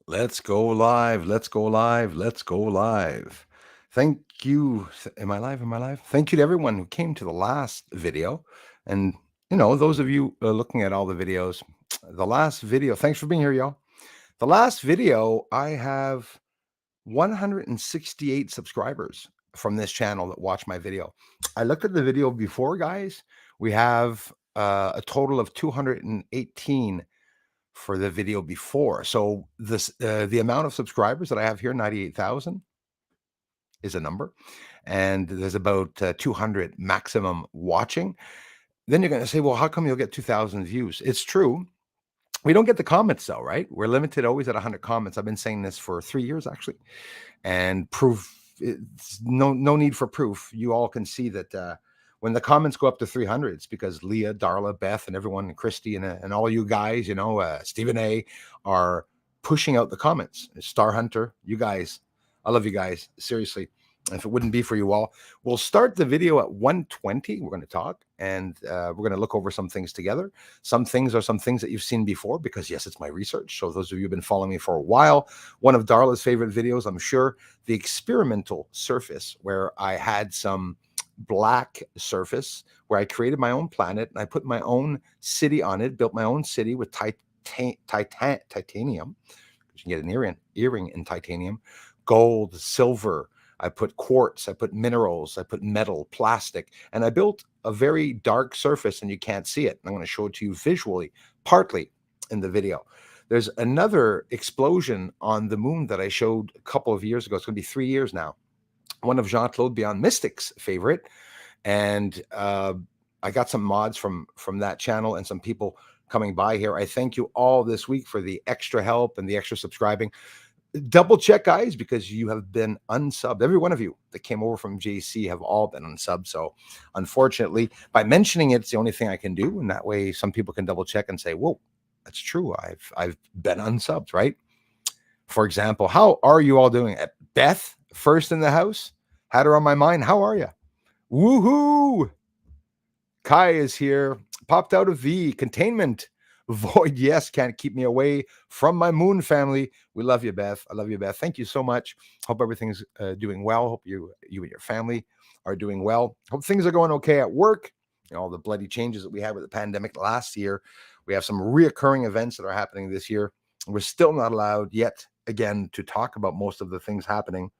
Let's go live. Let's go live. Let's go live. Thank you. Am I live? Am I live? Thank you to everyone who came to the last video. And, those of you looking at all the videos, the last video, thanks for being here, y'all. The last video, I have 168 subscribers from this channel that watch my video. I looked at the video before, guys. We have a total of 218 for the video before. So the amount of subscribers that I have here, 98,000, is a number, and there's about 200 maximum watching. Then you're going to say, well, how come you'll get 2,000 views? It's true. We don't get the comments though, right? We're limited always at 100 comments. I've been saying this for 3 years actually, and proof. It's no need for proof. You all can see that when the comments go up to 300, it's because Leah, Darla, Beth, and everyone, and Christy, and all you guys, Stephen A, are pushing out the comments. Star Hunter, you guys, I love you guys. Seriously, if it wouldn't be for you all, we'll start the video at 120. We're going to talk, and we're going to look over some things together. Some things are some things that you've seen before, because yes, it's my research. So those of you who've been following me for a while, one of Darla's favorite videos, I'm sure, the experimental surface, where I had some black surface where I created my own planet and I put my own city on it, built my own city with titanium. You can get an earring in titanium, gold, silver. I put quartz, I put minerals, I put metal, plastic, and I built a very dark surface, and you can't see it. I'm going to show it to you visually, partly in the video. There's another explosion on the moon that I showed a couple of years ago. It's going to be 3 years now. One of Jean-Claude Beyond Mystic's favorite. And I got some mods from that channel and some people coming by here. I thank you all this week for the extra help and the extra subscribing. Double check, guys, because you have been unsubbed. Every one of you that came over from JC have all been unsubbed. So unfortunately, by mentioning it, it's the only thing I can do. And that way some people can double check and say, whoa, that's true. I've been unsubbed, right? For example, how are you all doing? Beth, first in the house, had her on my mind. How are you? Woohoo! Kai is here, popped out of the containment void. Yes, can't keep me away from my moon family. We love you, Beth. I love you, Beth. Thank you so much. Hope everything's doing well. Hope you and your family are doing well. Hope things are going okay at work. All the bloody changes that we had with the pandemic last year. We have some reoccurring events that are happening this year. We're still not allowed yet, again, to talk about most of the things happening.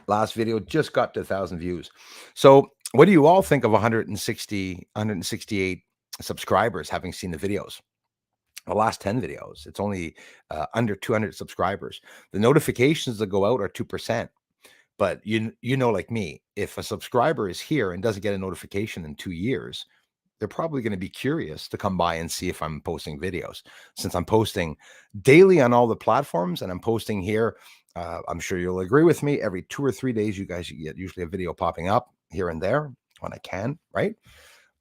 Last video just got to 1,000 views. So what do you all think of 168 subscribers having seen the videos? The last 10 videos, it's only under 200 subscribers. The notifications that go out are 2%. But you know, like me, if a subscriber is here and doesn't get a notification in 2 years, they're probably going to be curious to come by and see if I'm posting videos. Since I'm posting daily on all the platforms and I'm posting here, I'm sure you'll agree with me, every 2 or 3 days, you guys get usually a video popping up here and there when I can, right?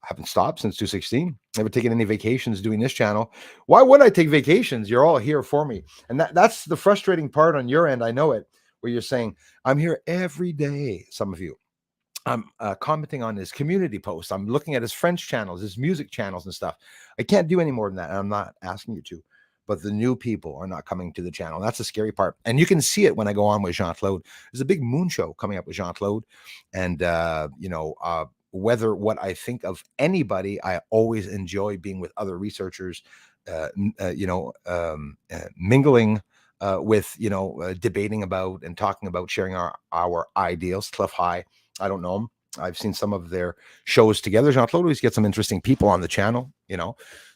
I haven't stopped since 2016. Never taken any vacations doing this channel. Why would I take vacations? You're all here for me. And that's the frustrating part on your end. I know it, where you're saying, I'm here every day, some of you. I'm commenting on his community posts. I'm looking at his French channels, his music channels and stuff. I can't do any more than that. And I'm not asking you to, but the new people are not coming to the channel. That's the scary part. And you can see it when I go on with Jean-Claude. There's a big moon show coming up with Jean-Claude. And, whether what I think of anybody, I always enjoy being with other researchers, mingling with, debating about and talking about, sharing our ideals. Cliff High, I don't know him. I've seen some of their shows together. Jean-Claude always gets some interesting people on the channel,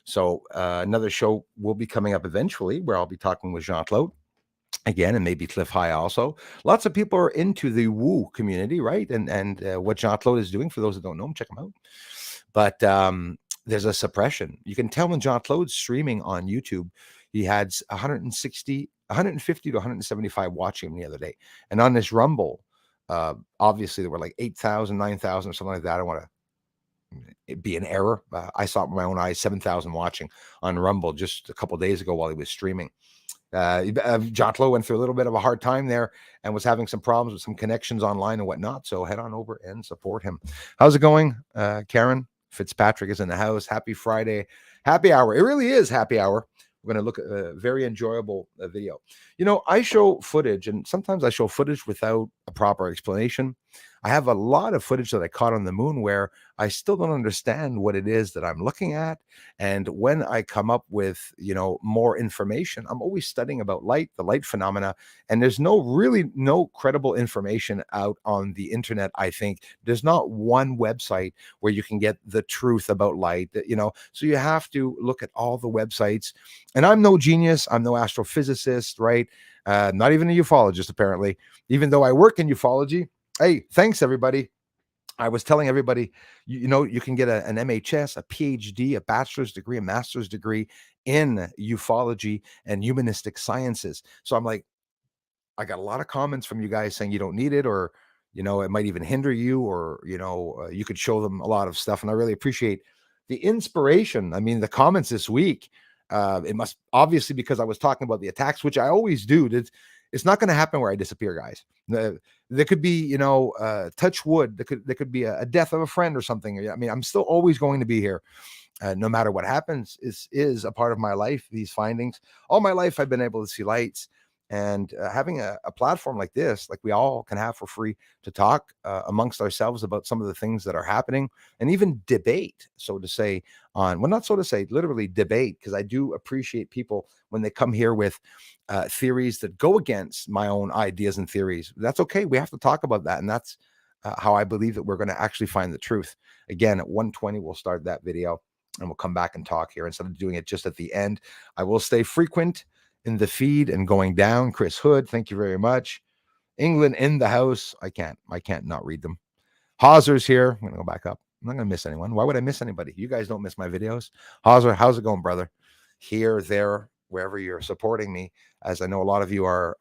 So another show will be coming up eventually where I'll be talking with Jean-Claude again, and maybe Cliff High also. Lots of people are into the woo community, right? And what Jean-Claude is doing, for those that don't know him, check him out. But there's a suppression. You can tell when Jean-Claude's streaming on YouTube, he had 150 to 175 watching him the other day. And on this Rumble, obviously there were like 8,000, 9,000 or something like that. I don't want to be an error. I saw it with my own eyes, 7,000 watching on Rumble just a couple of days ago while he was streaming. Jean-Claude went through a little bit of a hard time there and was having some problems with some connections online and whatnot. So head on over and support him. How's it going? Karen Fitzpatrick is in the house. Happy Friday. Happy hour. It really is happy hour. We're going to look at a very enjoyable video. You know, I show footage, and sometimes I show footage without a proper explanation. I have a lot of footage that I caught on the moon where I still don't understand what it is that I'm looking at. And when I come up with, more information, I'm always studying about light, the light phenomena. And there's no credible information out on the internet. I think there's not one website where you can get the truth about light, so you have to look at all the websites. And I'm no genius. I'm no astrophysicist, right? Not even a ufologist, apparently, even though I work in ufology. Hey, thanks everybody. I was telling everybody, you can get an MHS, a PhD, a bachelor's degree, a master's degree in ufology and humanistic sciences. So I'm like, I got a lot of comments from you guys saying you don't need it, or, it might even hinder you, or, you could show them a lot of stuff. And I really appreciate the inspiration. I mean, the comments this week, it must obviously because I was talking about the attacks, which I always do. It's not going to happen where I disappear, guys. There could be, touch wood. There could be a death of a friend or something. I mean, I'm still always going to be here. No matter what happens, is a part of my life. These findings, all my life, I've been able to see lights, and having a platform like this, like we all can have for free, to talk amongst ourselves about some of the things that are happening, and even debate, so to say, not so to say, literally debate, because I do appreciate people when they come here with theories that go against my own ideas and theories. That's okay. We have to talk about that, and that's how I believe that we're going to actually find the truth. Again, at 1:20, we'll start that video, and we'll come back and talk here instead of doing it just at the end. I will stay frequent in the feed and going down. Chris Hood, thank you very much. England in the house. I can't not read them. Hauser's here. I'm gonna go back up. I'm not gonna miss anyone. Why would I miss anybody? You guys don't miss my videos. Hauser, how's it going, brother? Here, there, wherever you're supporting me, as I know a lot of you are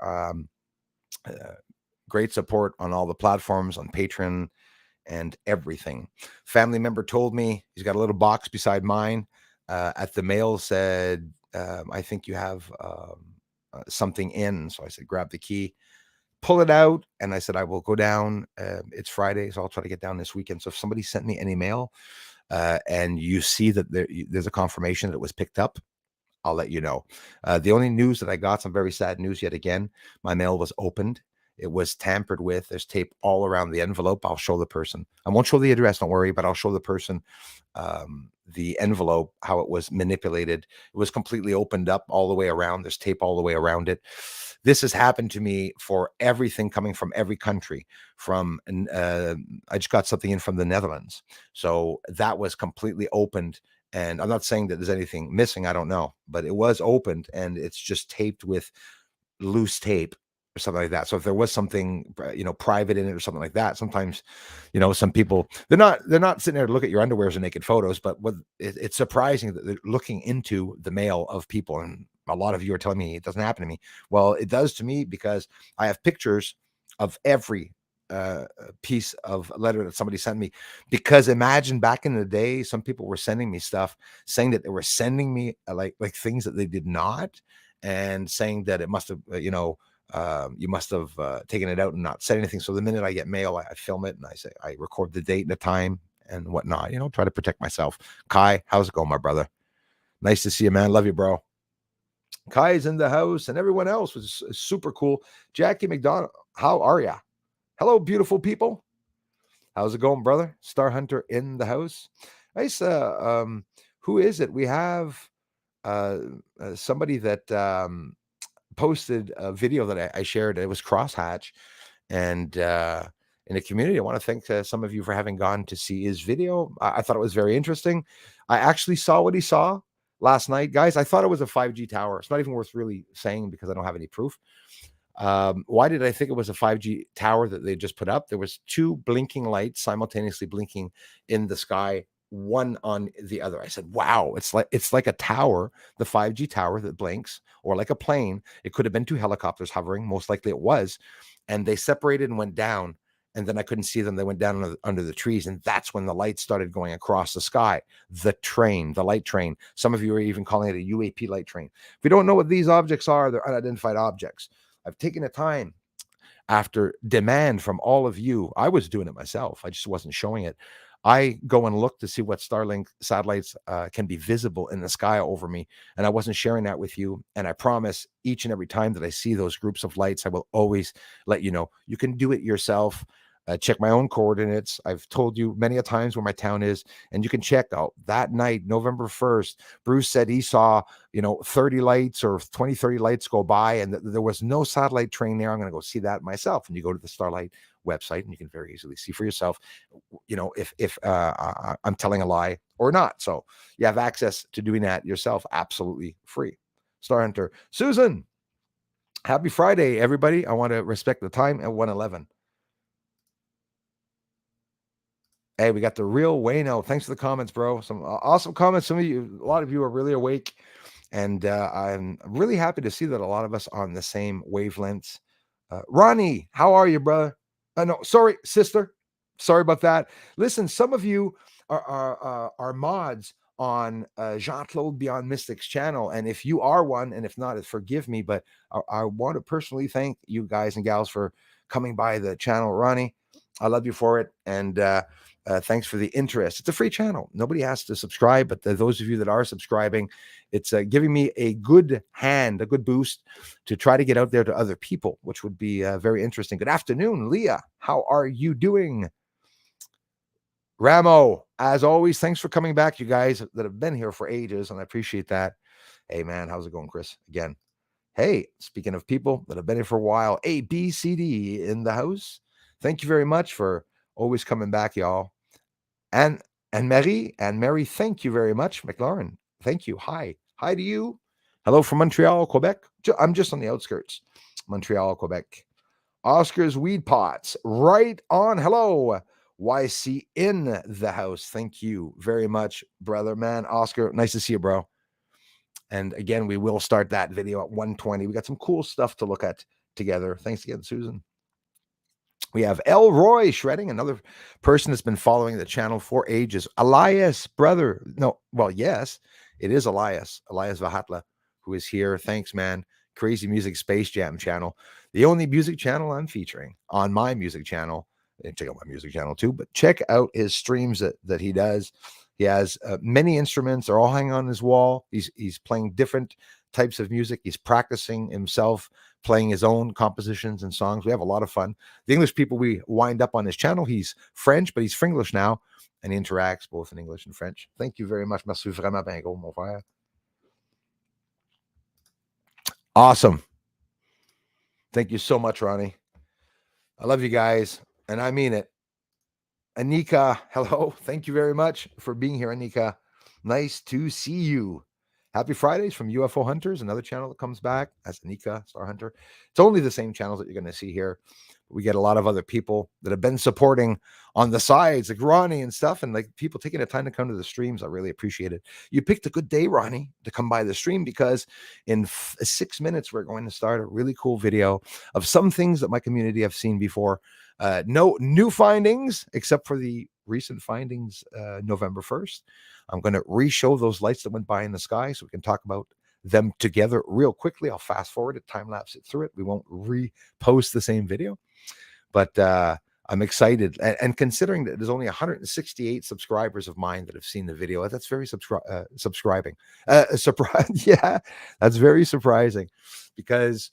great support on all the platforms, on Patreon and everything. Family member told me he's got a little box beside mine at the mail, said, I think you have something in. So I said, grab the key, pull it out. And I said, I will go down. It's Friday, so I'll try to get down this weekend. So if somebody sent me any mail and you see that there's a confirmation that it was picked up, I'll let you know. The only news that I got, some very sad news yet again, my mail was opened. It was tampered with. There's tape all around the envelope. I'll show the person. I won't show the address, don't worry, but I'll show the person the envelope, how it was manipulated. It was completely opened up all the way around. There's tape all the way around it. This has happened to me for everything coming from every country. I just got something in from the Netherlands. So that was completely opened. And I'm not saying that there's anything missing. I don't know, but it was opened and it's just taped with loose tape or something like that. So if there was something, private in it or something like that, sometimes, some people, they're not sitting there to look at your underwears and naked photos, but it's surprising that they're looking into the mail of people. And a lot of you are telling me it doesn't happen to me. Well, it does to me because I have pictures of every piece of letter that somebody sent me. Because imagine back in the day, some people were sending me stuff saying that they were sending me like things that they did not, and saying that it must have, you must have taken it out and not said anything. So the minute I get mail, I film it and I record the date and the time and whatnot, try to protect myself. Kai, how's it going, my brother? Nice to see you, man. Love you, bro. Kai's in the house, and everyone else was super cool. Jackie McDonald, how are ya? Hello, beautiful people. How's it going, brother? Star Hunter in the house. Nice. Who is it? We have somebody that posted a video that I shared. It was Crosshatch, and in the community, I want to thank some of you for having gone to see his video. I thought it was very interesting. I actually saw what he saw last night, guys. I thought it was a 5G tower. It's not even worth really saying because I don't have any proof. Why did I think it was a 5G tower that they just put up? There was two blinking lights simultaneously blinking in the sky, one on the other. I said, wow, it's like a tower, the 5G tower that blinks, or like a plane. It could have been two helicopters hovering. Most likely it was. And they separated and went down. And then I couldn't see them. They went down under the trees. And that's when the lights started going across the sky. The light train. Some of you are even calling it a UAP light train. If you don't know what these objects are, they're unidentified objects. I've taken the time, after demand from all of you. I was doing it myself. I just wasn't showing it. I go and look to see what Starlink satellites can be visible in the sky over me. And I wasn't sharing that with you. And I promise each and every time that I see those groups of lights, I will always let you know. You can do it yourself. Check my own coordinates. I've told you many a times where my town is, and you can check out that night, November 1st. Bruce said he saw, 30 lights or 20, 30 lights go by, and there was no satellite train there. I'm going to go see that myself. And you go to the Starlight website, and you can very easily see for yourself, if I'm telling a lie or not. So you have access to doing that yourself, absolutely free. Star Hunter Susan, happy Friday, everybody. I want to respect the time at 1:11. Hey, we got the real Wayno. Thanks for the comments, bro. Some awesome comments. A lot of you are really awake, and I'm really happy to see that a lot of us are on the same wavelengths. Ronnie, how are you, brother? No, sorry, sister. Sorry about that. Listen, some of you are mods on Jean-Claude Beyond Mystics channel, and if you are one, and if not, forgive me, but I want to personally thank you guys and gals for coming by the channel. Ronnie, I love you for it, and thanks for the interest. It's a free channel. Nobody has to subscribe, but those of you that are subscribing, it's giving me a good hand, a good boost to try to get out there to other people, which would be very interesting. Good afternoon, Leah. How are you doing? Ramo, as always, thanks for coming back, you guys that have been here for ages, and I appreciate that. Hey, man, how's it going, Chris? Again. Hey, speaking of people that have been here for a while, A, B, C, D in the house. Thank you very much for always coming back, y'all. And Mary, thank you very much. McLaurin, thank you. Hi to you. Hello from Montreal, Quebec. I'm just on the outskirts. Montreal, Quebec. Oscar's Weed Pots, right on. Hello. YC in the house. Thank you very much, brother, man. Oscar, nice to see you, bro. And again, we will start that video at 1:20. We got some cool stuff to look at together. Thanks again, Susan. We have Elroy Shredding, another person that's been following the channel for ages. Elias, brother. No, well, yes, it is Elias Vahatla, who is here. Thanks, man. Crazy Music Space Jam channel. The only music channel I'm featuring on my music channel. And check out my music channel too, but check out his streams that he does. He has many instruments. They're all hanging on his wall. He's playing different types of music. He's practicing himself, playing his own compositions and songs. We have a lot of fun. The English people we wind up on his channel. He's French, but he's Fringlish now, and he interacts both in English and French. Thank you very much. Merci vraiment bien gros, mon frère. Awesome. Thank you so much, Ronnie. I love you guys, and I mean it. Anika, hello. Thank you very much for being here, Anika. Nice to see you. Happy Fridays from UFO Hunters, another channel that comes back as Anika, Star Hunter. It's only the same channels that you're going to see here. We get a lot of other people that have been supporting on the sides, like Ronnie and stuff, and like people taking the time to come to the streams. I really appreciate it. You picked a good day, Ronnie, to come by the stream, because in 6 minutes, we're going to start a really cool video of some things that my community have seen before. No new findings, except for the recent findings November 1st. I'm going to re-show those lights that went by in the sky so we can talk about them together real quickly. I'll fast forward it, time lapse it through it. We won't repost the same video, but I'm excited. And considering that there's only 168 subscribers of mine that have seen the video, that's very subscribing. Surprise, yeah, that's very surprising, because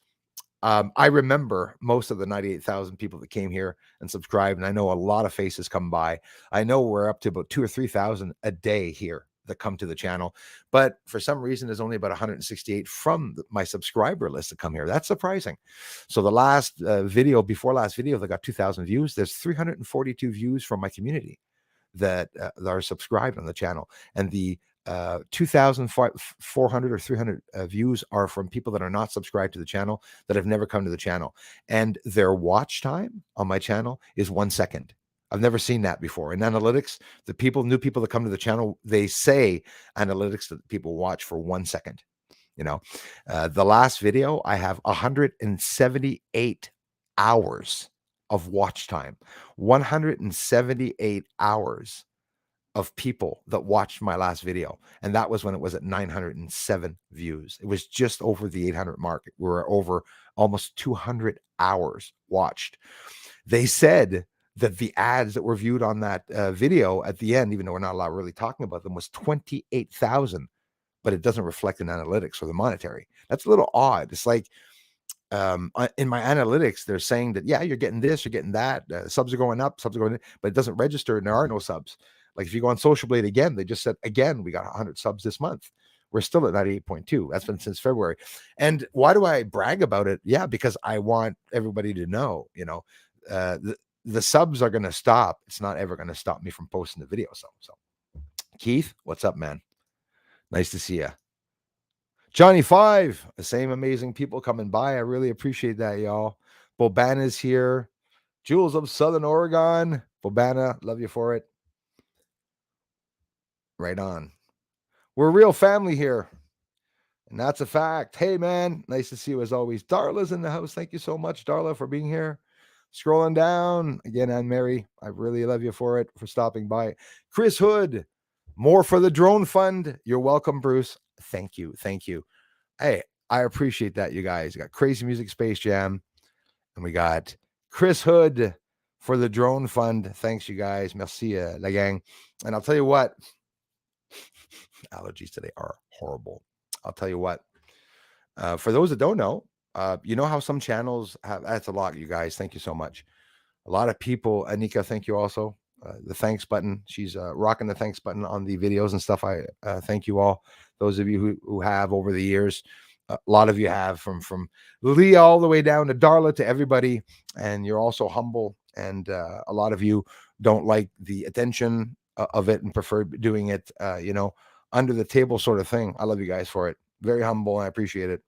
I remember most of the 98,000 people that came here and subscribed, and I know a lot of faces come by. I know we're up to about 2,000 or 3,000 a day here that come to the channel, but for some reason, there's only about 168 from my subscriber list that come here. That's surprising. So the last video, before last video, that got 2,000 views. There's 342 views from my community that are subscribed on the channel, and the 2,400 or 300 views are from people that are not subscribed to the channel, that have never come to the channel, and their watch time on my channel is 1 second. I've never seen that before. In analytics, new people that come to the channel, they say analytics that people watch for 1 second. The last video, I have 178 hours of watch time. 178 hours of people that watched my last video, and that was when it was at 907 views. It was just over the 800 mark. We were over almost 200 hours watched. They said the ads that were viewed on that video at the end, even though we're not allowed really talking about them, was 28,000, but it doesn't reflect in analytics or the monetary. That's a little odd. It's like in my analytics, they're saying that, yeah, you're getting this, you're getting that, subs are going up, subs are going in, but it doesn't register and there are no subs. Like if you go on Social Blade again, they just said, again, we got 100 subs this month. We're still at 98.2. That's been since February. And why do I brag about it? Yeah, because I want everybody to know, the subs are going to stop. It's not ever going to stop me from posting the video. So Keith, what's up, man? Nice to see you. Johnny 5, the same amazing people coming by. I really appreciate that, y'all. Bobana's here. Jules of Southern Oregon. Bobana, love you for it. Right on. We're a real family here. And that's a fact. Hey, man, nice to see you as always. Darla's in the house. Thank you so much, Darla, for being here. Scrolling down. Again, Anne Mary, I really love you for it, for stopping by. Chris Hood, more for the drone fund. You're welcome, Bruce. Thank you. Thank you. Hey, I appreciate that, you guys. We got Crazy Music Space Jam. And we got Chris Hood for the drone fund. Thanks, you guys. Merci, la gang. And I'll tell you what, allergies today are horrible. I'll tell you what, for those that don't know, you know how some channels have, that's a lot, you guys. Thank you so much. A lot of people, Anika, thank you also. The thanks button. She's rocking the thanks button on the videos and stuff. I thank you all. Those of you who have over the years. A lot of you have from Leah all the way down to Darla to everybody. And you're also humble. And a lot of you don't like the attention of it and prefer doing it, under the table sort of thing. I love you guys for it. Very humble. And I appreciate it.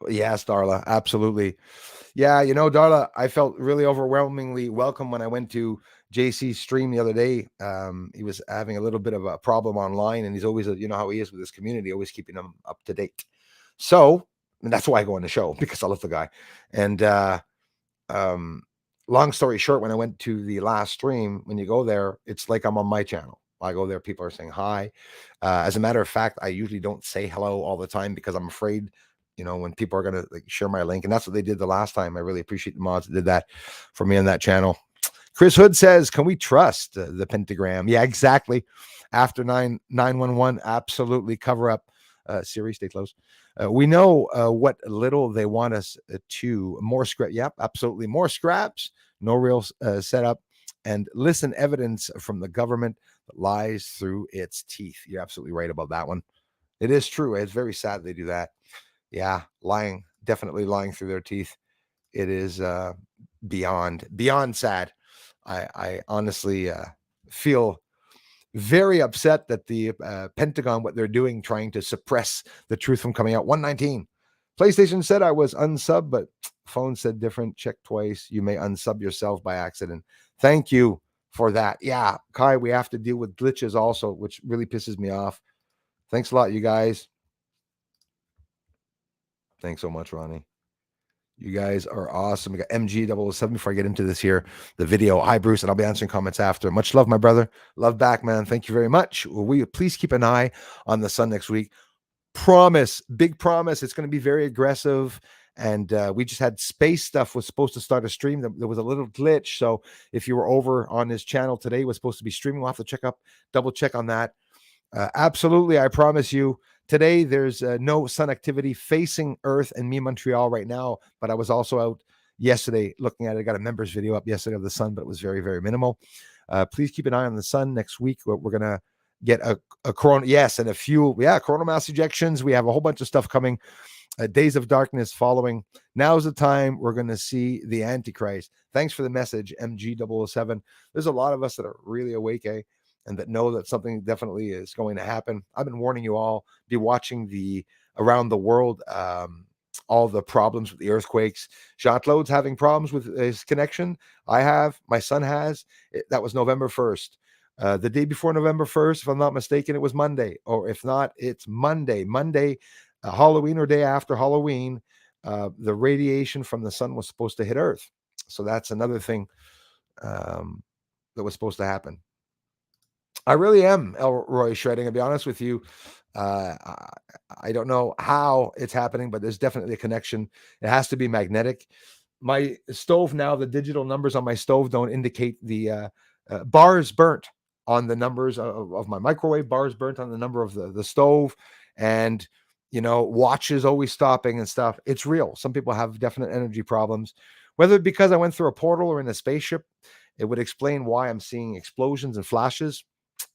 Yes, Darla. Absolutely. Yeah, Darla, I felt really overwhelmingly welcome when I went to JC's stream the other day. He was having a little bit of a problem online, and he's always, how he is with his community, always keeping them up to date. So, and that's why I go on the show, because I love the guy. And long story short, when I went to the last stream, when you go there, it's like I'm on my channel. I go there, people are saying hi. As a matter of fact, I usually don't say hello all the time because I'm afraid when people are going to share my link. And that's what they did the last time. I really appreciate the mods that did that for me on that channel. Chris Hood says, can we trust the pentagram? Yeah, exactly. After 9/11, absolutely. Cover up. Siri, stay close. We know what little they want us to. More scrap. Yep, absolutely. More scraps. No real setup. And listen, evidence from the government that lies through its teeth. You're absolutely right about that one. It is true. It's very sad they do that. Yeah, definitely lying through their teeth. It is beyond sad. I honestly feel very upset that the Pentagon, what they're doing, trying to suppress the truth from coming out. 119. PlayStation said I was unsub, but phone said different. Check twice. You may unsub yourself by accident. Thank you for that. Yeah, Kai, we have to deal with glitches also, which really pisses me off. Thanks a lot, you guys. Thanks so much, Ronnie. You guys are awesome. We got MG007 before I get into this here, the video. Hi, Bruce, and I'll be answering comments after. Much love, my brother. Love back, man. Thank you very much. Will we please keep an eye on the sun next week? Promise, big promise. It's going to be very aggressive. And we just had space stuff was supposed to start a stream. There was a little glitch. So if you were over on his channel today, was supposed to be streaming. We'll have to double check on that. Absolutely. I promise you. Today, there's no sun activity facing Earth and me, Montreal, right now. But I was also out yesterday looking at it. I got a members video up yesterday of the sun, but it was very, very minimal. Please keep an eye on the sun next week. We're going to get a corona. Yes, and a few. Yeah, coronal mass ejections. We have a whole bunch of stuff coming. Days of darkness following. Now's the time we're going to see the Antichrist. Thanks for the message, MG007. There's a lot of us that are really awake, and that know that something definitely is going to happen. I've been warning you all, be watching around the world, all the problems with the earthquakes. Jean-Claude's having problems with his connection. I have, my son has. That was November 1st. The day before November 1st, if I'm not mistaken, it was Monday. Or if not, it's Monday. Halloween or day after Halloween, the radiation from the sun was supposed to hit Earth. So that's another thing that was supposed to happen. I really am, Elroy Shredding. I'll be honest with you. I don't know how it's happening, but there's definitely a connection. It has to be magnetic. My stove now, the digital numbers on my stove don't indicate the bars burnt on the numbers of my microwave, bars burnt on the number of the stove, and watches always stopping and stuff. It's real. Some people have definite energy problems, whether because I went through a portal or in a spaceship. It would explain why I'm seeing explosions and flashes.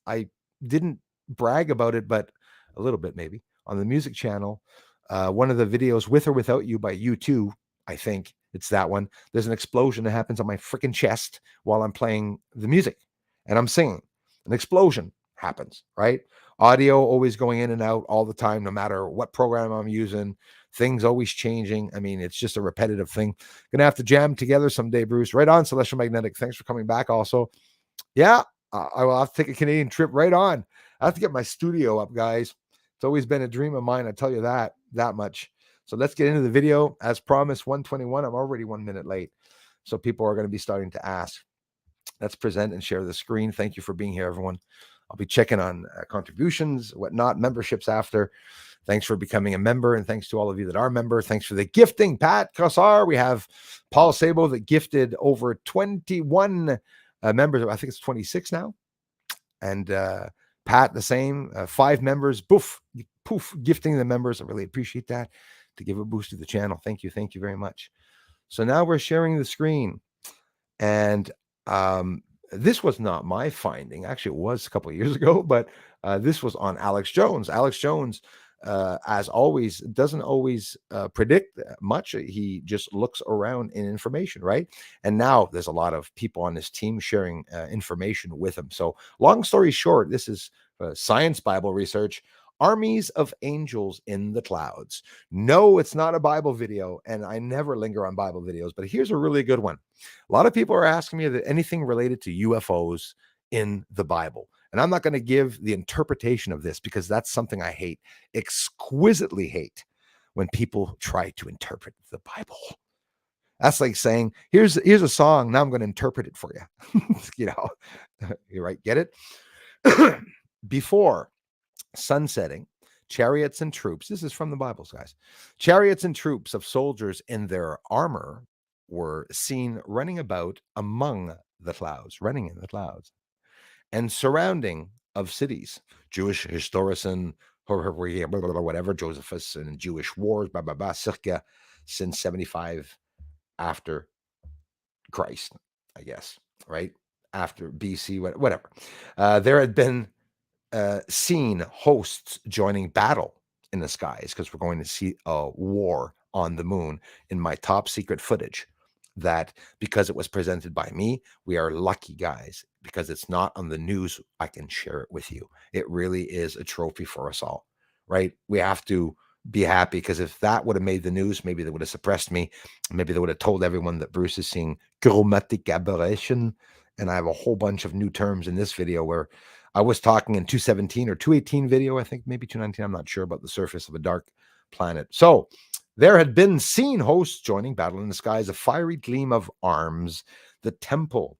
I didn't brag about it, but a little bit maybe on the music channel. One of the videos, With or Without You by U2, I think it's that one. There's an explosion that happens on my freaking chest while I'm playing the music and I'm singing. An explosion happens, right? Audio always going in and out all the time, no matter what program I'm using. Things always changing. I mean, it's just a repetitive thing. Gonna have to jam together someday, Bruce. Right on, Celestial Magnetic. Thanks for coming back. Also, yeah, I will have to take a Canadian trip right on. I have to get my studio up, guys. It's always been a dream of mine. I tell you that much. So let's get into the video. As promised, 121. I'm already 1 minute late. So people are going to be starting to ask. Let's present and share the screen. Thank you for being here, everyone. I'll be checking on contributions, whatnot, memberships after. Thanks for becoming a member, and thanks to all of you that are member. Thanks for the gifting, Pat Cossar. We have Paul Sabo that gifted over 21 members. I think it's 26 now. And Pat, the same. 5 members. Poof, gifting the members. I really appreciate that, to give a boost to the channel. Thank you very much. So now we're sharing the screen. And this was not my finding. Actually, it was a couple of years ago, but this was on Alex Jones. Alex Jones, as always, doesn't always predict much. He just looks around in information, right? And now there's a lot of people on his team sharing information with him. So long story short, this is Science Bible Research. Armies of angels in the clouds. No, it's not a Bible video, and I never linger on Bible videos, but here's a really good one. A lot of people are asking me that anything related to UFOs in the Bible. And I'm not going to give the interpretation of this because that's something I hate, exquisitely hate, when people try to interpret the Bible. That's like saying, here's a song, now I'm going to interpret it for you. You're right, get it? Before sunsetting, chariots and troops, this is from the Bible, guys, chariots and troops of soldiers in their armor were seen running about among the clouds, running in the clouds, and surrounding of cities. Jewish historian, whatever, Josephus, and Jewish wars, circa since 75 after Christ, I guess, right? After BC, whatever. There had been seen hosts joining battle in the skies, because we're going to see a war on the moon in my top secret footage. That, because it was presented by me, we are lucky, guys, because it's not on the news. I can share it with you. It really is a trophy for us all, right? We have to be happy, because if that would have made the news, maybe they would have suppressed me. Maybe they would have told everyone that Bruce is seeing chromatic aberration. And I have a whole bunch of new terms in this video where I was talking in 217 or 218 video, I think maybe 219, I'm not sure, about the surface of a dark planet. So there had been seen hosts joining battle in the skies, a fiery gleam of arms. The temple,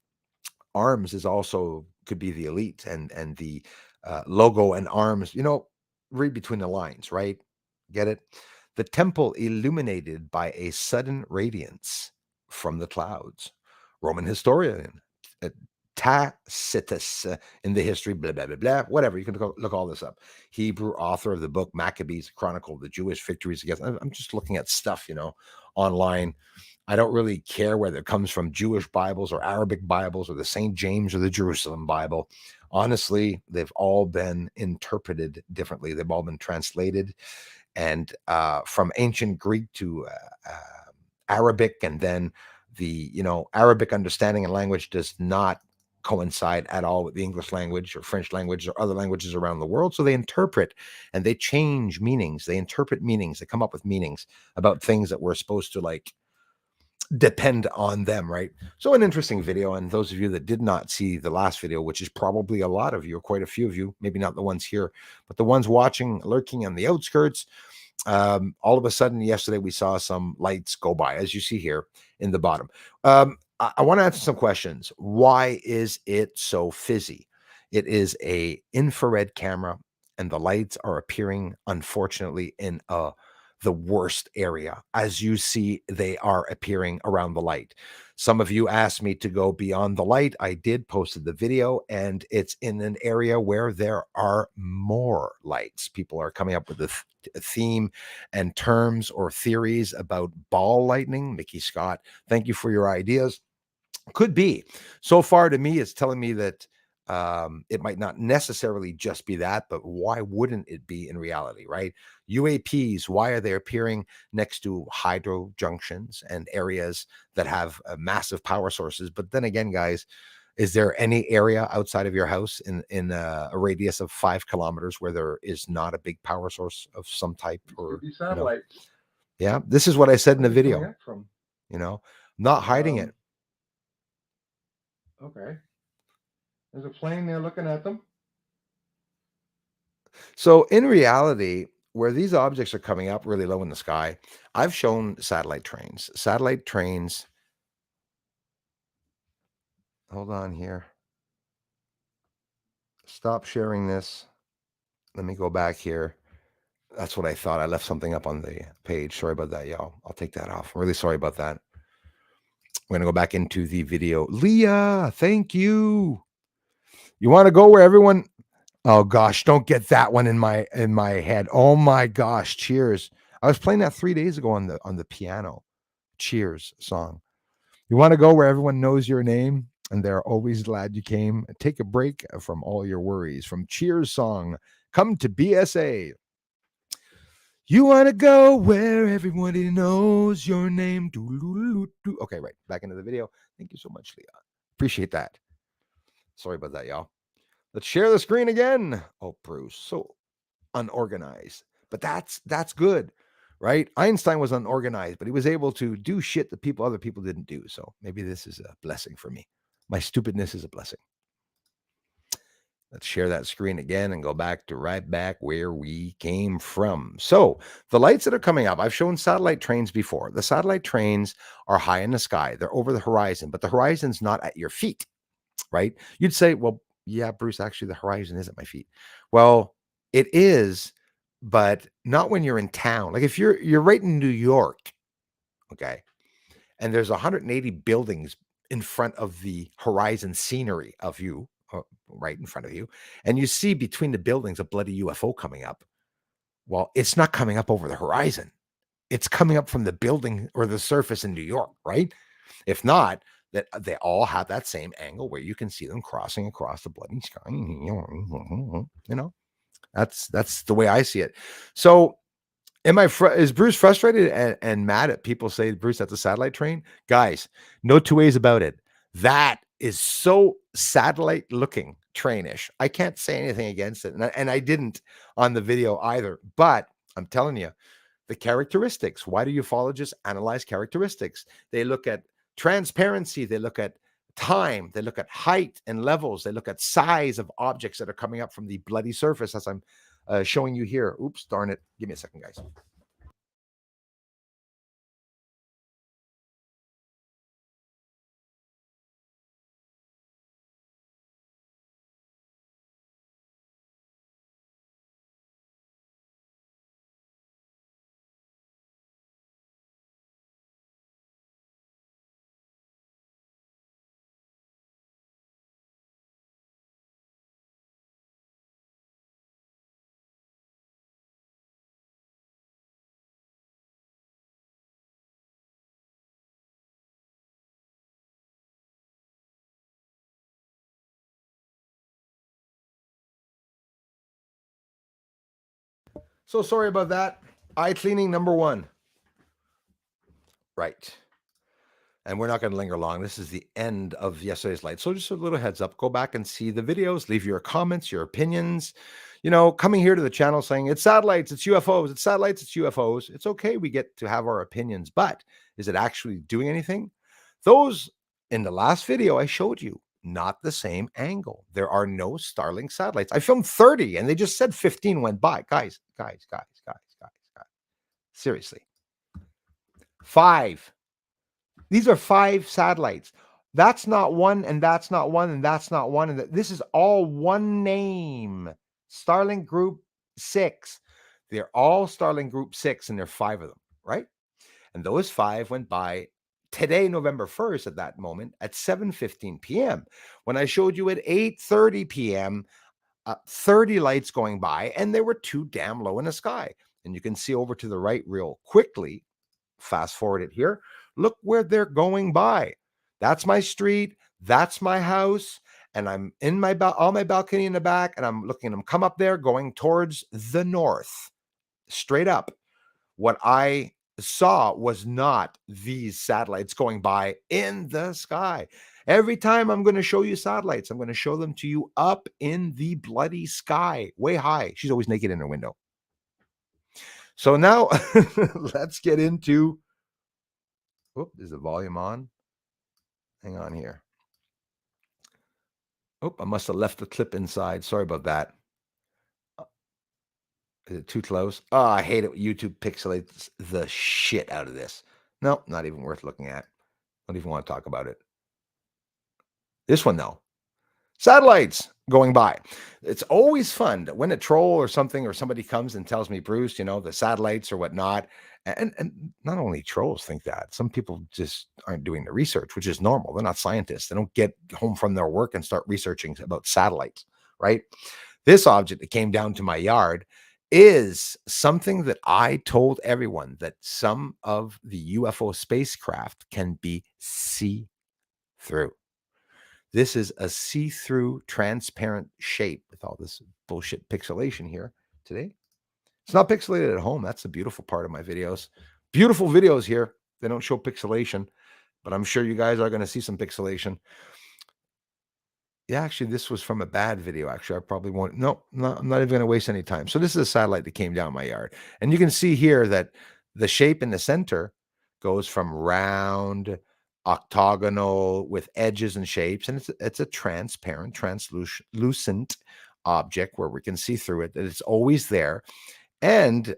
arms is also, could be the elite, and the logo and arms, read between the lines, right? Get it? The temple illuminated by a sudden radiance from the clouds. Roman historian Tacitus, in the history, blah, blah, blah, blah, whatever. You can look all this up. Hebrew author of the book Maccabees, Chronicle the Jewish victories against. I'm just looking at stuff, online. I don't really care whether it comes from Jewish Bibles or Arabic Bibles or the St. James or the Jerusalem Bible. Honestly, they've all been interpreted differently. They've all been translated, and from ancient Greek to Arabic, and then the Arabic understanding and language does not coincide at all with the English language or French language or other languages around the world. So they interpret and they change meanings. They interpret meanings. They come up with meanings about things that we're supposed to depend on them, right? So an interesting video. And those of you that did not see the last video, which is probably a lot of you, or quite a few of you, maybe not the ones here, but the ones watching, lurking on the outskirts, all of a sudden yesterday we saw some lights go by, as you see here in the bottom. I want to answer some questions. Why is it so fizzy? It is a infrared camera, and the lights are appearing, unfortunately, in a the worst area. As you see, they are appearing around the light. Some of you asked me to go beyond the light. I did, posted the video, and it's in an area where there are more lights. People are coming up with a theme and terms or theories about ball lightning. Mickey Scott, thank you for your ideas. Could be. So far, to me, it's telling me that it might not necessarily just be that, but why wouldn't it be in reality, right? UAPs, why are they appearing next to hydro junctions and areas that have massive power sources? But then again, guys, is there any area outside of your house in a radius of 5 kilometers where there is not a big power source of some type? Or satellites. Yeah, this is what I said in the Where's it coming video. up from? Not hiding it. Okay. There's a plane there looking at them. So in reality, where these objects are coming up really low in the sky, I've shown satellite trains. Satellite trains. Hold on here. Stop sharing this. Let me go back here. That's what I thought. I left something up on the page. Sorry about that, y'all. I'll take that off. I'm really sorry about that. We're going to go back into the video. Leah, thank you. You want to go where everyone... Oh gosh, don't get that one in my head. Oh my gosh, Cheers. I was playing that 3 days ago on the piano. Cheers song. You want to go where everyone knows your name and they're always glad you came? Take a break from all your worries. From Cheers song, come to BSA. You want to go where everybody knows your name. Okay, right. Back into the video. Thank you so much, Leah. Appreciate that. Sorry about that, y'all. Let's share the screen again. Oh, Bruce, so unorganized. But that's good, right? Einstein was unorganized, but he was able to do shit that other people didn't do. So maybe this is a blessing for me. My stupidness is a blessing. Let's share that screen again and go right back where we came from. So the lights that are coming up, I've shown satellite trains before. The satellite trains are high in the sky. They're over the horizon, but the horizon's not at your feet, right? You'd say, well, yeah, Bruce, actually the horizon is at my feet. Well, it is, but not when you're in town. Like if you're right in New York, okay, and there's 180 buildings in front of the horizon scenery of you, right in front of you, and you see between the buildings a bloody UFO coming up. Well, it's not coming up over the horizon. It's coming up from the building or the surface in New York, right? If not, that they all have that same angle where you can see them crossing across the bloody sky. That's the way I see it. So is Bruce frustrated and mad at people say, Bruce, that's a satellite train? Guys, no two ways about it. That is so satellite looking trainish. I can't say anything against it. And I didn't on the video either, but I'm telling you, the characteristics. Why do ufologists analyze characteristics? They look at transparency. They look at time. They look at height and levels. They look at size of objects that are coming up from the bloody surface, as I'm showing you here. Oops, darn it. Give me a second, guys. So sorry about that. Eye cleaning number one. Right. And we're not going to linger long. This is the end of yesterday's light. So just a little heads up, go back and see the videos, leave your comments, your opinions. Coming here to the channel saying it's satellites, it's UFOs, it's satellites, it's UFOs. It's okay. We get to have our opinions, but is it actually doing anything? Those in the last video I showed you, not the same angle. There are no Starlink satellites. I filmed 30 and they just said 15 went by. Guys. Seriously. 5. These are 5 satellites. That's not one, and that's not one, and that's not one. And this is all one name. Starlink Group 6. They're all Starlink Group 6, and there are 5 of them, right? And those 5 went by today, November 1st, at that moment at 7:15 p.m. When I showed you at 8:30 p.m., 30 lights going by, and they were too damn low in the sky. And you can see over to the right real quickly, fast forward it here. Look where they're going by. That's my street. That's my house. And I'm in my on my balcony in the back, and I'm looking at them come up there going towards the north, straight up. What I saw was not these satellites going by in the sky. Every time I'm going to show you satellites, I'm going to show them to you up in the bloody sky, way high. She's always naked in her window. So now let's get into, oh, is the volume on? Hang on here. Oh, I must have left the clip inside. Sorry about that. Is it too close? Oh, I hate it. YouTube pixelates the shit out of this. No, not even worth looking at. Don't even want to talk about it. This one, though. Satellites going by. It's always fun when a troll or something or somebody comes and tells me, Bruce, the satellites or whatnot. And not only trolls think that. Some people just aren't doing the research, which is normal. They're not scientists. They don't get home from their work and start researching about satellites, right? This object that came down to my yard is something that I told everyone that some of the UFO spacecraft can be see-through. This is a see-through transparent shape with all this bullshit pixelation here today. It's not pixelated at home. That's the beautiful part of my videos. Beautiful videos here. They don't show pixelation, but I'm sure you guys are going to see some pixelation. Yeah, actually, this was from a bad video. Actually, I probably won't. No, I'm not even going to waste any time. So this is a satellite that came down my yard. And you can see here that the shape in the center goes from round, octagonal with edges and shapes. And it's a transparent, translucent object where we can see through it. That it's always there. And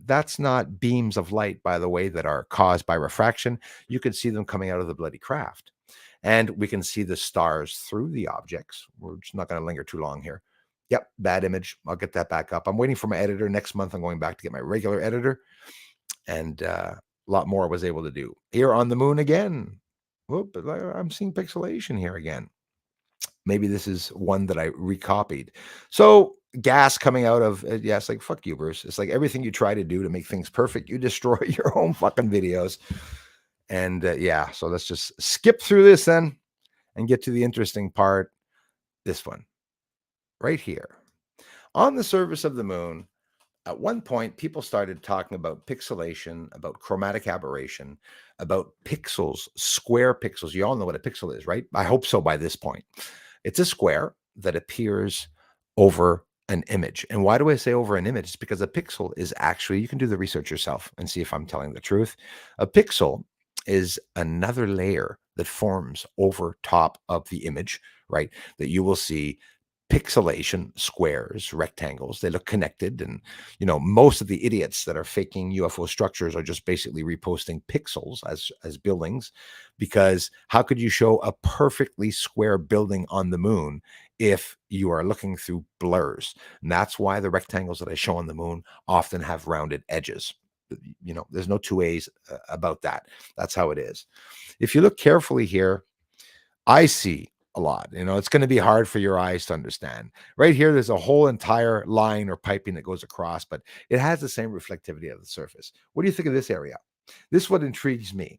that's not beams of light, by the way, that are caused by refraction. You can see them coming out of the bloody craft. And we can see the stars through the objects. We're just not going to linger too long here. Yep, bad image. I'll get that back up. I'm waiting for my editor. Next month, I'm going back to get my regular editor. And a lot more I was able to do. Here on the moon again. Whoop, I'm seeing pixelation here again. Maybe this is one that I recopied. So gas coming out of, yeah, it's like, fuck you, Bruce. It's like everything you try to do to make things perfect, you destroy your own fucking videos. And yeah, so let's just skip through this then and get to the interesting part. This one right here. On the surface of the moon, at one point, people started talking about pixelation, about chromatic aberration, about pixels, square pixels. You all know what a pixel is, right? I hope so by this point. It's a square that appears over an image. And why do I say over an image? It's because a pixel is actually, you can do the research yourself and see if I'm telling the truth. A pixel is another layer that forms over top of the image, right? That you will see pixelation, squares, rectangles. They look connected. And, most of the idiots that are faking UFO structures are just basically reposting pixels as buildings, because how could you show a perfectly square building on the moon if you are looking through blurs? And that's why the rectangles that I show on the moon often have rounded edges. There's no two ways about that. That's how it is. If you look carefully here, I see a lot. It's going to be hard for your eyes to understand. Right here, there's a whole entire line or piping that goes across, but it has the same reflectivity of the surface. What do you think of this area? This is what intrigues me.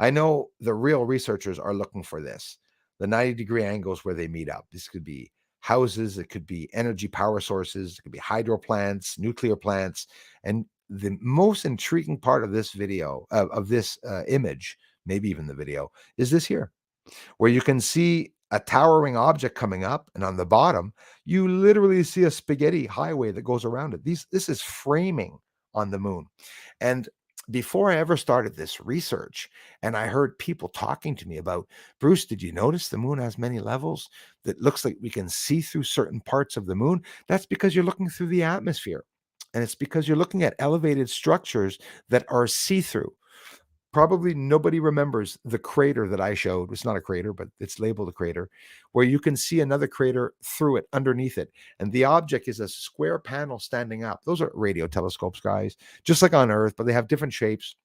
I know the real researchers are looking for this. The 90-degree angles where they meet up. This could be houses, it could be energy power sources, it could be hydro plants, nuclear plants. And the most intriguing part of this video, of this image, maybe even the video, is this here, where you can see a towering object coming up, and on the bottom, you literally see a spaghetti highway that goes around it. This is framing on the moon. And before I ever started this research, and I heard people talking to me about, Bruce, did you notice the moon has many levels? That looks like we can see through certain parts of the moon. That's because you're looking through the atmosphere. And it's because you're looking at elevated structures that are see-through. Probably nobody remembers the crater that I showed. It's not a crater, but it's labeled a crater, where you can see another crater through it, underneath it. And the object is a square panel standing up. Those are radio telescopes, guys, just like on Earth, but they have different shapes,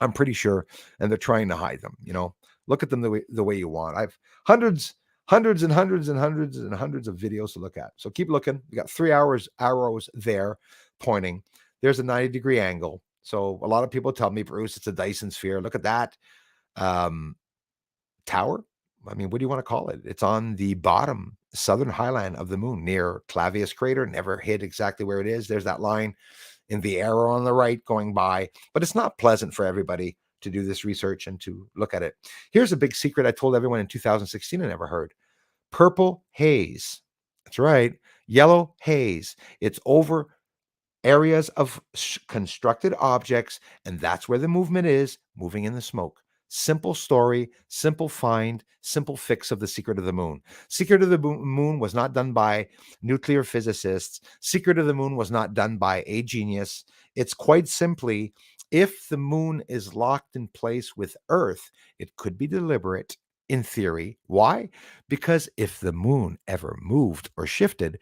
I'm pretty sure, and they're trying to hide them. Look at them the way you want. I've hundreds and hundreds and hundreds and hundreds of videos to look at. So keep looking. We got 3 arrows there pointing. There's a 90-degree angle. So a lot of people tell me, Bruce, it's a Dyson sphere. Look at that tower. I mean, what do you want to call it? It's on the bottom southern highline of the moon near Clavius crater. Never hit exactly where it is. There's that line in the arrow on the right going by, but it's not pleasant for everybody to do this research and to look at it. Here's a big secret I told everyone in 2016 I never heard. Purple haze. That's right. Yellow haze. It's over areas of constructed objects, and that's where the movement is, moving in the smoke. Simple story, simple find, simple fix of the secret of the moon. Secret of the moon was not done by nuclear physicists. Secret of the moon was not done by a genius. It's quite simply, if the moon is locked in place with Earth, it could be deliberate in theory. Why? Because if the moon ever moved or shifted,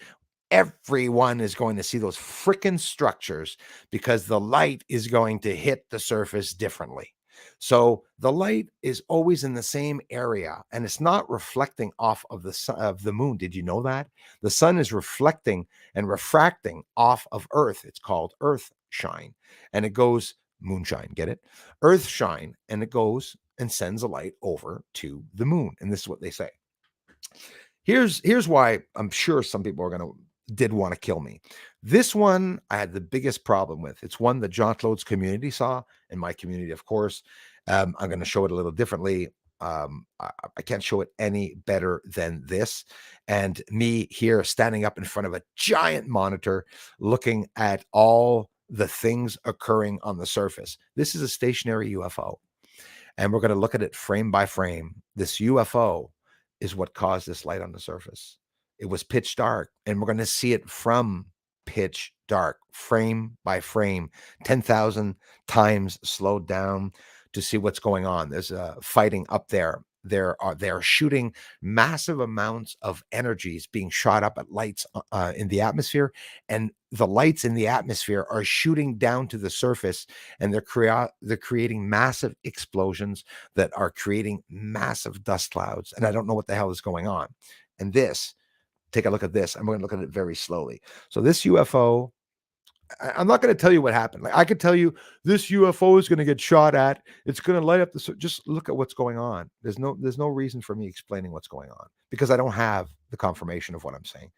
everyone is going to see those freaking structures because the light is going to hit the surface differently. So the light is always in the same area, and it's not reflecting off of the sun, of the moon. Did you know that? The sun is reflecting and refracting off of Earth. It's called Earth shine, and it goes moonshine. Get it? Earth shine, and it goes and sends a light over to the moon. And this is what they say. Here's why I'm sure some people are did want to kill me. This one I had the biggest problem with. It's one that John Claude's community saw, and my community, of course. I'm going to show it a little differently. I can't show it any better than this. And me here standing up in front of a giant monitor, looking at all the things occurring on the surface. This is a stationary UFO, and we're going to look at it frame by frame. This UFO is what caused this light on the surface. It was pitch dark, and we're going to see it from pitch dark, frame by frame, 10,000 times slowed down to see what's going on. There's fighting up there. They're shooting massive amounts of energies being shot up at lights in the atmosphere, and the lights in the atmosphere are shooting down to the surface, and they're creating massive explosions that are creating massive dust clouds. And I don't know what the hell is going on. And take a look at this. I'm going to look at it very slowly. So this UFO, I'm not going to tell you what happened. Like, I could tell you this UFO is going to get shot at. It's going to light up the. Just look at what's going on. There's no reason for me explaining what's going on because I don't have the confirmation of what I'm saying.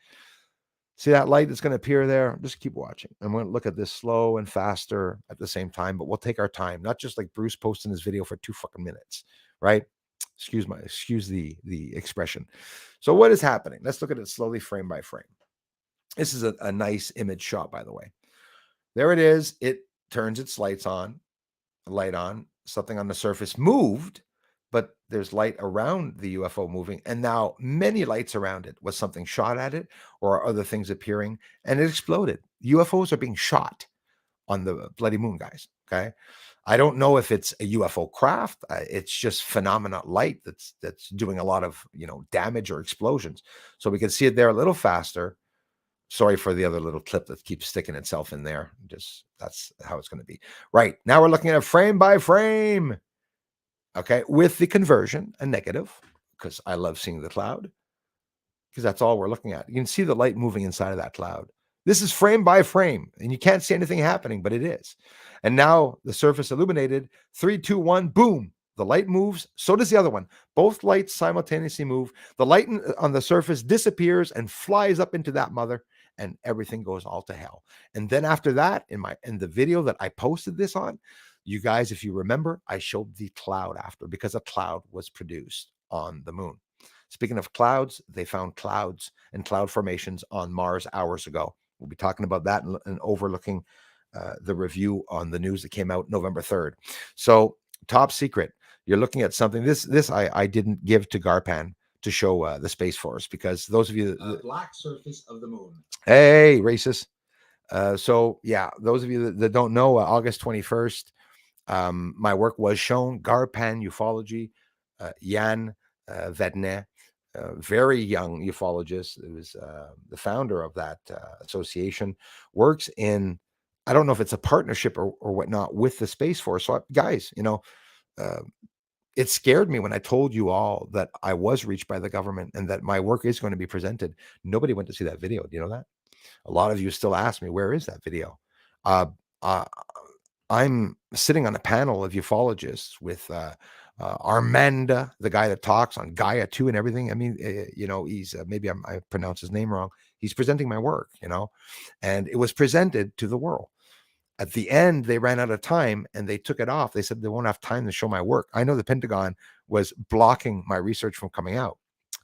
See that light that's going to appear there? Just keep watching. I'm going to look at this slow and faster at the same time, but we'll take our time. Not just like Bruce posting this video for 2 fucking minutes, right? Excuse the expression. So what is happening? Let's look at it slowly, frame by frame. This is a nice image shot, by the way. There it is. It turns its light on. Something on the surface moved, but there's light around the UFO moving, and now many lights around it. Was something shot at it, or are other things appearing? And it exploded. UFOs are being shot on the bloody moon, guys. Okay. I don't know if it's a UFO craft. It's just phenomena light that's doing a lot of damage or explosions. So we can see it there a little faster. Sorry for the other little clip that keeps sticking itself in there. Just that's how it's going to be. Right now we're looking at frame by frame. Okay, with the conversion, a negative, because I love seeing the cloud, because that's all we're looking at. You can see the light moving inside of that cloud. This is frame by frame, and you can't see anything happening, but it is. And now the surface illuminated, 3, 2, 1, boom. The light moves, so does the other one. Both lights simultaneously move. The light on the surface disappears and flies up into that mother, and everything goes all to hell. And then after that, in the video that I posted this on, you guys, if you remember, I showed the cloud after, because a cloud was produced on the moon. Speaking of clouds, they found clouds and cloud formations on Mars hours ago. We'll be talking about that and overlooking the review on the news that came out November 3rd. So top secret, you're looking at something. This I didn't give to Garpan to show the Space Force, because those of you the black surface of the moon. Hey, racist. So yeah, those of you that don't know, August 21st, My work was shown. Garpan ufology, Jan Vedne, very young ufologist, who was the founder of that association, works in, I don't know if it's a partnership or whatnot with the Space Force. So, guys, uh, it scared me when I told you all that I was reached by the government and that my work is going to be presented. Nobody went to see that video. Do you know that? A lot of you still ask me, where is that video? Uh, uh, I'm sitting on a panel of ufologists with Armanda, the guy that talks on Gaia 2 and everything. I mean, he's maybe I pronounced his name wrong. He's presenting my work, and it was presented to the world. At the end, they ran out of time and they took it off. They said they won't have time to show my work. I know the Pentagon was blocking my research from coming out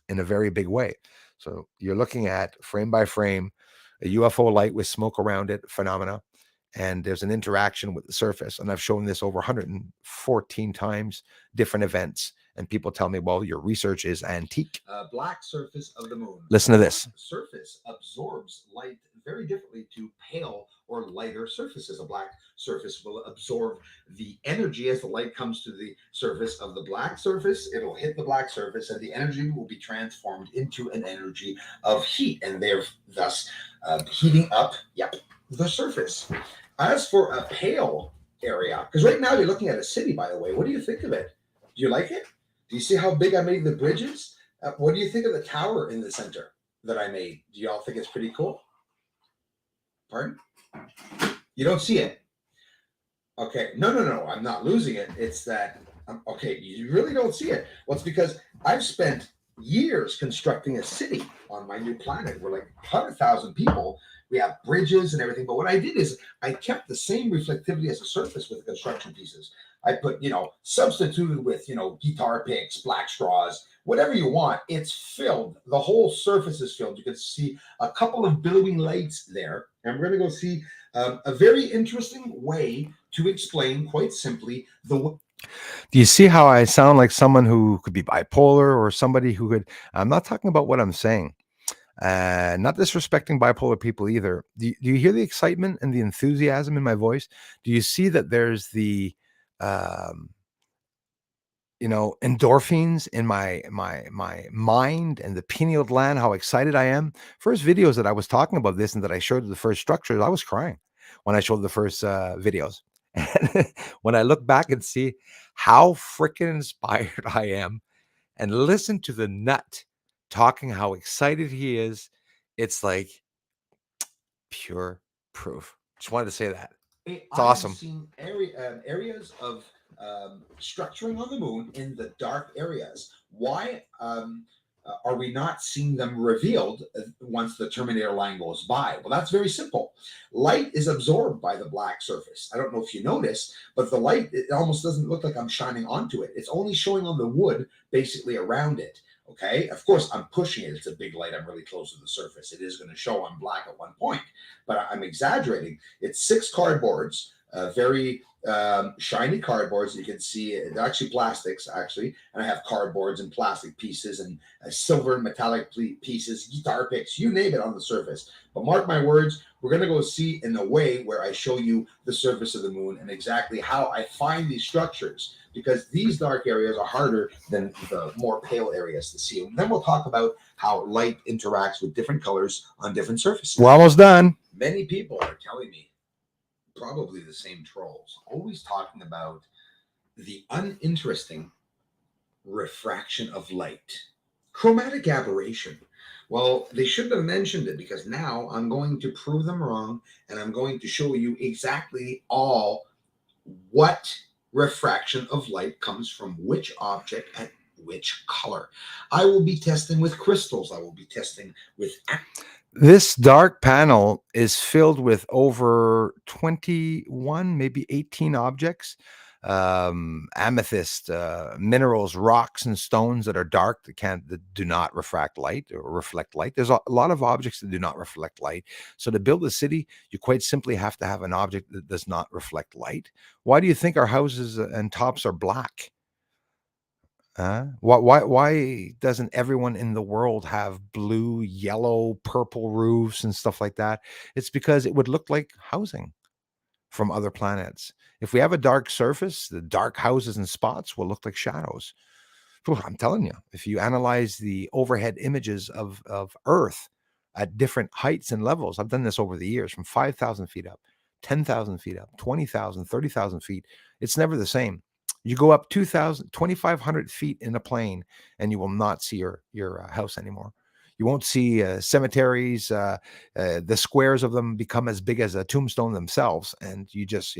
in a very big way. So you're looking at frame by frame a UFO light with smoke around it phenomena, and there's an interaction with the surface. And I've shown this over 114 times, different events. And people tell me, well, your research is antique. Black surface of the moon. Listen to this. Surface absorbs light very differently to pale or lighter surfaces. A black surface will absorb the energy as the light comes to the surface of the black surface. It'll hit the black surface, and the energy will be transformed into an energy of heat, and they're thus heating up, the surface. As for a pale area, because right now you're looking at a city, by the way, what do you think of it? Do you like it? Do you see how big I made the bridges? What do you think of the tower in the center that I made? Do y'all think it's pretty cool? Pardon? You don't see it? Okay. No. I'm not losing it. It's that, okay, you really don't see it. Well, it's because I've spent years constructing a city on my new planet. We're like 100,000 people. We have bridges and everything. But what I did is I kept the same reflectivity as the surface with the construction pieces. I put, substituted with, guitar picks, black straws, whatever you want. It's filled. The whole surface is filled. You can see a couple of billowing lights there. And we're going to go see a very interesting way to explain, quite simply, Do you see how I sound like someone who could be bipolar, or somebody who could? I'm not talking about what I'm saying. Not disrespecting bipolar people either. Do you hear the excitement and the enthusiasm in my voice? Do you see that there's the endorphins in my mind and the pineal gland, how excited I am? First videos that I was talking about this and that I showed the first structures, I was crying when I showed the first videos. And when I look back and see how freaking inspired I am, and listen to the nut talking how excited he is, it's like pure proof. Just wanted to say that. It's awesome. I've seen areas of structuring on the moon in the dark areas. Why are we not seeing them revealed once the Terminator line goes by? Well, that's very simple. Light is absorbed by the black surface. I don't know if you notice, but the light, it almost doesn't look like I'm shining onto it. It's only showing on the wood, basically around it. Okay, of course, I'm pushing it. It's a big light. I'm really close to the surface. It is going to show on black at one point, but I'm exaggerating. It's 6 cardboards, very shiny cardboards. You can see they're actually plastics, and I have cardboards and plastic pieces and silver and metallic pieces, guitar picks, you name it on the surface. But mark my words, we're going to go see in a way where I show you the surface of the moon and exactly how I find these structures, because these dark areas are harder than the more pale areas to see. And then we'll talk about how light interacts with different colors on different surfaces. We're almost done. Many people are telling me, probably the same trolls, always talking about the uninteresting refraction of light, chromatic aberration. Well, they shouldn't have mentioned it, because now I'm going to prove them wrong, and I'm going to show you exactly what refraction of light comes from which object at which color. I will be testing with crystals. I will be testing with... This dark panel is filled with over 21, maybe 18 objects, amethyst, minerals, rocks, and stones that are dark, that do not refract light or reflect light. There's a lot of objects that do not reflect light. So to build a city, you quite simply have to have an object that does not reflect light. Why do you think our houses and tops are black? Why doesn't everyone in the world have blue, yellow, purple roofs and stuff like that? It's because it would look like housing from other planets. If we have a dark surface, the dark houses and spots will look like shadows. I'm telling you, if you analyze the overhead images of Earth at different heights and levels, I've done this over the years, from 5,000 feet up, 10,000 feet up, 20,000, 30,000 feet. It's never the same. You go up 2,000, 2,500 feet in a plane, and you will not see your house anymore. You won't see cemeteries. The squares of them become as big as a tombstone themselves, and you just,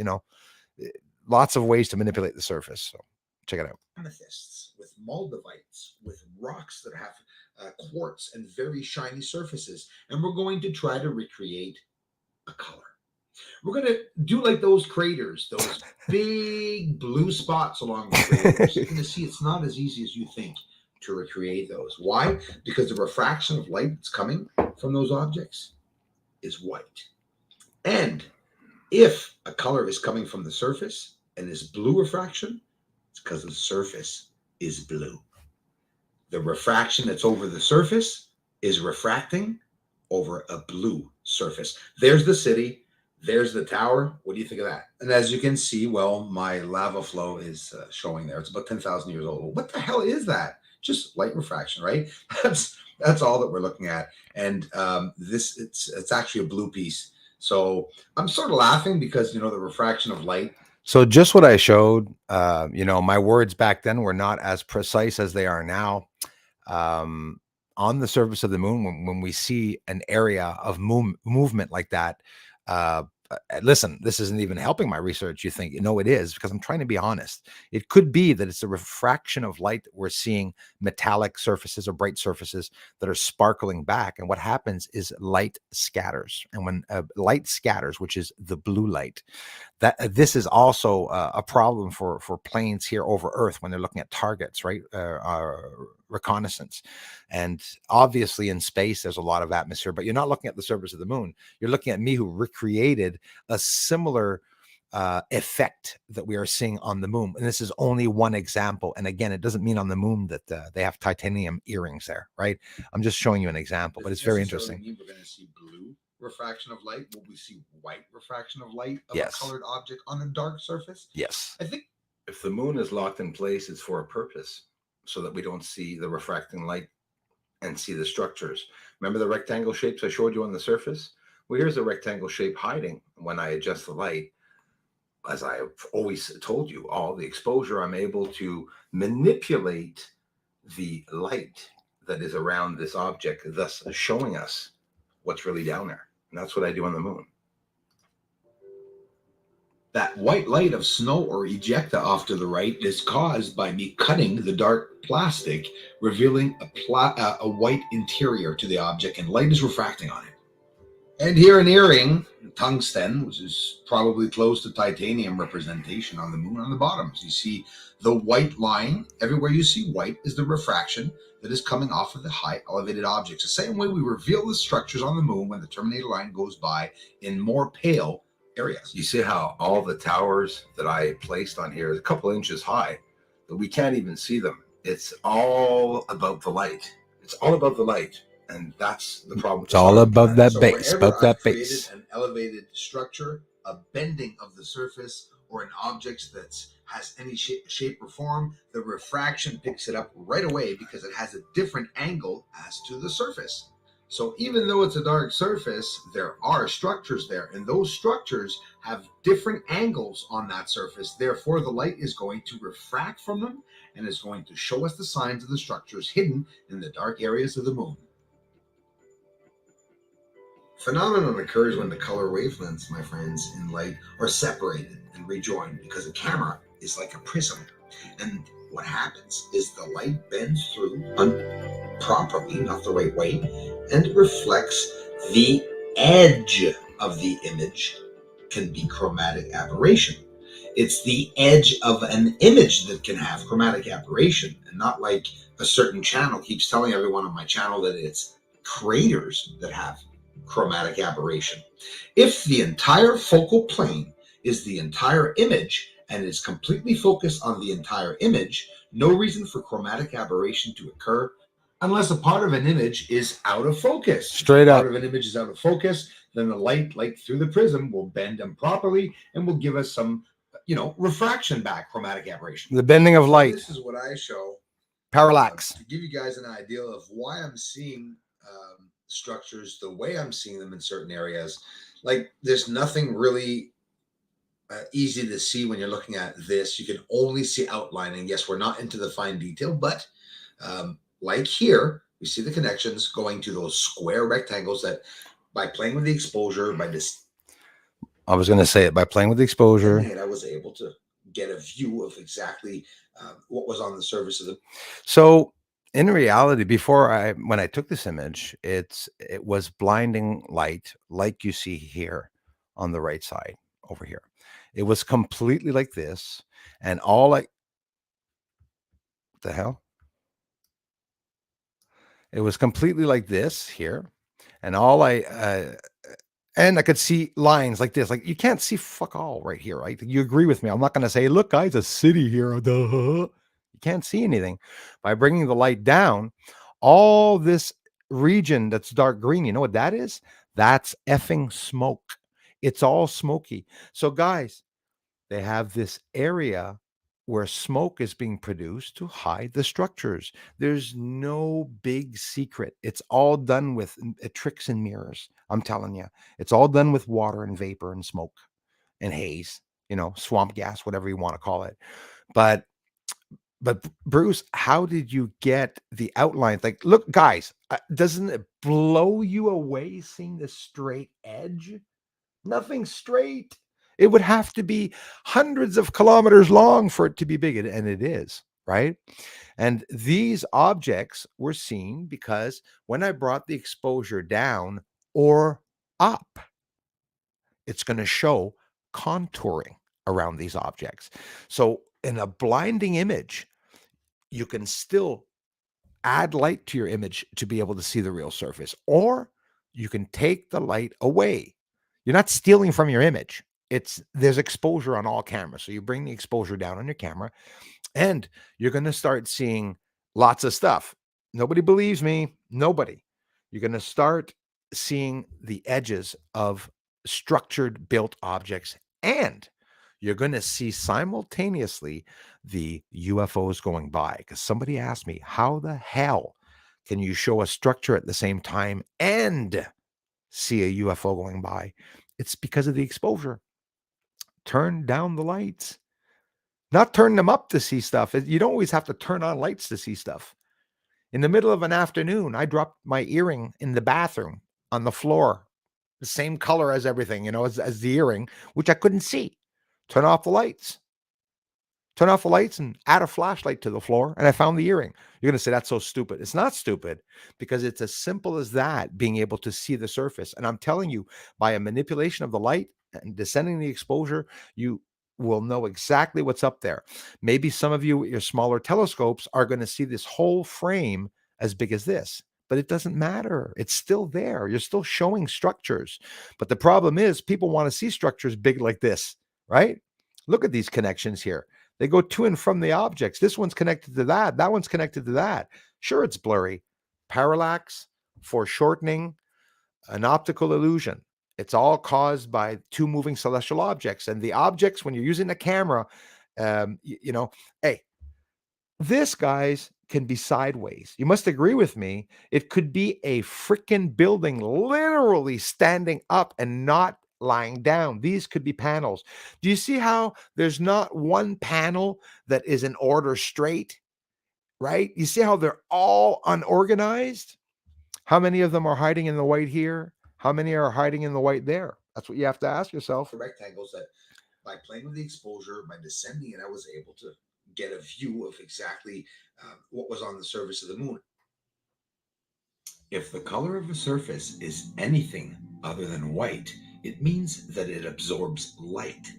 lots of ways to manipulate the surface. So check it out. Amethysts, with moldavites, with rocks that have quartz and very shiny surfaces, and we're going to try to recreate a color. We're going to do like those craters, those big blue spots along the craters. You're going to see it's not as easy as you think to recreate those. Why? Because the refraction of light that's coming from those objects is white. And if a color is coming from the surface and is blue refraction, it's because the surface is blue. The refraction that's over the surface is refracting over a blue surface. There's the city. There's the tower. What do you think of that? And as you can see, well, my lava flow is showing there. It's about 10,000 years old. What the hell is that? Just light refraction, right? That's all that we're looking at. And it's actually a blue piece. So I'm sort of laughing because, the refraction of light. So just what I showed, my words back then were not as precise as they are now. On the surface of the moon, when we see an area of movement like that, listen, this isn't even helping my research. You think, it is, because I'm trying to be honest. It could be that it's a refraction of light that we're seeing metallic surfaces or bright surfaces that are sparkling back. And what happens is light scatters. And when light scatters, which is the blue light, this is also a problem for planes here over Earth when they're looking at targets, right? Reconnaissance. And obviously in space, there's a lot of atmosphere, but you're not looking at the surface of the moon. You're looking at me, who recreated a similar effect that we are seeing on the moon. And this is only one example. And again, it doesn't mean on the moon that they have titanium earrings there, right? I'm just showing you an example, but it's very interesting. We're going to see blue refraction of light. Will we see white refraction of light of Yes. a colored object on a dark surface? Yes. I think if the moon is locked in place, it's for a purpose, so that we don't see the refracting light and see the structures. Remember the rectangle shapes I showed you on the surface? Well, here's a rectangle shape hiding when I adjust the light. As I've always told you, all the exposure, I'm able to manipulate the light that is around this object, thus showing us what's really down there. And that's what I do on the moon. That white light of snow or ejecta off to the right is caused by me cutting the dark plastic, revealing a white interior to the object, and light is refracting on it. And here an earring, tungsten, which is probably close to titanium representation on the moon on the bottom. So you see the white line. Everywhere you see white is the refraction that is coming off of the high elevated objects. The same way we reveal the structures on the moon when the terminator line goes by in more pale areas. You see how all the towers that I placed on here is a couple inches high, but we can't even see them. It's all about the light. It's all about the light. And that's the problem. It's all above that base, above that base. An elevated structure, a bending of the surface, or an object that has any shape or form, the refraction picks it up right away because it has a different angle as to the surface. So even though it's a dark surface, there are structures there, and those structures have different angles on that surface. Therefore, the light is going to refract from them and is going to show us the signs of the structures hidden in the dark areas of the moon. Phenomenon occurs when the color wavelengths, my friends, in light are separated and rejoined, because a camera is like a prism. And what happens is the light bends through improperly, not the right way, and reflects the edge of the image. Can be chromatic aberration. It's the edge of an image that can have chromatic aberration, and not like a certain channel keeps telling everyone on my channel that it's craters that have chromatic aberration. If the entire focal plane is the entire image and is completely focused on the entire image, no reason for chromatic aberration to occur unless a part of an image is out of focus. Straight up. Part of an image is out of focus. then the light through the prism will bend them properly and will give us some, refraction back, chromatic aberration. The bending of So light. this is what I show Parallax. to give you guys an idea of why I'm seeing structures the way I'm seeing them in certain areas. Like there's nothing really easy to see when you're looking at this. You can only see outlining. Yes, we're not into the fine detail, but like here, we see the connections going to those square rectangles that by playing with the exposure, by this. I was going to say it, by playing with the exposure. And I was able to get a view of exactly what was on the surface of the. So in reality, when I took this image, it was blinding light like you see here on the right side over here. It was completely like this, and what the hell? It was completely like this here, and and I could see lines like this. Like you can't see fuck all right here, right? You agree with me? I'm not going to say, look, guys, a city here. Duh. You can't see anything. By bringing the light down, all this region that's dark green, you know what that is? That's effing smoke. It's all smoky. So guys, they have this area where smoke is being produced to hide the structures. There's no big secret. It's all done with tricks and mirrors. I'm telling you, it's all done with water and vapor and smoke and haze, swamp gas, whatever you want to call it. But Bruce, how did you get the outlines? Like, look, guys, doesn't it blow you away seeing the straight edge? Nothing straight. It would have to be hundreds of kilometers long for it to be big, and it is, right? And these objects were seen because when I brought the exposure down or up, it's going to show contouring around these objects. So in a blinding image, you can still add light to your image to be able to see the real surface, or you can take the light away. You're not stealing from your image. There's exposure on all cameras. So you bring the exposure down on your camera and you're going to start seeing lots of stuff. Nobody believes me. Nobody. You're going to start seeing the edges of structured built objects, and you're going to see simultaneously the UFOs going by. Because somebody asked me, how the hell can you show a structure at the same time and see a UFO going by? It's because of the exposure. Turn down the lights, not turn them up to see stuff. You don't always have to turn on lights to see stuff. In the middle of an afternoon, I dropped my earring in the bathroom on the floor, the same color as everything, as the earring, which I couldn't see. Turn off the lights. Turn off the lights and add a flashlight to the floor, and I found the earring. You're going to say, that's so stupid. It's not stupid, because it's as simple as that, being able to see the surface. And I'm telling you, by a manipulation of the light and descending the exposure, you will know exactly what's up there. Maybe some of you with your smaller telescopes are going to see this whole frame as big as this, but it doesn't matter. It's still there. You're still showing structures. But the problem is people want to see structures big like this, right? Look at these connections here. They go to and from the objects. This one's connected to that. That one's connected to that. Sure, it's blurry. Parallax, foreshortening, an optical illusion. It's all caused by two moving celestial objects. And the objects, when you're using the camera, hey, this, guys, can be sideways. You must agree with me. It could be a freaking building literally standing up and not lying down. These could be panels. Do you see how there's not one panel that is in order straight, right? You see how they're all unorganized? How many of them are hiding in the white here? How many are hiding in the white there? That's what you have to ask yourself. Rectangles that by playing with the exposure, by descending it, I was able to get a view of exactly what was on the surface of the moon. If the color of a surface is anything other than white, it means that it absorbs light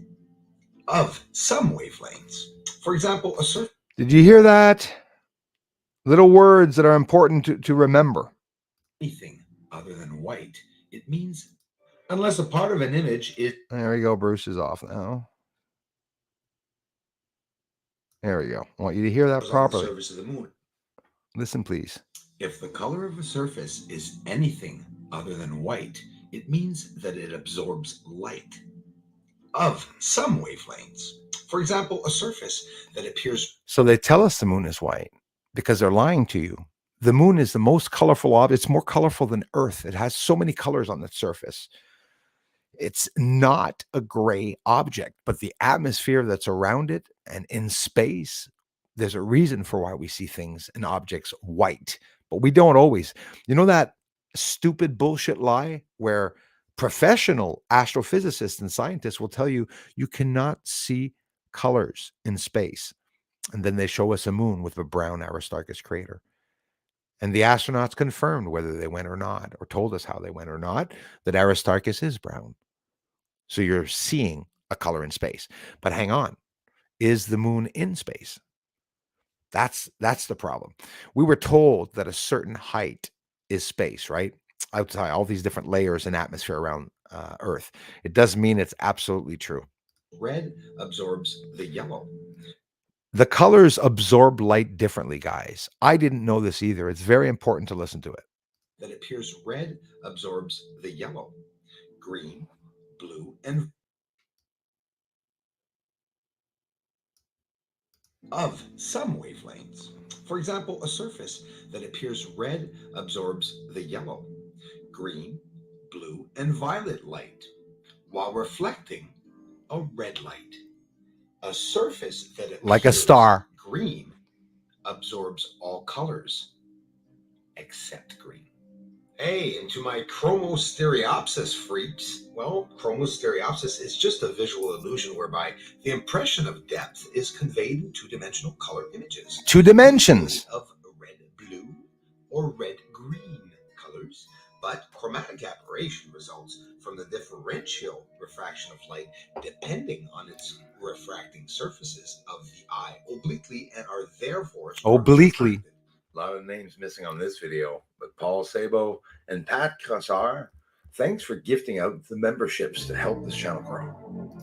of some wavelengths. For example, a surface. Did you hear that? Little words that are important to remember. Anything other than white, it means unless a part of an image is. There we go. Bruce is off now. There we go. I want you to hear that properly. On the surface of the moon. Listen, please. If the color of a surface is anything other than white, It means that it absorbs light of some wavelengths. For example, a surface that appears. So they tell us the moon is white because they're lying to you. The moon is the most colorful object. It's more colorful than Earth. It has so many colors on its surface. It's not a gray object, but the atmosphere that's around it and in space, there's a reason for why we see things and objects white, but we don't always. You know that stupid bullshit lie where professional astrophysicists and scientists will tell you you cannot see colors in space. And then they show us a moon with a brown Aristarchus crater. And the astronauts confirmed whether they went or not, or told us how they went or not, that Aristarchus is brown. So you're seeing a color in space. But hang on, is the moon in space? That's the problem. We were told that a certain height is space, right? Outside all these different layers and atmosphere around Earth. It does mean it's absolutely true. Red absorbs the yellow. The colors absorb light differently, guys. I didn't know this either. It's very important to listen to it. That appears red absorbs the yellow, green, blue, and of some wavelengths. For example, a surface that appears red absorbs the yellow, green, blue, and violet light while reflecting a red light. A surface that appears Like a star. green absorbs all colors except green. Hey, and to my chromostereopsis freaks, well, chromostereopsis is just a visual illusion whereby the impression of depth is conveyed in two-dimensional color images. 2 dimensions. Of red-blue or red-green colors, but chromatic aberration results from the differential refraction of light depending on its refracting surfaces of the eye obliquely and are therefore Obliquely. refracted. A lot of names missing on this video, but Paul Sabo and Pat Cassar, thanks for gifting out the memberships to help this channel grow.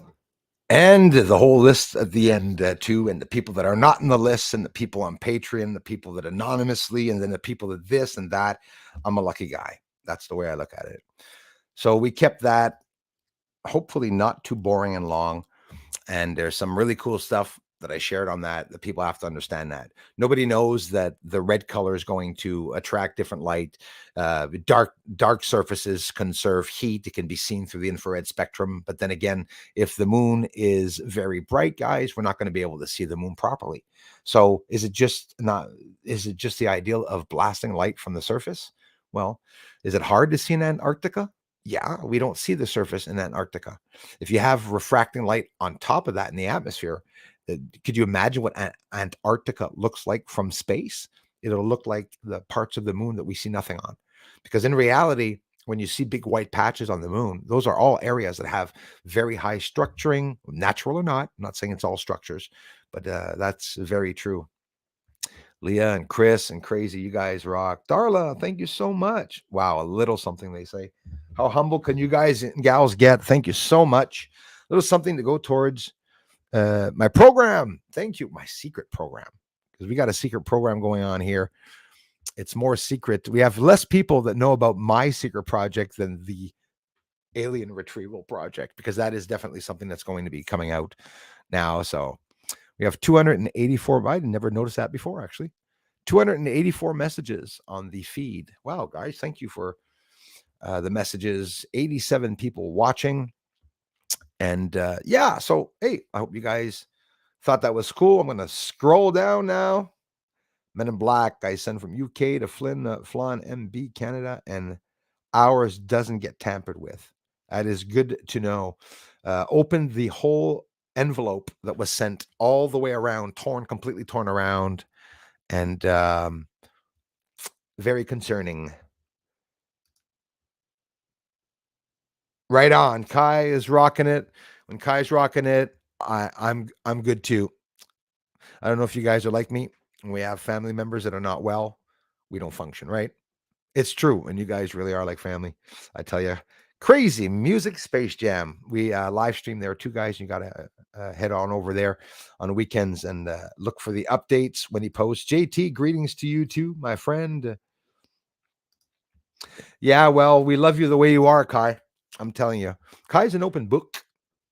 And the whole list at the end too, and the people that are not in the list, and the people on Patreon, the people that anonymously, and then the people that this and that. I'm a lucky guy. That's the way I look at it. So we kept that hopefully not too boring and long. And there's some really cool stuff that I shared on that people have to understand that nobody knows that the red color is going to attract different light. Dark surfaces conserve heat. It can be seen through the infrared spectrum. But then again, if the moon is very bright, guys, we're not going to be able to see the moon properly. So is it just the ideal of blasting light from the surface? Well, is it hard to see in Antarctica? Yeah, we don't see the surface in Antarctica. If you have refracting light on top of that in the atmosphere, could you imagine what Antarctica looks like from space? It'll look like the parts of the moon that we see nothing on. Because in reality, when you see big white patches on the moon, those are all areas that have very high structuring, natural or not. I'm not saying it's all structures, but that's very true. Leah and Chris and Crazy, you guys rock. Darla, thank you so much. Wow, a little something, they say. How humble can you guys and gals get? Thank you so much. A little something to go towards my program. Thank you. My secret program, because we got a secret program going on here. It's more secret. We have less people that know about my secret project than the alien retrieval project, because that is definitely something that's going to be coming out now. So we have 284. I never noticed that before, actually. 284 messages on the feed. Wow, guys, thank you for the messages. 87 people watching. And yeah, so hey, I hope you guys thought that was cool. I'm going to scroll down now. Men in Black, I send from UK to Flan, MB, Canada, and ours doesn't get tampered with. That is good to know. Opened the whole envelope that was sent all the way around, completely torn around, and very concerning. Right on. Kai is rocking it. When Kai's rocking it, I'm good too. I don't know if you guys are like me. When we have family members that are not well, we don't function, right? It's true. And you guys really are like family. I tell you, crazy music Space Jam. We live stream there too, guys. You got to head on over there on the weekends and look for the updates when he posts. JT, greetings to you too, my friend. Yeah, well, we love you the way you are, Kai. I'm telling you. Kai's an open book.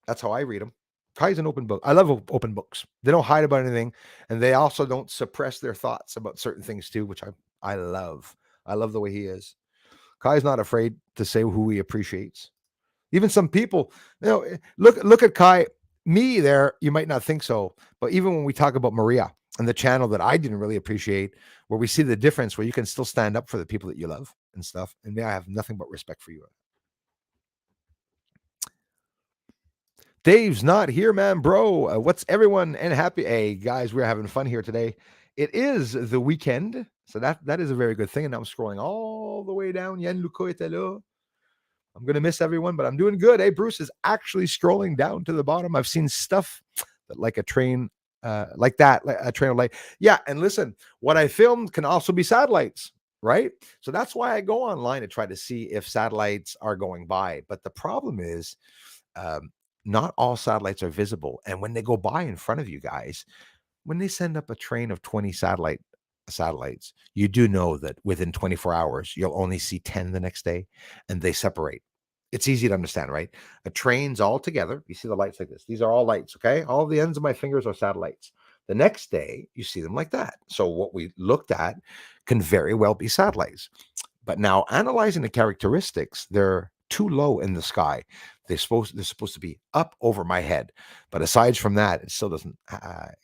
That's how I read him. Kai's an open book. I love open books. They don't hide about anything, and they also don't suppress their thoughts about certain things too, which I love. I love the way he is. Kai's not afraid to say who he appreciates. Even some people, look at Kai. Me there, you might not think so, but even when we talk about Maria and the channel that I didn't really appreciate, where we see the difference, where you can still stand up for the people that you love and stuff. And me, I have nothing but respect for you. Dave's not here, man, bro. What's everyone and happy? Hey, guys, we're having fun here today. It is the weekend, so that is a very good thing. And I'm scrolling all the way down. Yann Luca était là. I'm gonna miss everyone, but I'm doing good. Hey, Bruce is actually scrolling down to the bottom. I've seen stuff that like a train, like that, like a train of light. Yeah, and listen, what I filmed can also be satellites, right? So that's why I go online to try to see if satellites are going by. But the problem is, um, not all satellites are visible. And when they go by in front of you guys, when they send up a train of 20 satellites, you do know that within 24 hours, you'll only see 10 the next day and they separate. It's easy to understand, right? A train's all together. You see the lights like this. These are all lights, okay? All the ends of my fingers are satellites. The next day, you see them like that. So what we looked at can very well be satellites. But now analyzing the characteristics, they're too low in the sky. They're supposed to be up over my head. But aside from that, it still doesn't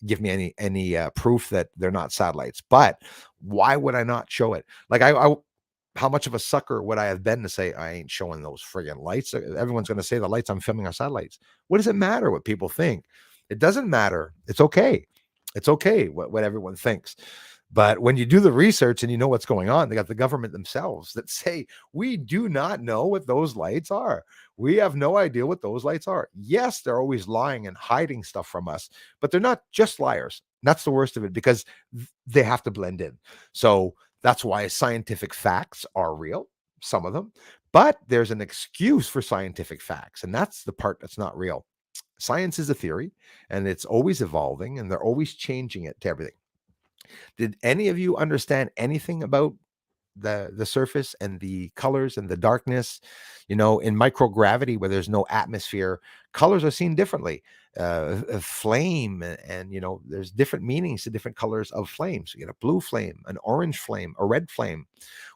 give me any proof that they're not satellites. But why would I not show it? Like how much of a sucker would I have been to say I ain't showing those friggin' lights? Everyone's going to say the lights I'm filming are satellites. What does it matter what people think? It doesn't matter. It's okay. It's okay what everyone thinks. But when you do the research and you know what's going on, they got the government themselves that say, we do not know what those lights are. We have no idea what those lights are. Yes, they're always lying and hiding stuff from us, but they're not just liars. That's the worst of it because they have to blend in. So that's why scientific facts are real, some of them, but there's an excuse for scientific facts. And that's the part that's not real. Science is a theory and it's always evolving and they're always changing it to everything. Did any of you understand anything about the surface and the colors and the darkness? In microgravity where there's no atmosphere, colors are seen differently. A flame and there's different meanings to different colors of flames. You get a blue flame, an orange flame, a red flame.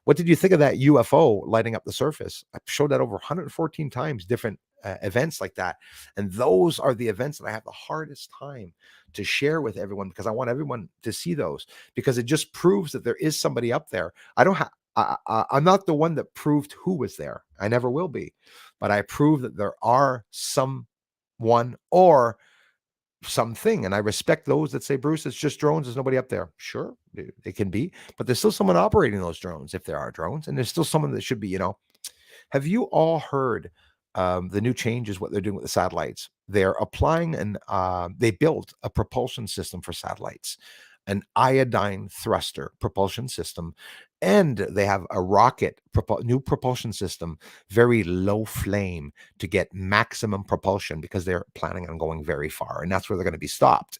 What did you think of that UFO lighting up the surface? I showed that over 114 times, different events like that. And those are the events that I have the hardest time to share with everyone because I want everyone to see those because it just proves that there is somebody up there. I don't have. I'm not the one that proved who was there. I never will be, but I prove that there are someone or something, and I respect those that say, Bruce, it's just drones. There's nobody up there. Sure, it can be, but there's still someone operating those drones if there are drones, and there's still someone that should be. Have you all heard the new changes? What they're doing with the satellites? They're applying and they built a propulsion system for satellites, an iodine thruster propulsion system, and they have a new propulsion system, very low flame to get maximum propulsion because they're planning on going very far, and that's where they're going to be stopped.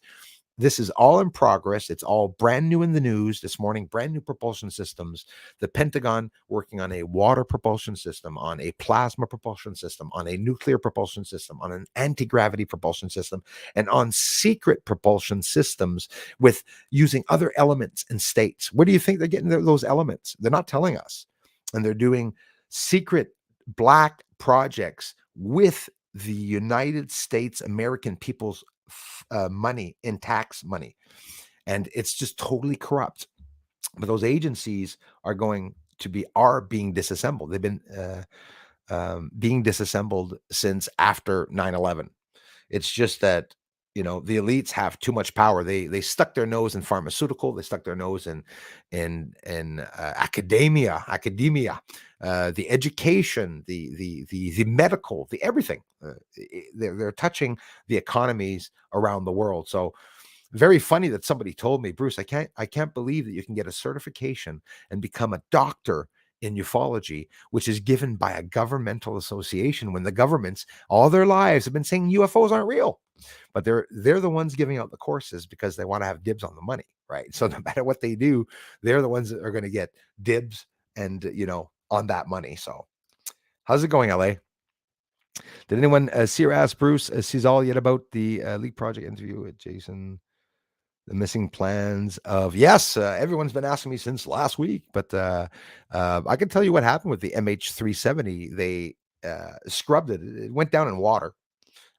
This is all in progress. It's all brand new in the news this morning, brand new propulsion systems. The Pentagon working on a water propulsion system, on a plasma propulsion system, on a nuclear propulsion system, on an anti-gravity propulsion system, and on secret propulsion systems with using other elements and states. Where do you think they're getting those elements? They're not telling us. And they're doing secret black projects with the United States American people's money in tax money, and it's just totally corrupt. But those agencies are being disassembled. They've been being disassembled since after 9/11. It's just that the elites have too much power. They stuck their nose in pharmaceutical. They stuck their nose in academia, the education, the medical, the everything. They're touching the economies around the world. So very funny that somebody told me, Bruce, I can't believe that you can get a certification and become a doctor in ufology, which is given by a governmental association when the governments all their lives have been saying UFOs aren't real. But they're the ones giving out the courses because they want to have dibs on the money, right? So no matter what they do, they're the ones that are going to get dibs and on that money. So how's it going, LA? Did anyone see or ask Bruce sees all yet about the Leak Project interview with Jason? The missing plans of yes, everyone's been asking me since last week, but I can tell you what happened with the MH370. They scrubbed it; it went down in water.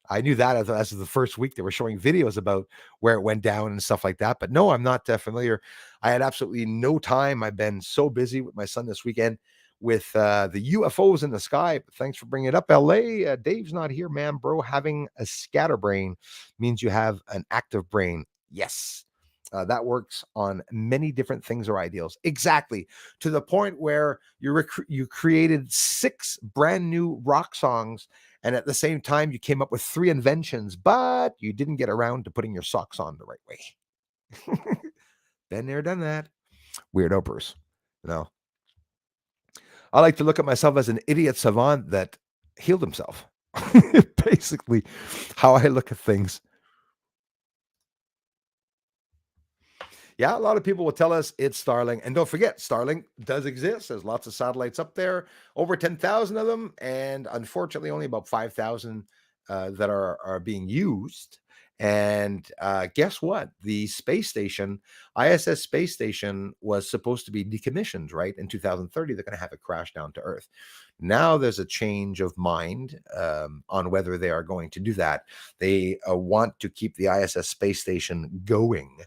I knew that as of the first week. They were showing videos about where it went down and stuff like that. But no, I'm not familiar. I had absolutely no time. I've been so busy with my son this weekend with the UFOs in the sky. But thanks for bringing it up, LA. Dave's not here, man, bro. Having a scatterbrain means you have an active brain. Yes. That works on many different things or ideals. Exactly. To the point where you created 6 brand new rock songs, and at the same time, you came up with 3 inventions, but you didn't get around to putting your socks on the right way. Been there, done that. Weird Bruce. No. I like to look at myself as an idiot savant that healed himself. Basically, how I look at things. Yeah, a lot of people will tell us it's Starlink. And don't forget, Starlink does exist. There's lots of satellites up there, over 10,000 of them. And unfortunately, only about 5,000 that are being used. And guess what? The space station, ISS space station, was supposed to be decommissioned, right? In 2030, they're going to have it crash down to Earth. Now there's a change of mind on whether they are going to do that. They want to keep the ISS space station going,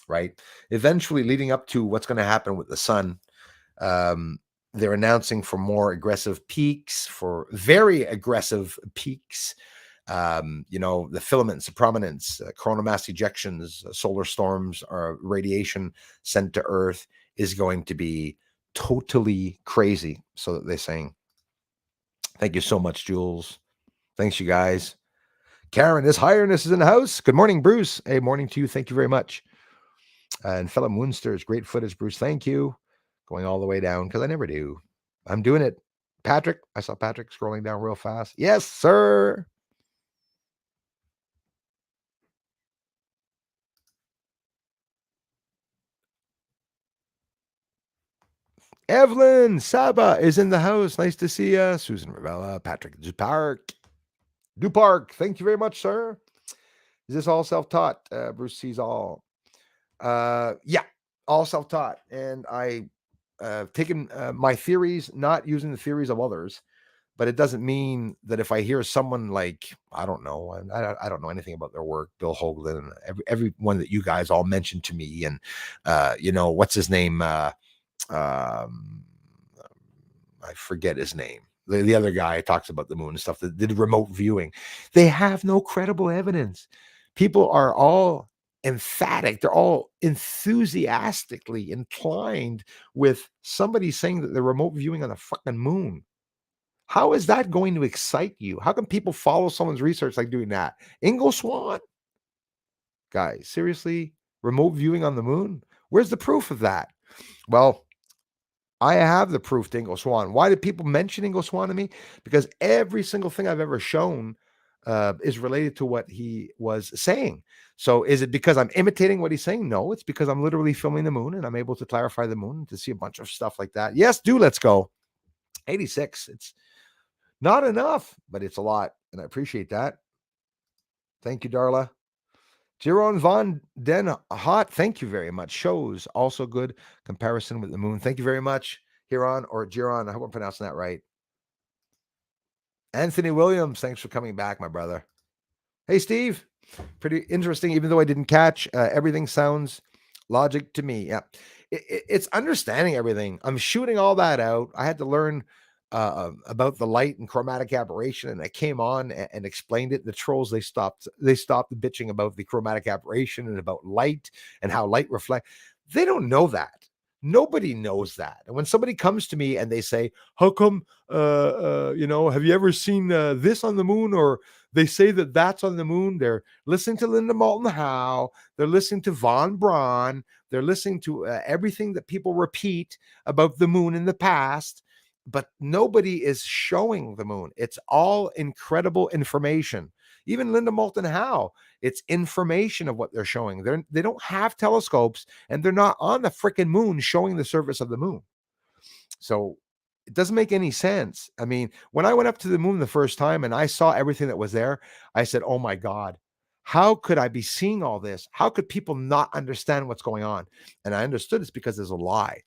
right? Eventually, leading up to what's going to happen with the sun, they're announcing for more aggressive peaks, for very aggressive peaks. The filaments, the prominence, coronal mass ejections, solar storms, or radiation sent to Earth is going to be totally crazy. So they're saying, thank you so much, Jules. Thanks, you guys. Karen, this highness is in the house. Good morning, Bruce. Hey, morning to you. Thank you very much. And fellow Moonsters, great footage, Bruce. Thank you. Going all the way down because I never do. I'm doing it. Patrick, I saw Patrick scrolling down real fast. Yes, sir. Evelyn Saba is in the house. Nice to see you. Susan Ravella, Patrick Dupark. Thank you very much, sir. Is this all self-taught? Bruce sees all. Yeah, all self-taught. And I taken my theories, not using the theories of others, but it doesn't mean that if I hear someone like, I don't know, I don't know anything about their work, Bill Hoagland, and everyone that you guys all mentioned to me, and what's his name? I forget his name. The other guy talks about the moon and stuff that did remote viewing. They have no credible evidence. People are all emphatic. They're all enthusiastically inclined with somebody saying that they're remote viewing on the fucking moon. How is that going to excite you? How can people follow someone's research like doing that? Ingo Swann? Guys, seriously? Remote viewing on the moon? Where's the proof of that? Well, I have the proof to Ingo Swann. Why did people mention Ingo Swann to me? Because every single thing I've ever shown is related to what he was saying. So is it because I'm imitating what he's saying? No, it's because I'm literally filming the moon and I'm able to clarify the moon to see a bunch of stuff like that. Yes, let's go. 86. It's not enough, but it's a lot. And I appreciate that. Thank you, Darla. Jeroen von Den Hot, thank you very much. Shows also good comparison with the moon. Thank you very much, Jeroen or Jeroen. I hope I'm pronouncing that right. Anthony Williams, thanks for coming back, my brother. Hey, Steve. Pretty interesting, even though I didn't catch. Everything sounds logic to me. Yeah. It's understanding everything. I'm shooting all that out. I had to learn about the light and chromatic aberration, and I came on and explained it. The trolls, they stopped bitching about the chromatic aberration and about light and how light reflect. They don't know that. Nobody knows that. And when somebody comes to me and they say, how come have you ever seen this on the moon? Or they say that that's on the moon. They're listening to Linda Moulton Howe. They're listening to Von Braun. They're listening to everything that people repeat about the moon in the past. But nobody is showing the moon. It's all incredible information. Even Linda Moulton Howe, it's information of what they're showing. They don't have telescopes, and they're not on the freaking moon showing the surface of the moon. So It doesn't make any sense. I mean, when I went up to the moon the first time and I saw everything that was there, I said, oh my God, how could I be seeing all this? How could people not understand what's going on? And I understood it's because there's a lie.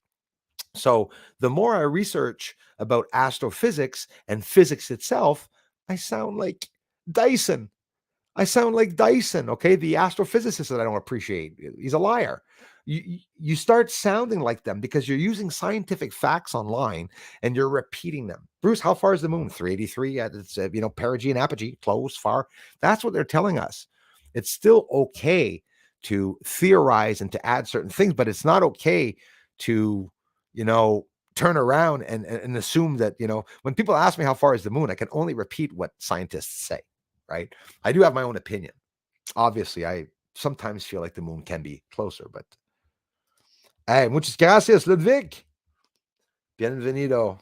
So the more I research about astrophysics and physics itself, I sound like Dyson. I sound like Dyson, okay? The astrophysicist that I don't appreciate. He's a liar. You start sounding like them because you're using scientific facts online and you're repeating them. Bruce, how far is the moon? 383. It's perigee and apogee, close, far. That's what they're telling us. It's still okay to theorize and to add certain things, but it's not okay to, turn around and assume that, when people ask me how far is the moon, I can only repeat what scientists say, right? I do have my own opinion. Obviously, I sometimes feel like the moon can be closer, but hey, muchas gracias, Ludwig. Bienvenido.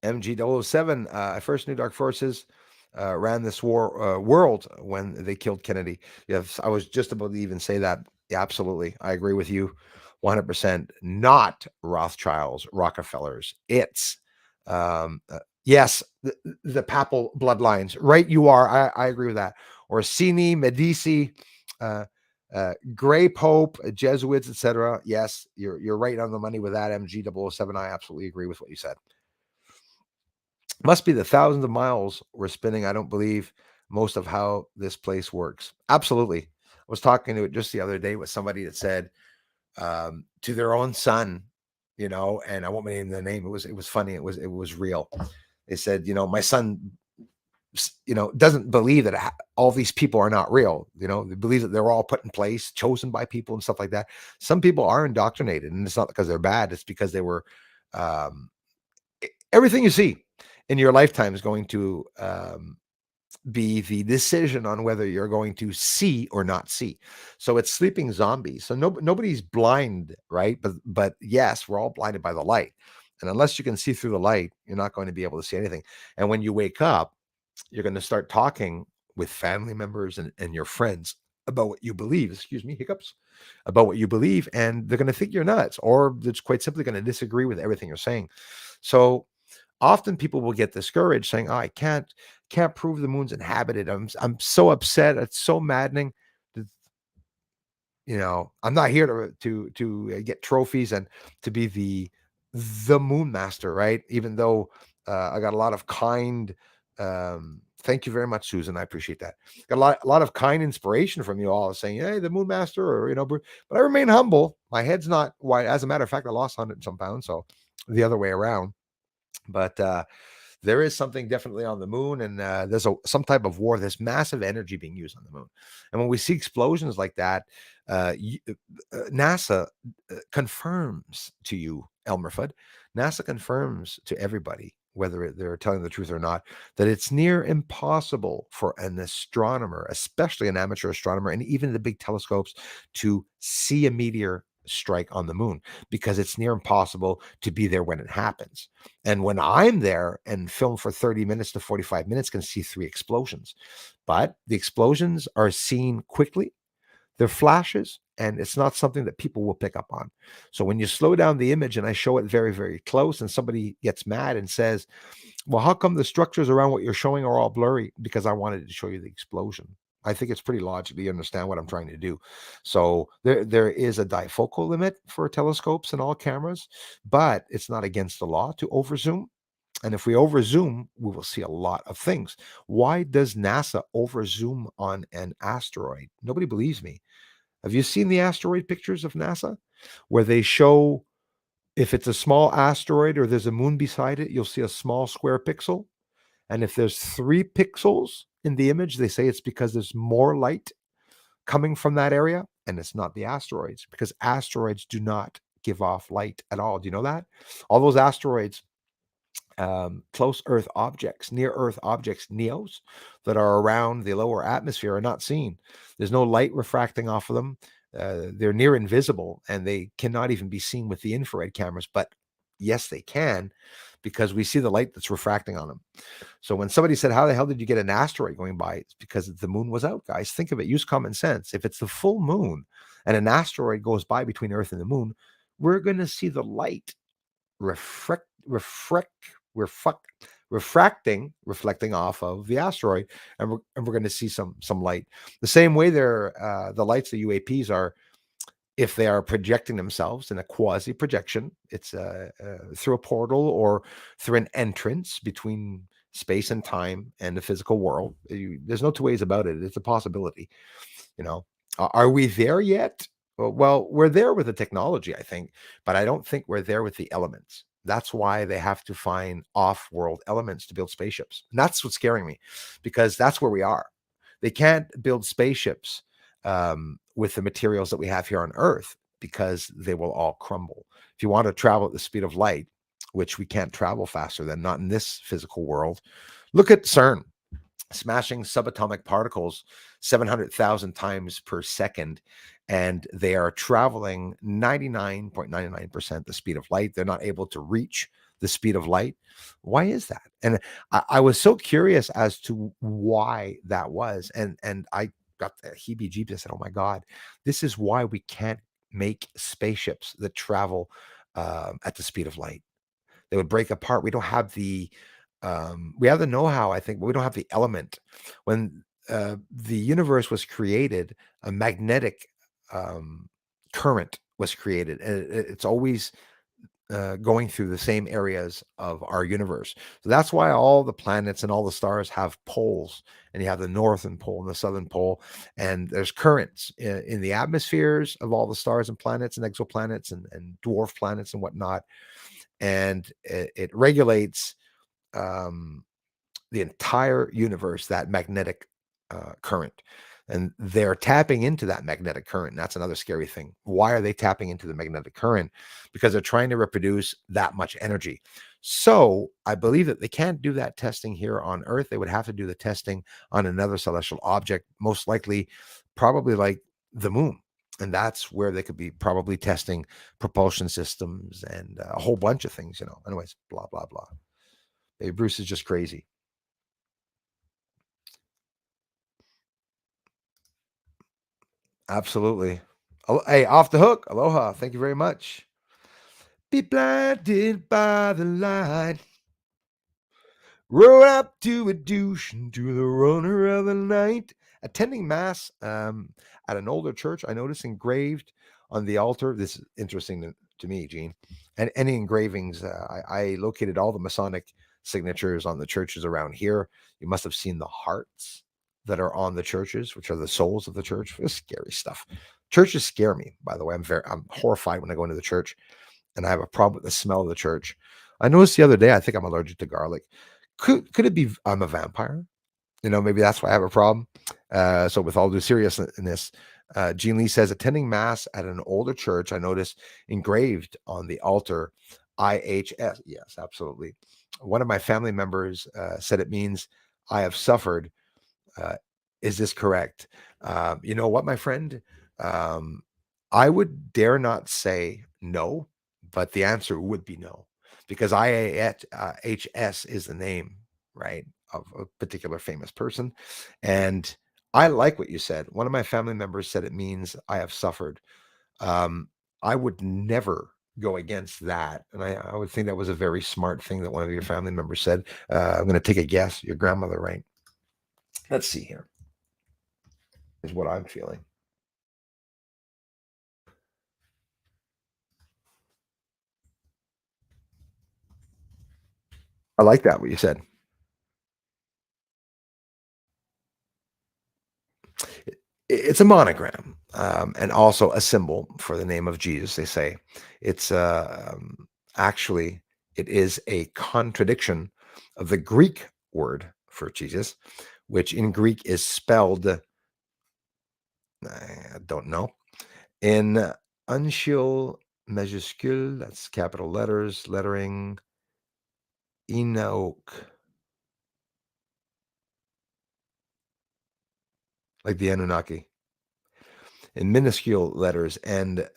MG007. I first knew Dark Forces ran this world when they killed Kennedy. Yes, I was just about to even say that. Yeah, absolutely. I agree with you 100%. Not Rothschilds, Rockefellers. It's, yes, the papal bloodlines. Right, you are. I agree with that. Orsini, Medici, Gray Pope, Jesuits, etc. Yes, you're right on the money with that. MG007. I absolutely agree with what you said. Must be the thousands of miles we're spinning. I don't believe most of how this place works. Absolutely. I was talking to it just the other day with somebody that said to their own son, and I won't name the name. It was funny. It was real. They said, my son, doesn't believe that all these people are not real. They believe that they're all put in place, chosen by people and stuff like that. Some people are indoctrinated, and it's not because they're bad. It's because they were, everything you see in your lifetime is going to be the decision on whether you're going to see or not see. So it's sleeping zombies. So nobody's blind, right? But yes, we're all blinded by the light. And unless you can see through the light, you're not going to be able to see anything. And when you wake up, you're going to start talking with family members and your friends about what you believe. Excuse me, hiccups. About what you believe, and they're going to think you're nuts, or they're just quite simply going to disagree with everything you're saying. So often people will get discouraged saying, oh, I can't prove the moon's inhabited. I'm so upset. It's so maddening. I'm not here to get trophies and to be the moon master, right? Even though I got a lot of kind, thank you very much, Susan. I appreciate that. Got a lot of kind inspiration from you all saying, hey, the moon master, or, but I remain humble. My head's not wide. As a matter of fact, I lost 100 and some pounds. So the other way around. But there is something definitely on the moon, and there's some type of war. There's massive energy being used on the moon, and when we see explosions like that, NASA confirms to you, Elmer Fudd. NASA confirms to everybody, whether they're telling the truth or not, that it's near impossible for an astronomer, especially an amateur astronomer, and even the big telescopes, to see a meteor strike on the moon, because it's near impossible to be there when it happens. And when I'm there and film for 30 minutes to 45 minutes, can see 3 explosions. But the explosions are seen quickly. They're flashes, and it's not something that people will pick up on. So when you slow down the image and I show it very, very close, and somebody gets mad and says, well, how come the structures around what you're showing are all blurry? Because I wanted to show you the explosion. I think it's pretty logical. You understand what I'm trying to do. So there is a difocal limit for telescopes and all cameras, but it's not against the law to overzoom. And if we overzoom, we will see a lot of things. Why does NASA overzoom on an asteroid? Nobody believes me. Have you seen the asteroid pictures of NASA where they show if it's a small asteroid or there's a moon beside it, you'll see a small square pixel? And if there's 3 pixels in the image, they say it's because there's more light coming from that area, and it's not the asteroids, because asteroids do not give off light at all. Do you know that? All those asteroids, close Earth objects, near Earth objects, NEOs, that are around the lower atmosphere are not seen. There's no light refracting off of them. They're near invisible, and they cannot even be seen with the infrared cameras. But yes, they can, because we see the light that's refracting on them. So when somebody said, how the hell did you get an asteroid going by? It's because the moon was out, guys. Think of it. Use common sense. If it's the full moon and an asteroid goes by between Earth and the moon, we're going to see the light reflect, reflecting off of the asteroid, and we're going to see some light. The same way the lights, the UAPs are, if they are projecting themselves in a quasi projection, it's through a portal or through an entrance between space and time and the physical world. There's no two ways about it. It's a possibility. Are we there yet? Well, we're there with the technology, I think, but I don't think we're there with the elements. That's why they have to find off-world elements to build spaceships. And that's what's scaring me, because that's where we are. They can't build spaceships with the materials that we have here on Earth, because they will all crumble. If you want to travel at the speed of light, which we can't travel faster than, not in this physical world, look at CERN smashing subatomic particles 700,000 times per second, and they are traveling 99.99% the speed of light. They're not able to reach the speed of light. Why is that? And I was so curious as to why that was, and I got the heebie-jeebies. I said, oh my God, this is why we can't make spaceships that travel at the speed of light. They would break apart. We don't have we have the know-how, I think, but we don't have the element. When the universe was created, a magnetic current was created, and it's always going through the same areas of our universe. So that's why all the planets and all the stars have poles, and you have the northern pole and the southern pole, and there's currents in the atmospheres of all the stars and planets and exoplanets and dwarf planets and whatnot, and it regulates the entire universe, that magnetic current. And they're tapping into that magnetic current. And that's another scary thing. Why are they tapping into the magnetic current? Because they're trying to reproduce that much energy. So I believe that they can't do that testing here on Earth. They would have to do the testing on another celestial object, most likely, probably like the moon. And that's where they could be probably testing propulsion systems and a whole bunch of things, Anyways, blah, blah, blah. Hey, Bruce is just crazy. Absolutely. Hey, off the hook. Aloha. Thank you very much. Be blinded by the light. Roll up to a douche to the runner of the night. Attending mass at an older church, I noticed engraved on the altar. This is interesting to me, Gene. And any engravings, I located all the Masonic signatures on the churches around here. You must have seen the hearts that are on the churches, which are the souls of the church. It's scary stuff. Churches scare me, by the way. I'm horrified when I go into the church, and I have a problem with the smell of the church. I noticed the other day, I think I'm allergic to garlic. Could it be I'm a vampire? Maybe that's why I have a problem. So with all due seriousness, Jean Lee says, attending mass at an older church, I noticed engraved on the altar, IHS. Yes, absolutely. One of my family members said it means I have suffered. Is this correct? You know what, my friend? I would dare not say no, but the answer would be no, because IAHS is the name, right, of a particular famous person. And I like what you said. One of my family members said it means I have suffered. I would never go against that. And I would think that was a very smart thing that one of your family members said. I'm going to take a guess. Your grandmother, right? Let's see here. Is what I'm feeling. I like that, what you said. It's a monogram, and also a symbol for the name of Jesus. They say it's actually, it is a contradiction of the Greek word for Jesus, which in Greek is spelled, I don't know, in uncial majuscule. That's capital letters, lettering Enoch, like the Anunnaki, in minuscule letters, and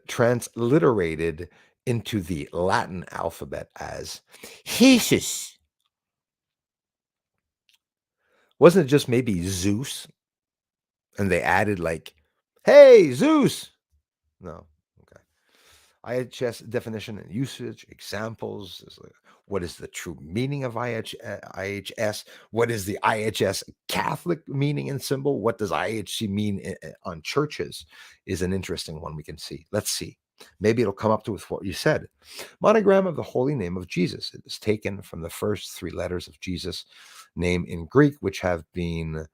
transliterated into the Latin alphabet as Jesus. Wasn't it just maybe Zeus? And they added like, hey, Zeus. No. Okay. IHS definition and usage, examples. What is the true meaning of IHS? What is the IHS Catholic meaning and symbol? What does IHC mean on churches is an interesting one we can see. Let's see. Maybe it'll come up to with what you said. Monogram of the holy name of Jesus. It is taken from the first three letters of Jesus' name in Greek, which have been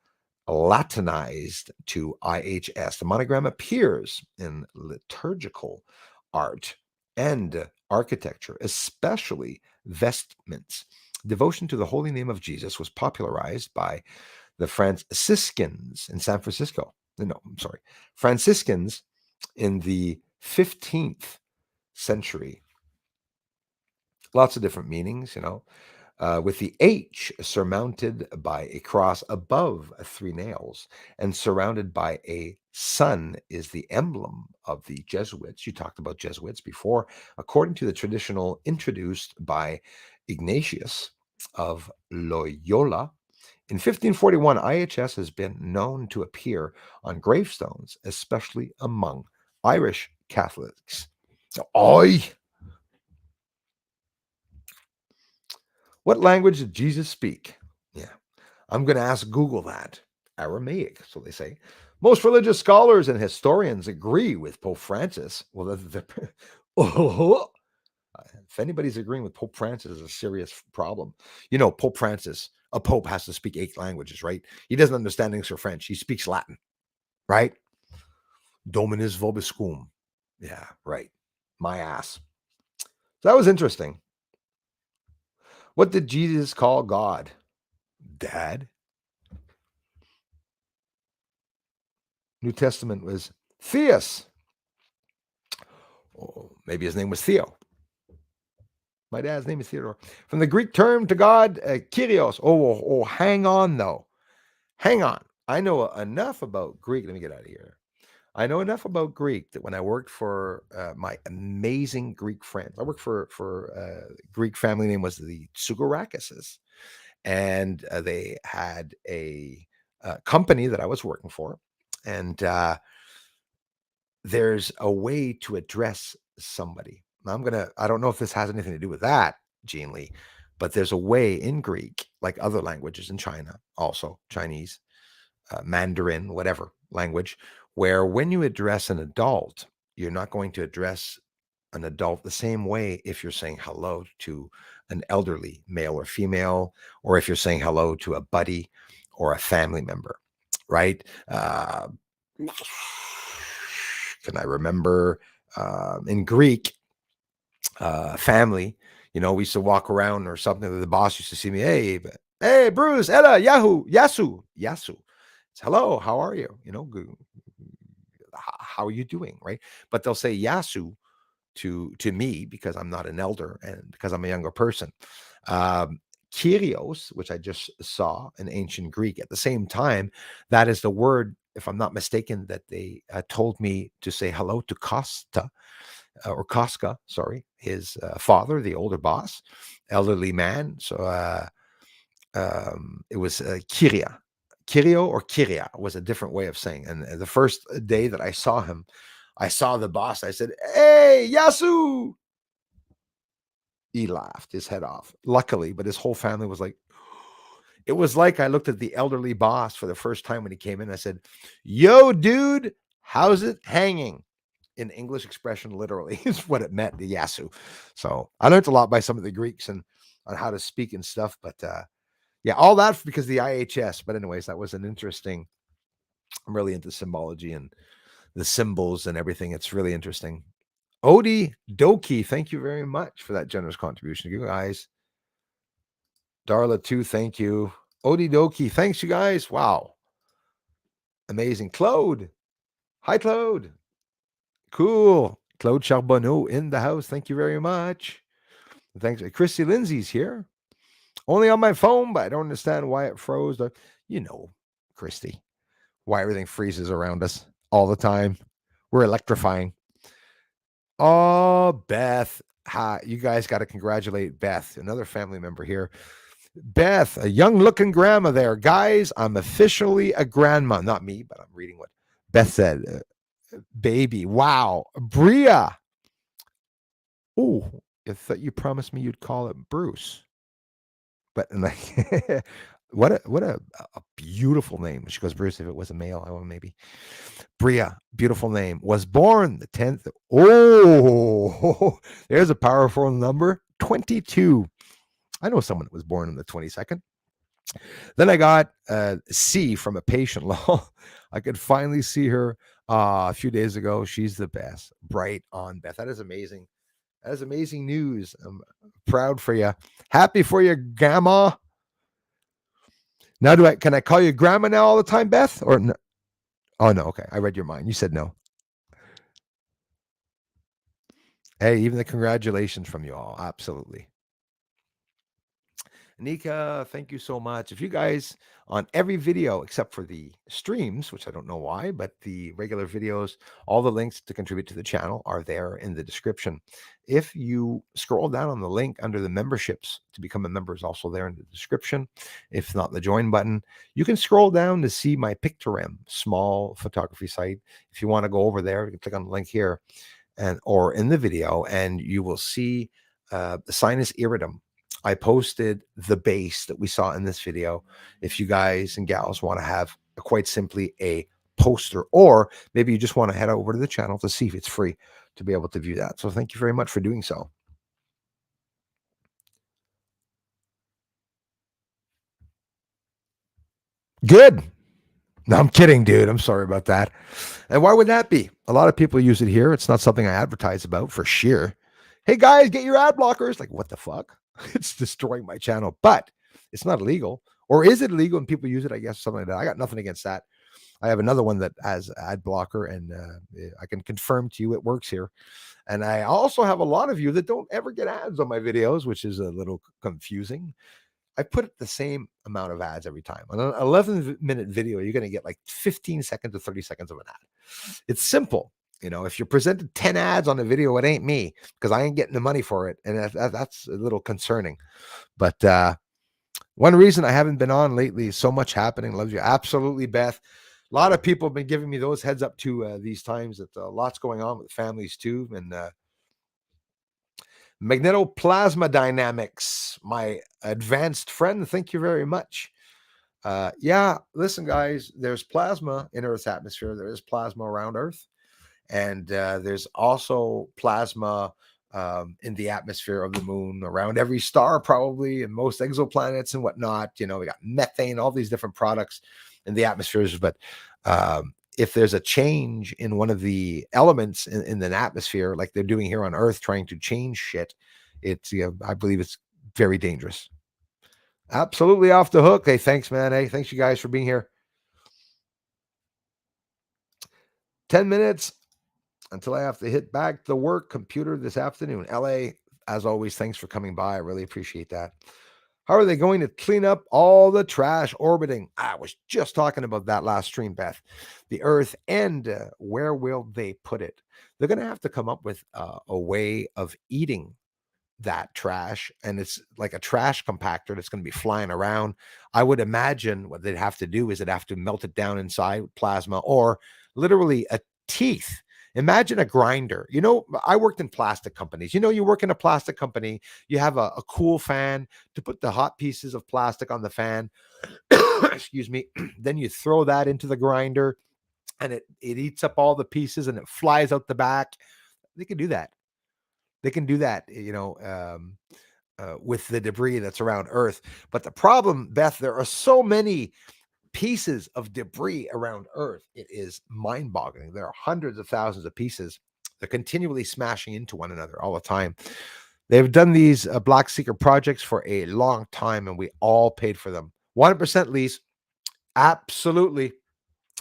Latinized to IHS. The monogram appears in liturgical art and architecture, especially vestments. Devotion to the holy name of Jesus was popularized by the Franciscans in San Francisco. No, I'm sorry. Franciscans in the 15th century. Lots of different meanings, with the H surmounted by a cross above three nails and surrounded by a sun is the emblem of the Jesuits. You talked about Jesuits before. According to the traditional introduced by Ignatius of Loyola, in 1541, IHS has been known to appear on gravestones, especially among Irish Catholics. So, oi! What language did Jesus speak? Yeah, I'm going to ask Google that. Aramaic, so they say. Most religious scholars and historians agree with Pope Francis. Well, if anybody's agreeing with Pope Francis, is a serious problem. Pope Francis, a pope has to speak 8 languages, right? He doesn't understand English or French. He speaks Latin, right? Dominus vobiscum. Yeah, right. My ass. So that was interesting. What did Jesus call God? Dad. New Testament was Theos. Oh, maybe his name was Theo. My dad's name is Theodore. From the Greek term to God, Kyrios. Oh, hang on, though. Hang on. I know enough about Greek. Let me get out of here. I know enough about Greek that when I worked for my amazing Greek friends, I worked for Greek family name was the Tsougourakises. And they had a company that I was working for. And there's a way to address somebody. I don't know if this has anything to do with that, Jean Lee, but there's a way in Greek, like other languages in China, also Chinese, Mandarin, whatever language, where when you address an adult, you're not going to address an adult the same way if you're saying hello to an elderly male or female, or if you're saying hello to a buddy or a family member, right? Can I remember in Greek family, we used to walk around or something. The boss used to see me. Hey, Bruce, Ella, Yahoo, Yasu. It's, hello, how are you? How are you doing, right? But they'll say Yasu to me because I'm not an elder and because I'm a younger person. Kyrios, which I just saw in ancient Greek at the same time, that is the word, if I'm not mistaken, that they told me to say hello to Costa or Koska, sorry, his father, the older boss, elderly man. So it was Kyria. Kyrio or Kyria was a different way of saying. And the first day that I saw him, I saw the boss. I said, hey, Yasu. He laughed his head off, luckily, but his whole family was like, it was like I looked at the elderly boss for the first time when he came in. I said, yo, dude, how's it hanging? In English expression, literally, is what it meant, the Yasu. So I learned a lot by some of the Greeks and on how to speak and stuff. But yeah, all that because of the IHS. But anyways, that was an interesting, I'm really into symbology and the symbols and everything. It's really interesting. Odie Doki, thank you very much for that generous contribution. You guys. Darla, too, thank you. Odie Doki, thanks, you guys. Wow. Amazing. Claude. Hi, Claude. Cool. Claude Charbonneau in the house. Thank you very much. Thanks. Christy Lindsay's here. Only on my phone, but I don't understand why it froze. Christy, why everything freezes around us all the time. We're electrifying. Oh, Beth. Hi, you guys got to congratulate Beth, another family member here. Beth, a young looking grandma there. Guys, I'm officially a grandma. Not me, but I'm reading what Beth said. Baby. Wow. Bria. Oh, I thought you promised me you'd call it Bruce. But like, what a beautiful name. She goes, Bruce, if it was a male, I would maybe. Bria, beautiful name. Was born the 10th. Oh, there's a powerful number 22. I know someone that was born on the 22nd. Then I got C from a patient law. I could finally see her a few days ago. She's the best. Bright on, Beth. That is amazing. That is amazing news. I'm proud for you. Happy for you, Grandma. Now, can I call you Grandma now all the time, Beth? Or no? Oh no, okay. I read your mind. You said no. Hey, even the congratulations from you all. Absolutely. Nika, thank you so much. If you guys on every video except for the streams, which I don't know why, but the regular videos, all the links to contribute to the channel are there in the description. If you scroll down on the link under the memberships to become a member is also there in the description. If not the join button, you can scroll down to see my Pictogram small photography site. If you want to go over there, you can click on the link here and or in the video, and you will see the sinus iridium. I posted the base that we saw in this video. If you guys and gals want to have quite simply a poster, or maybe you just want to head over to the channel to see if it's free to be able to view that. So thank you very much for doing so. Good. No, I'm kidding, dude. I'm sorry about that. And why would that be? A lot of people use it here. It's not something I advertise about for sure. Hey guys, get your ad blockers. Like, what the fuck? It's destroying my channel, but it's not illegal. Or is it illegal and people use it? I guess something like that. I got nothing against that. I have another one that has ad blocker, and I can confirm to you it works here. And I also have a lot of you that don't ever get ads on my videos, which is a little confusing. I put the same amount of ads every time. On an 11-minute video, you're going to get like 15 seconds to 30 seconds of an ad. It's simple. You know, if you're presented 10 ads on a video, it ain't me because I ain't getting the money for it. And that's a little concerning. But one reason I haven't been on lately is so much happening. Loves you. Absolutely, Beth. A lot of people have been giving me those heads up to these times that lots going on with families too. And magnetoplasma dynamics, my advanced friend. Thank you very much. Yeah, listen, guys, there's plasma in Earth's atmosphere. There is plasma around Earth. And there's also plasma in the atmosphere of the moon, around every star, probably, and most exoplanets and whatnot. You know, we got methane, all these different products in the atmospheres. But if there's a change in one of the elements in the atmosphere, like they're doing here on Earth, trying to change shit, it's, I believe it's very dangerous. Absolutely off the hook. Hey, thanks, man. Hey, thanks you guys for being here. 10 minutes until I have to hit back the work computer this afternoon. LA, as always, thanks for coming by. I really appreciate that. How are they going to clean up all the trash orbiting? I was just talking about that last stream, Beth. The Earth, and where will they put it? They're going to have to come up with a way of eating that trash, and it's like a trash compactor that's going to be flying around. I would imagine what they'd have to do is they'd have to melt it down inside with plasma, or literally a teeth. Imagine a grinder. You know, I worked in plastic companies. You know, you work in a plastic company, you have a cool fan to put the hot pieces of plastic on the fan. Excuse me. Then you throw that into the grinder, and it eats up all the pieces and it flies out the back. They can do that. They can do that, with the debris that's around Earth. But the problem, Beth, there are so many pieces of debris around Earth. It is mind boggling. There are hundreds of thousands of pieces. They're continually smashing into one another all the time. They've done these Black Seeker projects for a long time, and we all paid for them. 100% lease. Absolutely.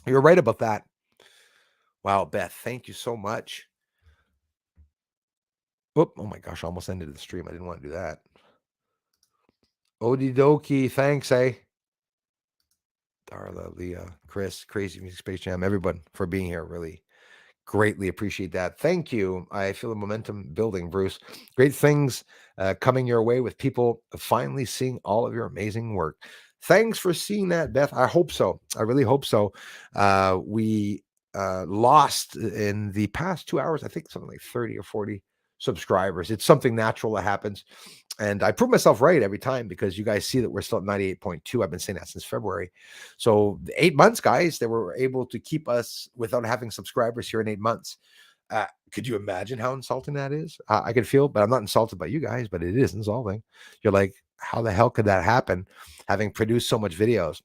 You're right about that. Wow, Beth, thank you so much. Oh my gosh, I almost ended the stream. I didn't want to do that. Okie dokie. Thanks, eh? Darla, Leah, Chris, Crazy Music Space Jam, everyone for being here. Really Greatly appreciate that. Thank you. I feel the momentum building, Bruce. Great things coming your way with people finally seeing all of your amazing work. Thanks for seeing that, Beth. I hope so. I really hope so. We lost in the past 2 hours, I think something like 30 or 40 subscribers. It's something natural that happens. And I prove myself right every time because you guys see that we're still at 98.2. I've been saying that since February. So 8 months, guys, they were able to keep us without having subscribers here in 8 months. Could you imagine how insulting that is? I could feel, but I'm not insulted by you guys, but it is insulting. You're like, how the hell could that happen? Having produced so much videos.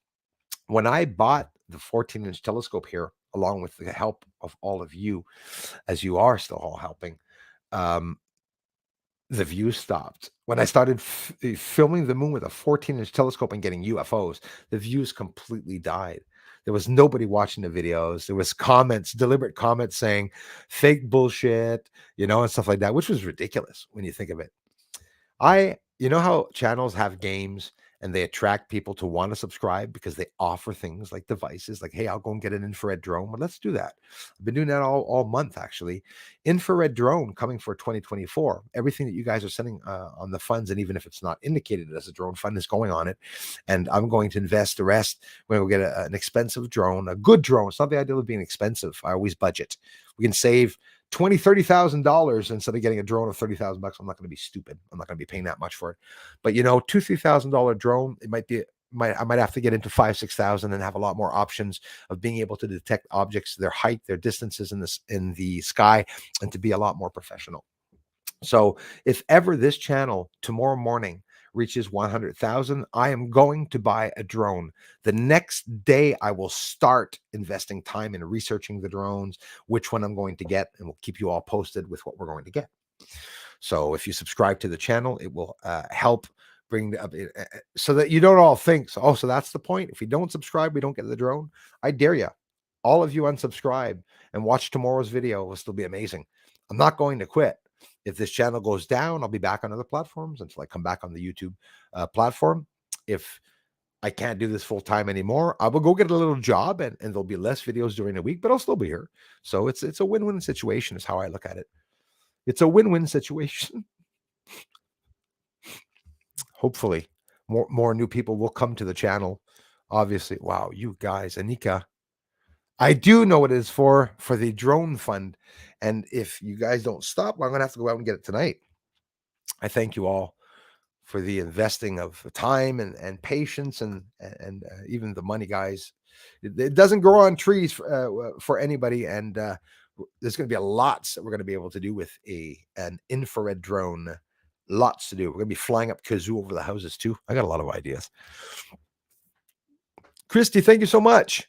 When I bought the 14-inch telescope here, along with the help of all of you, as you are still all helping, um, the views stopped. When I started filming the moon with a 14-inch telescope and getting UFOs, the views completely died. There was nobody watching the videos. There was comments, deliberate comments saying fake bullshit, and stuff like that, which was ridiculous when you think of it. You know how channels have games and they attract people to want to subscribe because they offer things like devices like, hey, I'll go and get an infrared drone. Well, let's do that. I've been doing that all month, actually. Infrared drone coming for 2024. Everything that you guys are sending on the funds, and even if it's not indicated as a drone fund, is going on it. And I'm going to invest the rest. We're going to get an expensive drone, a good drone. It's not the idea of being expensive. I always budget. We can save $20,000-$30,000 instead of getting a drone of $30,000. I'm not going to be stupid. I'm not going to be paying that much for it. But $2,000-$3,000 drone, it might be. I might have to get into 5,000-6,000 and have a lot more options of being able to detect objects, their height, their distances in the sky, and to be a lot more professional. So if ever this channel tomorrow morning reaches 100,000, I am going to buy a drone. The next day, I will start investing time in researching the drones, which one I'm going to get, and we'll keep you all posted with what we're going to get. So if you subscribe to the channel, it will help bring up so that you don't all think, so that's the point. If you don't subscribe, we don't get the drone. I dare you. All of you unsubscribe and watch tomorrow's video. It will still be amazing. I'm not going to quit. If this channel goes down, I'll be back on other platforms until I come back on the YouTube platform. If I can't do this full time anymore, I will go get a little job and there'll be less videos during the week, but I'll still be here. So it's a win-win situation is how I look at it. It's a win-win situation. Hopefully more new people will come to the channel. Obviously, wow, you guys, Anika, I do know what it is for the drone fund. And if you guys don't stop, well, I'm going to have to go out and get it tonight. I thank you all for the investing of time and patience and even the money, guys. It doesn't grow on trees for anybody. And there's going to be lots that we're going to be able to do with an infrared drone. Lots to do. We're going to be flying up kazoo over the houses too. I got a lot of ideas. Christy, thank you so much.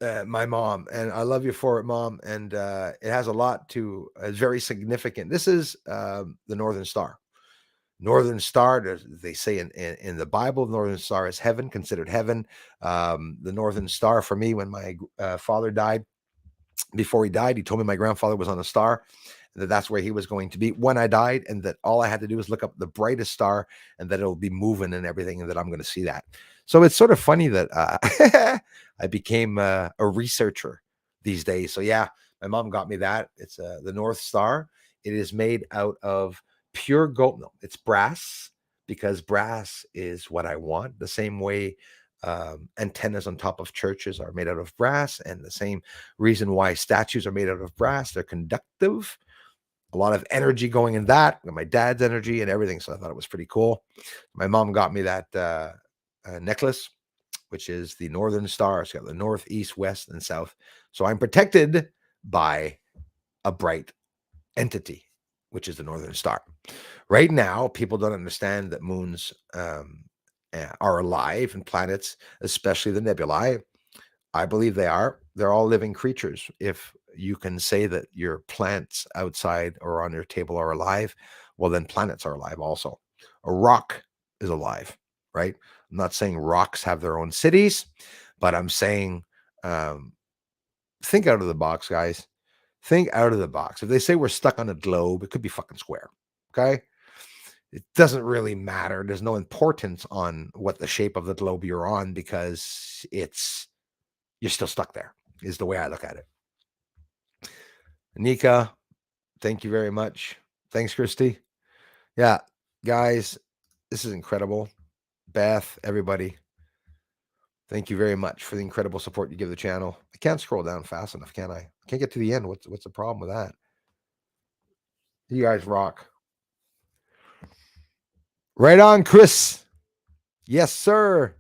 My mom, and I love you for it, Mom. And it has a lot to, it's very significant. This is the Northern Star. Northern Star, they say in the Bible, the Northern Star is heaven, considered heaven. The Northern Star for me, when my father died, before he died, he told me my grandfather was on a star, that that's where he was going to be when I died, and that all I had to do was look up the brightest star and that it'll be moving and everything, and that I'm going to see that. So it's sort of funny that I became a researcher these days. So yeah, my mom got me that. It's the North Star. It is made out of pure gold. No, it's brass, because brass is what I want. The same way antennas on top of churches are made out of brass, and the same reason why statues are made out of brass. They're conductive. A lot of energy going in that, my dad's energy and everything. So I thought it was pretty cool. My mom got me that necklace, which is the Northern Star. It's got the north, east, west, and south. So I'm protected by a bright entity, which is the Northern Star. Right now, people don't understand that moons are alive, and planets, especially the nebulae. I believe they are. They're all living creatures. If you can say that your plants outside or on your table are alive, well, then planets are alive also. A rock is alive, right? I'm not saying rocks have their own cities, but I'm saying think out of the box, guys. Think out of the box. If they say we're stuck on a globe, it could be fucking square, okay? It doesn't really matter. There's no importance on what the shape of the globe you're on, because you're still stuck there, is the way I look at it. Nika, thank you very much. Thanks, Christy. Yeah, guys, this is incredible. Beth, everybody, thank you very much for the incredible support you give the channel. I can't scroll down fast enough, can I? I can't get to the end. What's the problem with that? You guys rock. Right on, Chris. Yes, sir.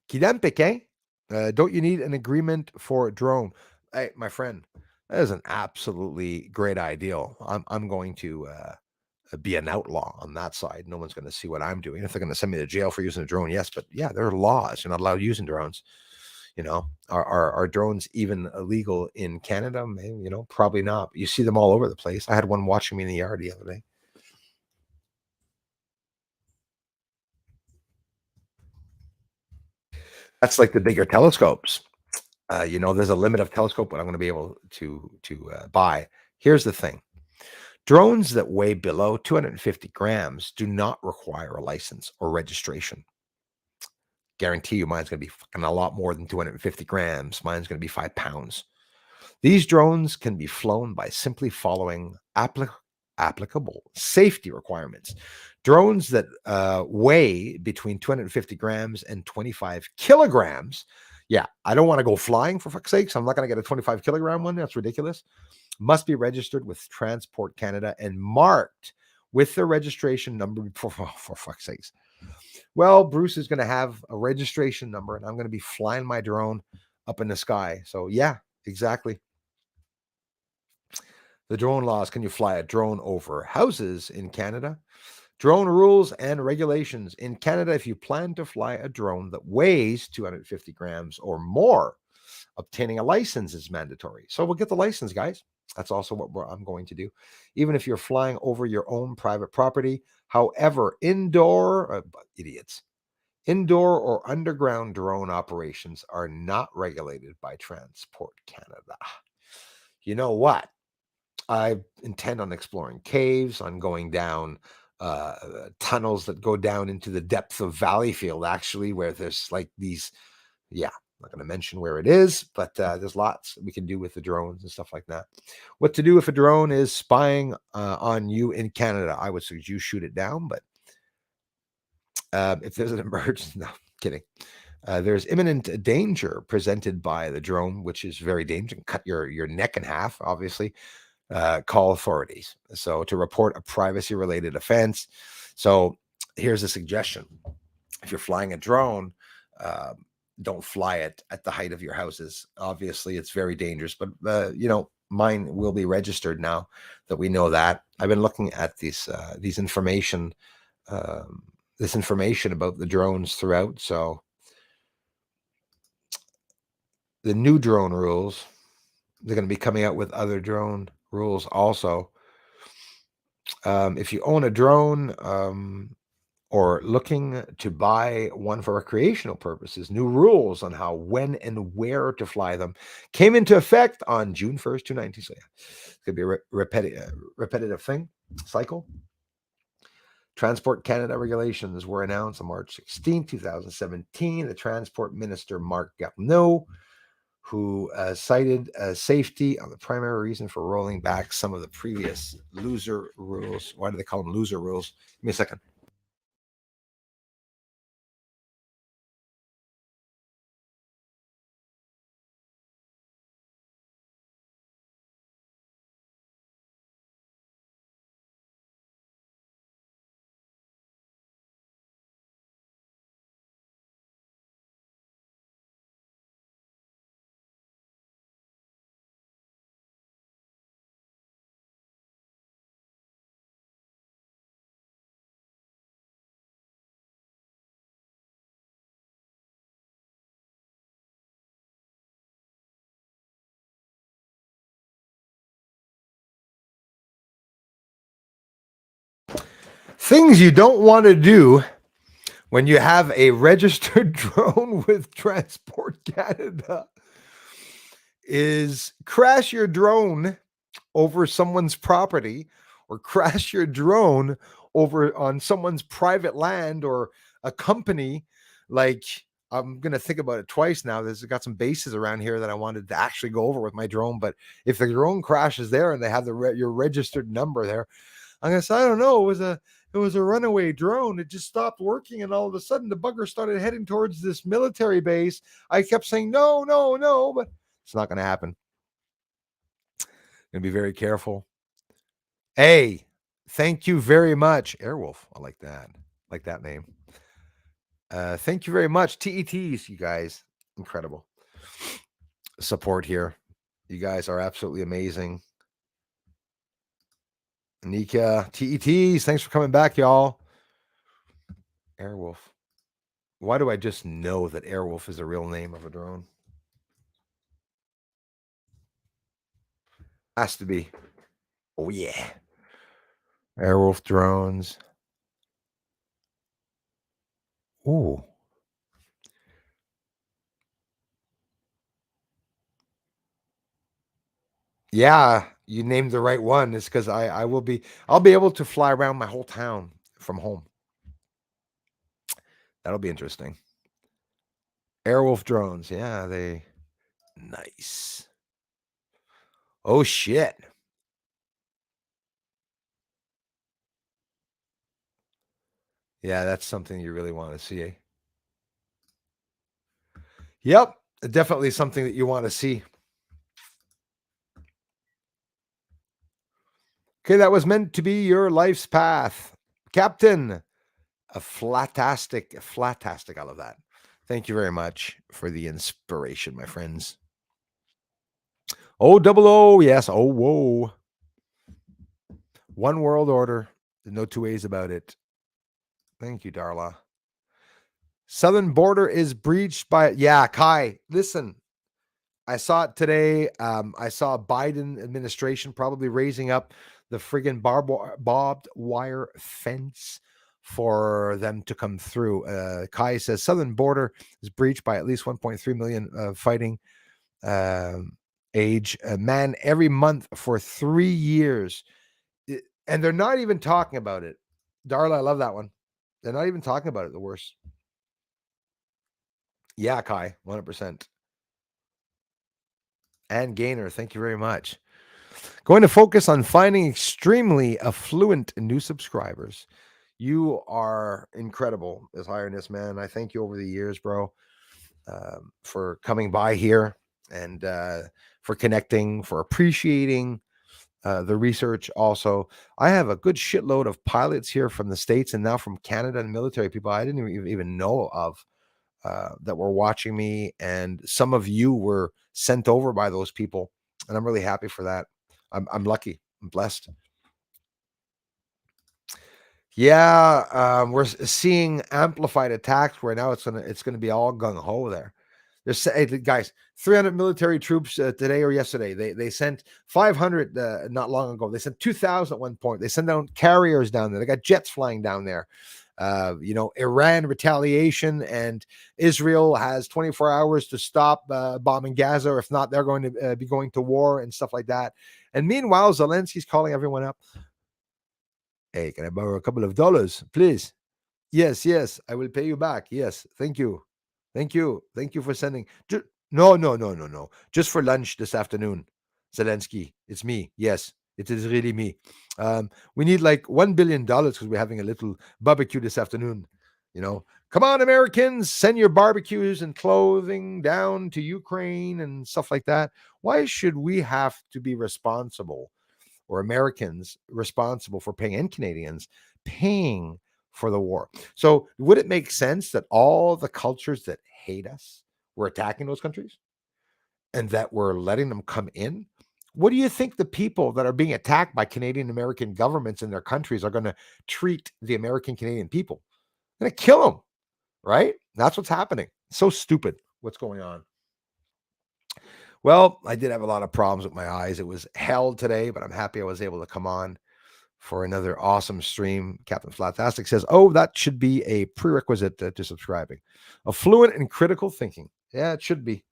Kidempik, eh? Don't you need an agreement for a drone? Hey, my friend, that is an absolutely great ideal. I'm going to be an outlaw on that side. No one's going to see what I'm doing. If they're going to send me to jail for using a drone, yes, but yeah, there are laws. You're not allowed using drones. You know, are drones even illegal in Canada? Maybe, you know, probably not. But you see them all over the place. I had one watching me in the yard the other day. That's like the bigger telescopes. You know, there's a limit of telescope what I'm going to be able to buy. Here's the thing: drones that weigh below 250 grams do not require a license or registration. Guarantee you, mine's going to be fucking a lot more than 250 grams. Mine's going to be 5 pounds. These drones can be flown by simply following applicable safety requirements. Drones that weigh between 250 grams and 25 kilograms. Yeah, I don't want to go flying for fuck's sakes. I'm not going to get a 25 kilogram one. That's ridiculous. Must be registered with Transport Canada and marked with their registration number for fuck's sakes. Well, Bruce is going to have a registration number and I'm going to be flying my drone up in the sky. So yeah, exactly. The drone laws. Can you fly a drone over houses in Canada? Drone rules and regulations. In Canada, if you plan to fly a drone that weighs 250 grams or more, obtaining a license is mandatory. So we'll get the license, guys. That's also what I'm going to do. Even if you're flying over your own private property. However, indoor or underground drone operations are not regulated by Transport Canada. You know what? I intend on exploring caves, on going down tunnels that go down into the depth of Valleyfield, actually, where there's like these, yeah, I'm not going to mention where it is, but there's lots we can do with the drones and stuff like that. What to do if a drone is spying on you in Canada? I would suggest you shoot it down, but if there's an emergency, no, kidding. There's imminent danger presented by the drone, which is very dangerous. Cut your neck in half, obviously. Call authorities. So to report a privacy-related offense. So here's a suggestion: if you're flying a drone, don't fly it at the height of your houses. Obviously, it's very dangerous. But you know, mine will be registered now that we know that. I've been looking at these information. This information about the drones throughout. So the new drone rules, they're going to be coming out with other drone rules also. If you own a drone or looking to buy one for recreational purposes, new rules on how, when, and where to fly them came into effect on June 1st, 2019. So yeah, it's going to be a repetitive thing, cycle. Transport Canada regulations were announced on March 16, 2017. The Transport Minister, Marc Garneau, who cited safety on the primary reason for rolling back some of the previous loser rules. Why do they call them loser rules? Give me a second. Things you don't want to do when you have a registered drone with Transport Canada is crash your drone over someone's property or crash your drone over on someone's private land or a company like I'm going to think about it twice now. There's got some bases around here that I wanted to actually go over with my drone. But if the drone crashes there and they have your registered number there, I'm going to say, I don't know. It was a runaway drone. It just stopped working. And all of a sudden the bugger started heading towards this military base. I kept saying, no, no, no, but it's not going to happen. Going to be very careful. Hey, thank you very much. Airwolf. I like that. Like that name. Thank you very much. TETs, you guys. Incredible support here. You guys are absolutely amazing. Nika, TETs, thanks for coming back, y'all. Airwolf. Why do I just know that Airwolf is a real name of a drone? Has to be. Oh, yeah. Airwolf drones. Ooh. Yeah, you named the right one. It's because I'll be able to fly around my whole town from home. That'll be interesting. Airwolf drones. Yeah, they nice. Oh shit. Yeah, that's something you really want to see. Eh? Yep, definitely something that you want to see. Okay, that was meant to be your life's path. Captain, a flatastic. I love that. Thank you very much for the inspiration, my friends. Oh, double O, yes. Oh, whoa. One world order. There's no two ways about it. Thank you, Darla. Southern border is breached by, yeah, Kai, listen, I saw it today. I saw Biden administration probably raising up the friggin' barbed wire fence for them to come through. Kai says southern border is breached by at least 1.3 million fighting age man every month for 3 years. And they're not even talking about it. Darla, I love that one. They're not even talking about it. The worst. Yeah, Kai, 100%. And Gainer, thank you very much. Going to focus on finding extremely affluent new subscribers. You are incredible, His Highness, man. I thank you over the years, bro, for coming by here and for connecting, for appreciating the research. Also, I have a good shitload of pilots here from the States and now from Canada and military people I didn't even know of that were watching me. And some of you were sent over by those people. And I'm really happy for that. I'm lucky. I'm blessed. Yeah, we're seeing amplified attacks where now it's gonna be all gung ho there. There's guys, 300 military troops today or yesterday. They sent 500 not long ago. They sent 2,000 at one point. They sent down carriers down there. They got jets flying down there. Iran retaliation, and Israel has 24 hours to stop bombing Gaza, or if not, they're going to be going to war and stuff like that. And meanwhile, Zelensky's calling everyone up. Hey, can I borrow a couple of dollars, please? Yes, I will pay you back. Yes, thank you. Thank you for sending. No. Just for lunch this afternoon, Zelensky. It's me. Yes, it is really me. We need like $1 billion because we're having a little barbecue this afternoon. Come on, Americans, send your barbecues and clothing down to Ukraine and stuff like that. Why should we have to be responsible, or Americans responsible for paying, and Canadians paying for the war? So would it make sense that all the cultures that hate us were attacking those countries and that we're letting them come in? What do you think the people that are being attacked by Canadian American governments in their countries are going to treat the American Canadian people? They're going to kill them, right? That's what's happening. So stupid what's going on. Well, I did have a lot of problems with my eyes. It was hell today, but I'm happy I was able to come on for another awesome stream. Captain Flatastic says, oh, that should be a prerequisite to subscribing. Affluent and critical thinking. Yeah, it should be.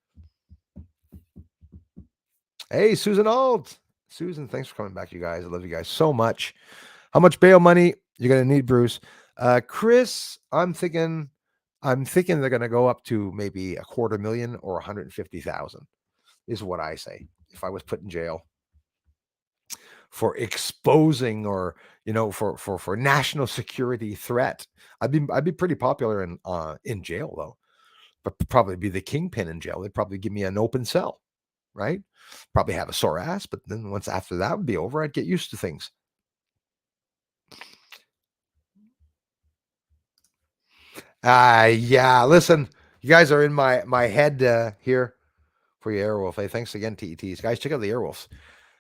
Hey, Susan Alt. Susan, thanks for coming back, you guys. I love you guys so much. How much bail money you're going to need, Bruce? Chris, I'm thinking I'm thinking they're going to go up to maybe $250,000 or 150,000 is what I say if I was put in jail for exposing or for national security threat. I'd be pretty popular in jail though, but probably be the kingpin in jail. They'd probably give me an open cell, right? Probably have a sore ass, but then once after that would be over, I'd get used to things. Yeah, listen, you guys are in my head here for your Airwolf. Hey, thanks again, TETs. Guys, check out the Airwolves.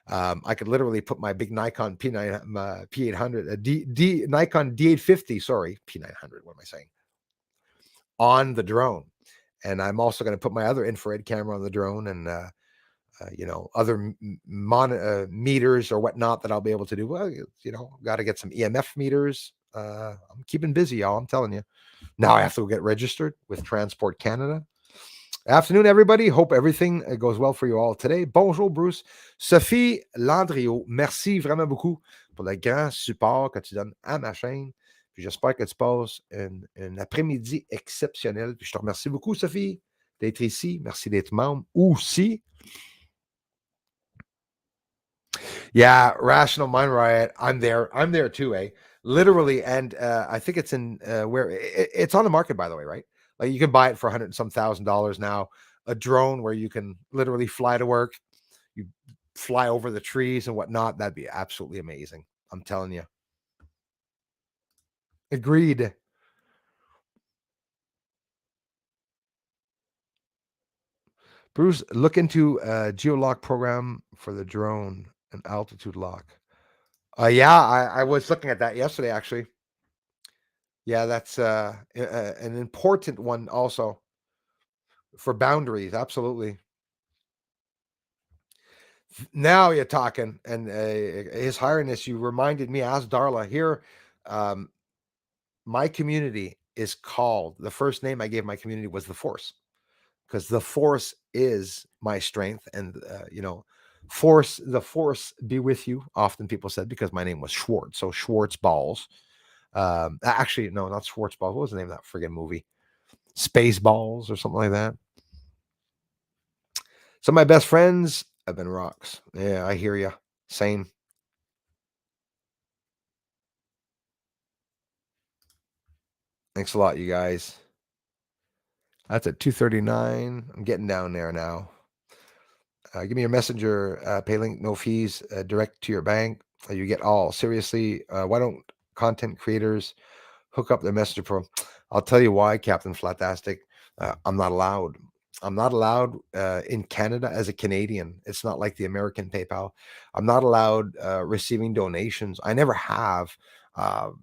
I could literally put my big Nikon P800, Nikon D850, sorry, P900, what am I saying, on the drone. And I'm also going to put my other infrared camera on the drone and, other meters or whatnot that I'll be able to do. Well, got to get some EMF meters. I'm keeping busy, y'all. I'm telling you. Now I have to go get registered with Transport Canada. Afternoon, everybody. Hope everything goes well for you all today. Bonjour, Bruce. Sophie Landriot, merci vraiment beaucoup pour le grand support que tu donnes à ma chaîne. Puis j'espère que tu passes un après-midi exceptionnel. Puis je te remercie beaucoup, Sophie, d'être ici. Merci d'être membre aussi. Yeah, Rational Mind Riot. I'm there. I'm there too, eh? Literally, and I think it's in where it's on the market, by the way, right? Like you can buy it for $100 and some $1,000 now. A drone where you can literally fly to work, you fly over the trees and whatnot. That'd be absolutely amazing. I'm telling you. Agreed. Bruce, look into a geolock program for the drone and altitude lock. Yeah, I was looking at that yesterday, actually. Yeah, that's an important one also for boundaries. Absolutely. Now you're talking, and His Highness, you reminded me. Ask Darla here. My community is called. The first name I gave my community was the Force, because the Force is my strength, and Force. The Force be with you. Often people said because my name was Schwartz, so Schwartz balls. Actually, no, not Schwartz balls. What was the name of that friggin' movie? Space balls or something like that. Some of my best friends have been rocks. Yeah, I hear you. Same. Thanks a lot, you guys. That's at 2:39. I'm getting down there now. Give me your messenger pay link, no fees, direct to your bank. You get all. Seriously, why don't content creators hook up their messenger pro? I'll tell you why, Captain Flatastic. I'm not allowed. I'm not allowed in Canada as a Canadian. It's not like the American PayPal. I'm not allowed receiving donations. I never have.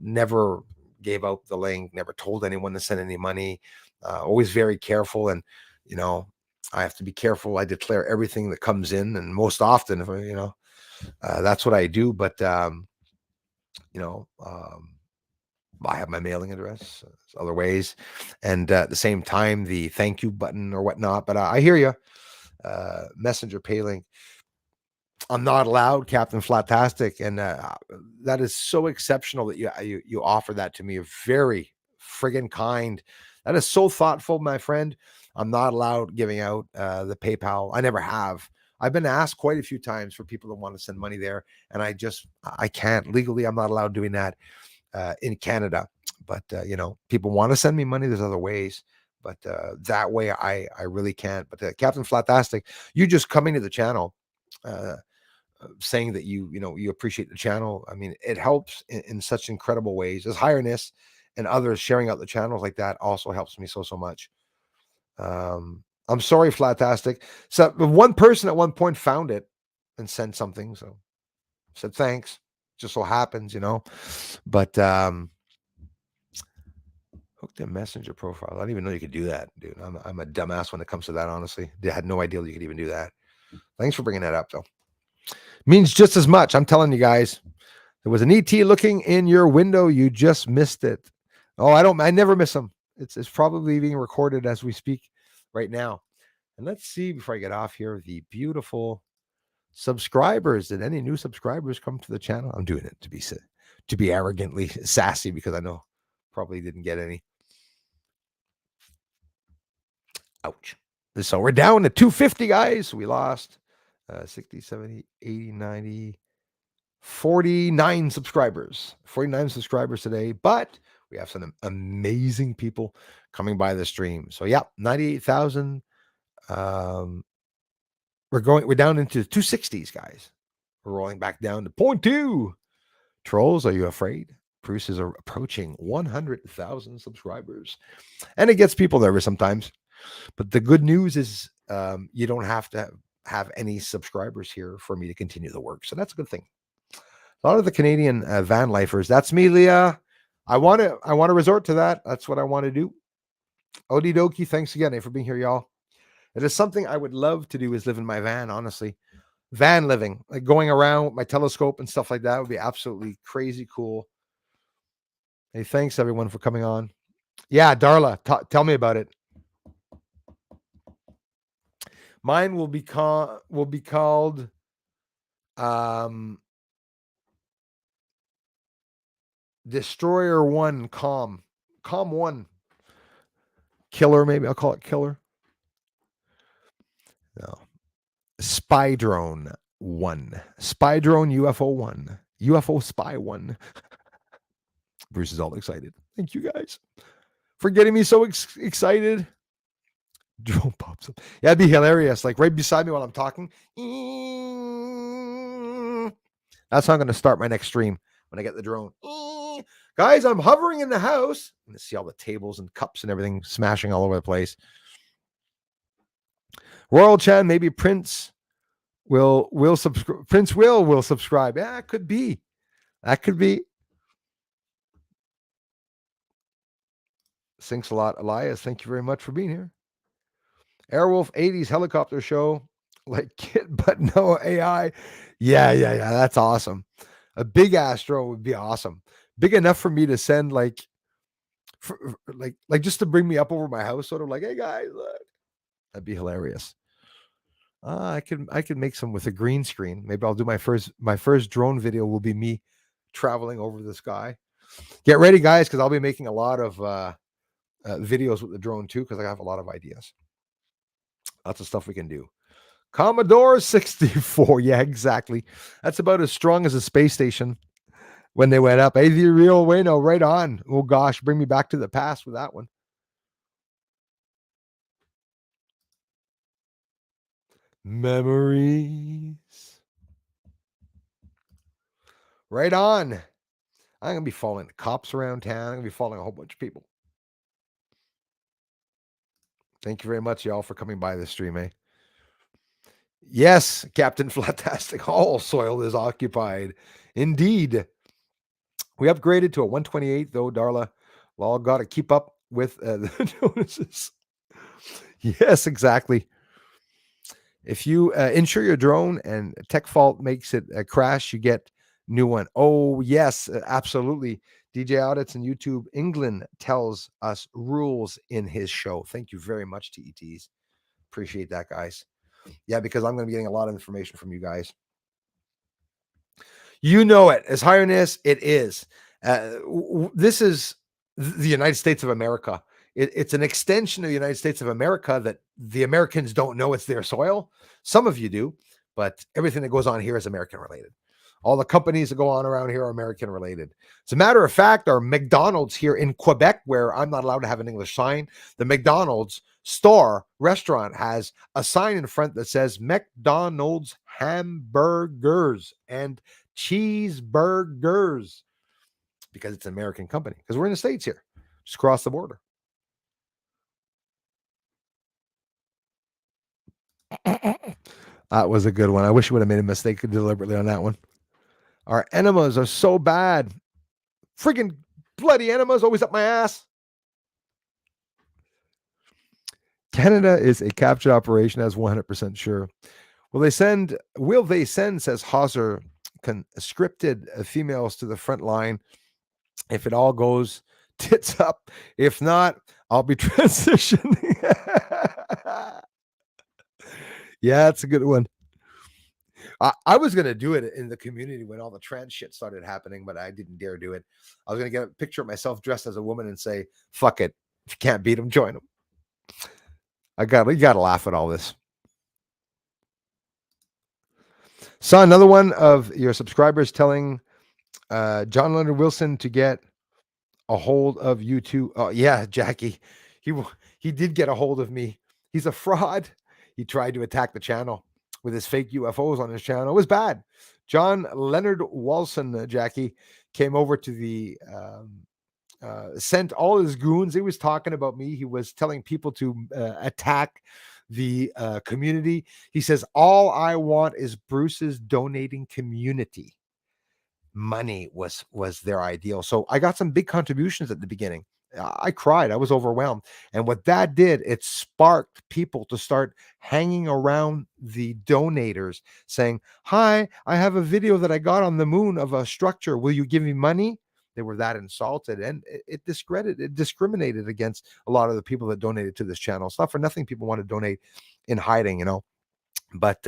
Never gave out the link. Never told anyone to send any money. Always very careful, and I have to be careful. I declare everything that comes in, and most often, that's what I do. But I have my mailing address, other ways, and at the same time, the thank you button or whatnot. But I hear you. Messenger pay link. I'm not allowed, Captain Flatastic, and that is so exceptional that you offer that to me. You're very friggin' kind. That is so thoughtful, my friend. I'm not allowed giving out the PayPal. I never have. I've been asked quite a few times for people that want to send money there, and I can't legally. I'm not allowed doing that in Canada. But people want to send me money. There's other ways, but that way I really can't. But Captain Flatastic, you just coming to the channel. Saying that you appreciate the channel. I mean, it helps in such incredible ways. As Highness and others sharing out the channels like that also helps me so much. I'm sorry, Flatastic. So one person at one point found it and sent something. So said thanks. Just so happens, But hooked a messenger profile. I didn't even know you could do that, dude. I'm a dumbass when it comes to that. Honestly, I had no idea you could even do that. Thanks for bringing that up, though. Means just as much. I'm telling you guys, there was an ET looking in your window. You just missed it. Oh, I never miss them. It's probably being recorded as we speak right now. And let's see, before I get off here, the beautiful subscribers. Did any new subscribers come to the channel? I'm doing it to be arrogantly sassy because I know probably didn't get any. Ouch. So we're down to 250, guys. We lost 60, 70, 80, 90, 49 subscribers. 49 subscribers today, but we have some amazing people coming by the stream. So yeah, 98,000. We're down into 260s, guys. We're rolling back down to 0.2. Trolls, are you afraid? Bruce is approaching 100,000 subscribers. And it gets people nervous sometimes. But the good news is you don't have to have any subscribers here for me to continue the work. So that's a good thing. A lot of the Canadian van lifers, that's me, Leah. I want to resort to that. That's what I want to do. Okie dokie. Thanks again for being here, y'all. It is something I would love to do is live in my van, honestly. Van living, like going around with my telescope and stuff like that would be absolutely crazy cool. Hey, thanks everyone for coming on. Yeah, Darla, tell me about it. Mine will be called Destroyer 1 Calm 1 Killer, maybe I'll call it Killer. No. Spy Drone 1. Spy Drone UFO 1. UFO Spy 1. Bruce is all excited. Thank you guys for getting me so excited. Drone pops up. Yeah, it'd be hilarious. Like right beside me while I'm talking. That's how I'm going to start my next stream when I get the drone. Guys, I'm hovering in the house. I'm going to see all the tables and cups and everything smashing all over the place. Royal Chan, maybe Prince will subscribe. Prince will subscribe. Yeah, it could be. That could be. Thanks a lot, Elias. Thank you very much for being here. Airwolf 80s helicopter show, like Kit, but no AI. Yeah. That's awesome. A big Astro would be awesome. Big enough for me to send like just to bring me up over my house, sort of like, hey guys, look. That'd be hilarious. I could make some with a green screen. Maybe I'll do my first drone video will be me traveling over the sky. Get ready, guys, because I'll be making a lot of videos with the drone too, because I have a lot of ideas. Lots of stuff we can do. Commodore 64. Yeah, exactly. That's about as strong as a space station when they went up. Hey, the real way. No, right on. Oh gosh, bring me back to the past with that one. Memories. Right on. I'm going to be following the cops around town. I'm going to be following a whole bunch of people. Thank you very much, y'all, for coming by the stream, eh? Yes, Captain Flatastic. All soil is occupied. Indeed. We upgraded to a 128, though, Darla. Well, got to keep up with the notices. Yes, exactly. If you insure your drone and tech fault makes it crash, you get new one. Oh, yes, absolutely. DJ Audits and YouTube England tells us rules in his show. Thank you very much, TETs. Appreciate that, guys. Yeah, because I'm going to be getting a lot of information from you guys. You know it. As highness, it is. This is the United States of America. It's an extension of the United States of America that the Americans don't know it's their soil. Some of you do, but everything that goes on here is American related. All the companies that go on around here are American related. As a matter of fact, our McDonald's here in Quebec, where I'm not allowed to have an English sign, the McDonald's restaurant has a sign in front that says McDonald's hamburgers and cheeseburgers, because it's an American company, because we're in the States here, just across the border. That was a good one. I wish you would have made a mistake deliberately on that one. Our enemas are so bad. Freaking bloody enemas always up my ass. Canada is a captured operation, that's 100% sure. Will they send, says Hauser, conscripted females to the front line if it all goes tits up? If not, I'll be transitioning. Yeah, that's a good one. I was going to do it in the community when all the trans shit started happening, but I didn't dare do it. I was going to get a picture of myself dressed as a woman and say, fuck it. If you can't beat them, join them. You gotta laugh at all this. Saw another one of your subscribers telling John Leonard Wilson to get a hold of you too. Oh yeah, Jackie, he did get a hold of me. He's a fraud. He tried to attack the channel with his fake UFOs on his channel. It was bad. John Leonard Wilson, Jackie, came over to the sent all his goons. He was talking about me. He was telling people to attack the community. He says, all I want is Bruce's donating community. Money was their ideal. So I got some big contributions at the beginning. I cried. I was overwhelmed. And what that did, it sparked people to start hanging around the donators saying, hi, I have a video that I got on the moon of a structure. Will you give me money? They were that insulted, and it discriminated against a lot of the people that donated to this channel. It's not for nothing people want to donate in hiding, you know. But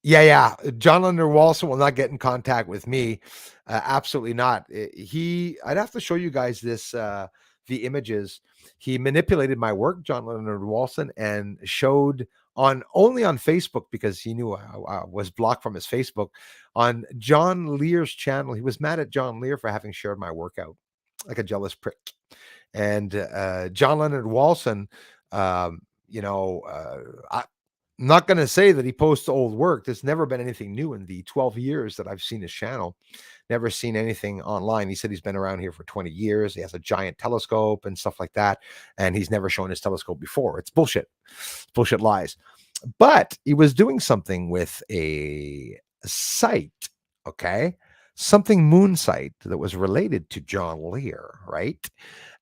yeah. John Leonard Walson will not get in contact with me. Absolutely not. I'd have to show you guys this, the images. He manipulated my work, John Leonard Walson, and showed only on Facebook, because he knew I was blocked from his Facebook. On John Lear's channel, he was mad at John Lear for having shared my workout, like a jealous prick. And John Leonard Walson, I'm not going to say that he posts old work. There's never been anything new in the 12 years that I've seen his channel. Never seen anything online. He said he's been around here for 20 years. He has a giant telescope and stuff like that. And he's never shown his telescope before. It's bullshit. It's bullshit lies. But he was doing something with a site, okay? Something moon site that was related to John Lear, right?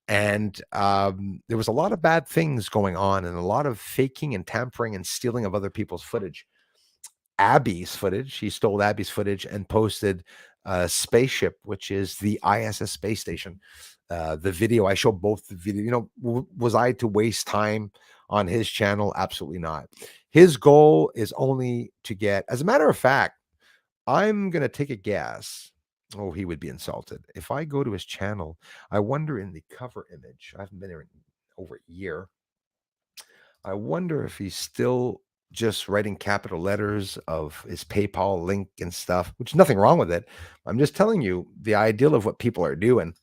And there was a lot of bad things going on, and a lot of faking and tampering and stealing of other people's footage. Abby's footage. He stole Abby's footage and posted Spaceship, which is the ISS space station. The video, I show both the video. You know, was I to waste time on his channel? Absolutely not. His goal is only to get, as a matter of fact, I'm going to take a guess. Oh, he would be insulted. If I go to his channel, I wonder in the cover image, I haven't been there in over a year. I wonder if he's still just writing capital letters of his PayPal link and stuff, which is nothing wrong with it. I'm just telling you the ideal of what people are doing.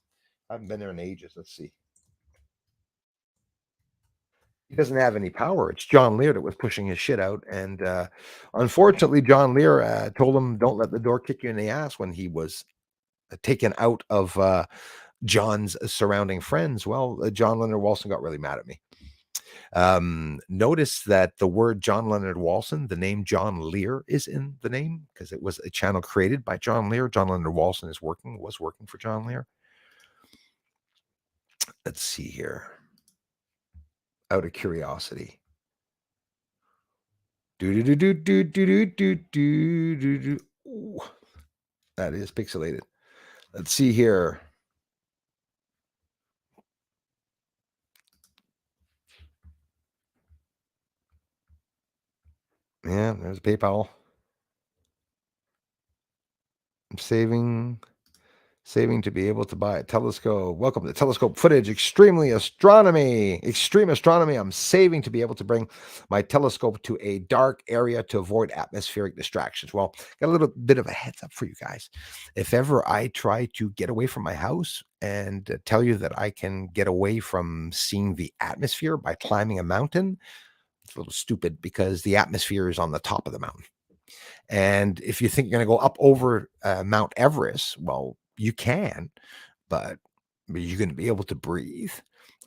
I haven't been there in ages. Let's see. He doesn't have any power. It's John Lear that was pushing his shit out. And unfortunately, John Lear told him, don't let the door kick you in the ass, when he was taken out of John's surrounding friends. Well, John Leonard Walson got really mad at me. Notice that the word John Leonard Walson, the name John Lear is in the name, because it was a channel created by John Lear. John Leonard Walson was working for John Lear. Let's see here. Out of curiosity. That is pixelated. Let's see here. Yeah, there's PayPal. I'm saving to be able to buy a telescope. Welcome to telescope footage. Extreme astronomy. I'm saving to be able to bring my telescope to a dark area to avoid atmospheric distractions. Well, got a little bit of a heads up for you guys. If ever I try to get away from my house and tell you that I can get away from seeing the atmosphere by climbing a mountain, it's a little stupid, because the atmosphere is on the top of the mountain. And if you think you're going to go up over Mount Everest, well, you can, but you're going to be able to breathe.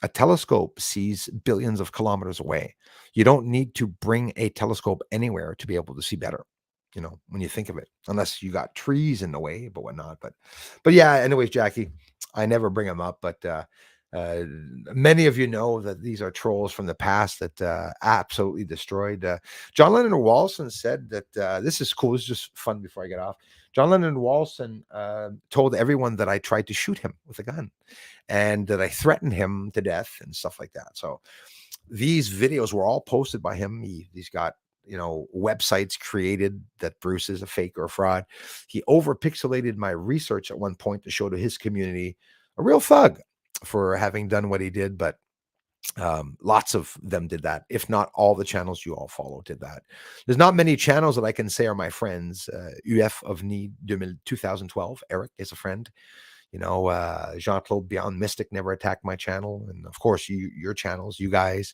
A telescope sees billions of kilometers away. You don't need to bring a telescope anywhere to be able to see better, you know, when you think of it, unless you got trees in the way, but whatnot. But yeah, anyways, Jackie, I never bring them up, but many of you know that these are trolls from the past that absolutely destroyed. John Leonard Walson said that this is cool. This is just fun before I get off. John Leonard Walson told everyone that I tried to shoot him with a gun, and that I threatened him to death and stuff like that. So these videos were all posted by him. He's got, you know, websites created that Bruce is a fake or a fraud. He over pixelated my research at one point to show to his community, a real thug for having done what he did. But Lots of them did that. If not all the channels you all follow did that. There's not many channels that I can say are my friends. UF of Need 2012, Eric is a friend. Jean-Claude Beyond Mystic never attacked my channel. And of course, your channels, you guys.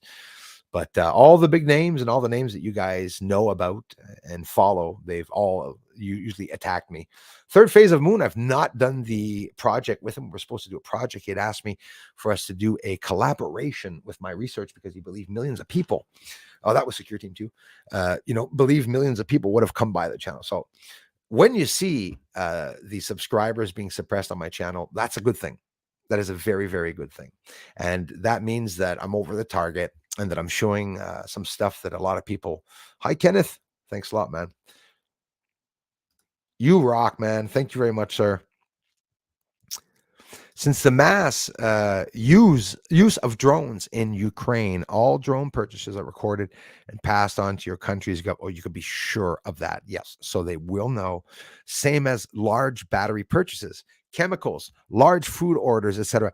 But all the big names and all the names that you guys know about and follow, they've all usually attacked me. Third Phase of Moon, I've not done the project with him. We're supposed to do a project. He had asked me for us to do a collaboration with my research because he believed millions of people. Oh, that was Secure Team 2. Believe millions of people would have come by the channel. So when you see the subscribers being suppressed on my channel, that's a good thing. That is a very, very good thing. And that means that I'm over the target and that I'm showing some stuff that a lot of people. Hi, Kenneth. Thanks a lot, man. You rock, man. Thank you very much, sir. Since the mass use of drones in Ukraine, all drone purchases are recorded and passed on to your country's government. Oh, you could be sure of that. Yes. So they will know. Same as large battery purchases, chemicals, large food orders, etc.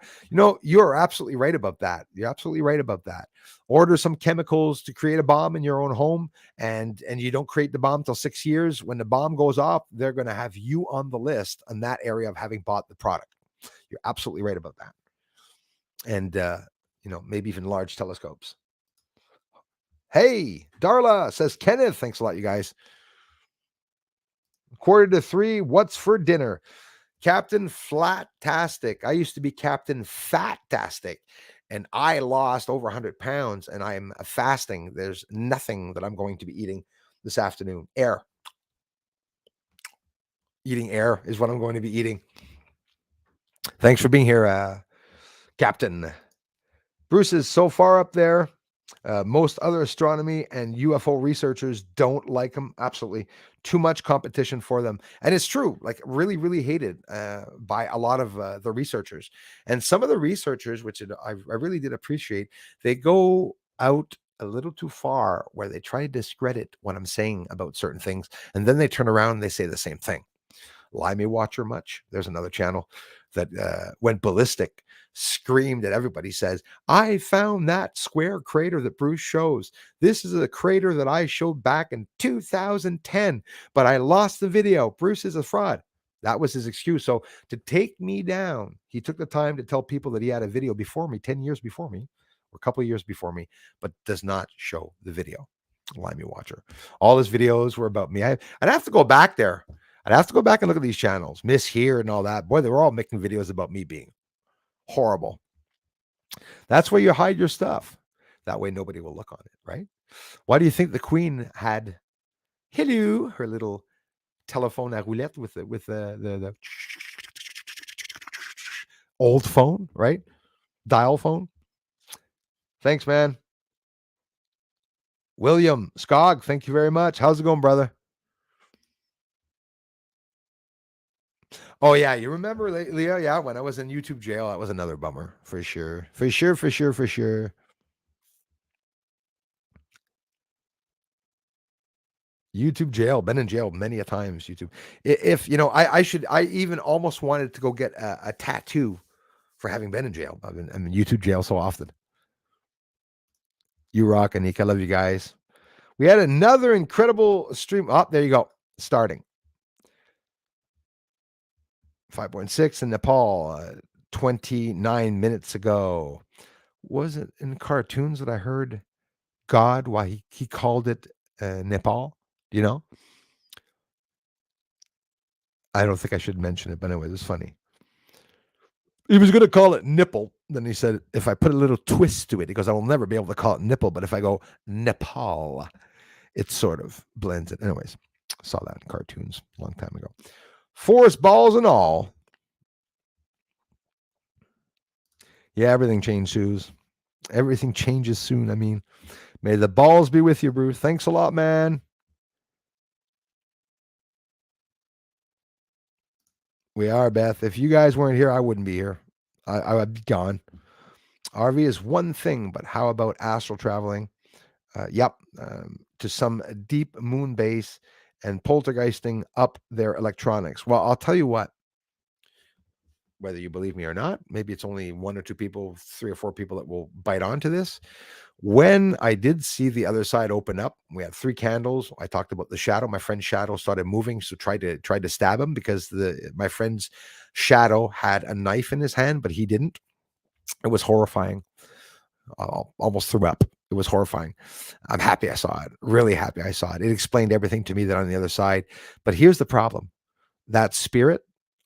You're absolutely right about that. You're absolutely right about that. Order some chemicals to create a bomb in your own home, and you don't create the bomb till 6 years. When the bomb goes off, they're going to have you on the list on that area of having bought the product. You're absolutely right about that. And, maybe even large telescopes. Hey, Darla says, Kenneth, thanks a lot, you guys. 2:45, what's for dinner? Captain Flatastic. I used to be Captain Fatastic, and I lost over 100 pounds, and I'm fasting. There's nothing that I'm going to be eating this afternoon. Air. Eating air is what I'm going to be eating. Thanks for being here, Captain. Bruce is so far up there. Most other astronomy and UFO researchers don't like him. Absolutely. Too much competition for them. And it's true, like really, really hated by a lot of the researchers. And some of the researchers, which I really did appreciate, they go out a little too far where they try to discredit what I'm saying about certain things. And then they turn around and they say the same thing. Limey Watcher much. There's another channel that went ballistic, screamed at everybody, says, I found that square crater that Bruce shows. This is a crater that I showed back in 2010, but I lost the video. Bruce is a fraud. That was his excuse. So to take me down, he took the time to tell people that he had a video before me, 10 years before me, or a couple of years before me, but does not show the video. Limey Watcher. All his videos were about me. I'd have to go back there. I'd have to go back and look at these channels, Miss Here and all that. Boy, they were all making videos about me being horrible. That's where you hide your stuff. That way nobody will look on it, right? Why do you think the Queen had her little telephone à roulette with the old phone, right? Dial phone. Thanks, man. William Skog, thank you very much. How's it going, brother? Oh, yeah. You remember, Leah? Yeah, when I was in YouTube jail, that was another bummer. For sure. For sure, for sure, for sure. YouTube jail, been in jail many a times. YouTube. If I even almost wanted to go get a tattoo for having been in jail. I'm in YouTube jail so often. You rock, Anika. I love you guys. We had another incredible stream. Oh, there you go. Starting 5.6 in Nepal, 29 minutes ago. Was it in cartoons that I heard God? Why he called it Nepal? You know, I don't think I should mention it, but anyway, it was funny. He was going to call it nipple. Then he said, if I put a little twist to it, he goes, I will never be able to call it nipple. But if I go Nepal, it sort of blends it. Anyways, saw that in cartoons a long time ago. Forest balls and all. Yeah, everything changed, Shoes. Everything changes soon. I mean, may the balls be with you, Bruce. Thanks a lot, man. We are, Beth. If you guys weren't here, I wouldn't be here. I would be gone. RV is one thing, but how about astral traveling? Yep, to some deep moon base and poltergeisting up their electronics. Well, I'll tell you what. whether you believe me or not. Maybe it's only 1 or 2 people, 3 or 4 people that will bite onto this. When I did see the other side open up, we had 3 candles. I talked about the shadow. My friend's shadow started moving, so tried to stab him because my friend's shadow had a knife in his hand, but he didn't. It was horrifying. I almost threw up. It was horrifying. I'm happy I saw it. Really happy I saw it. It explained everything to me that on the other side. But here's the problem. That spirit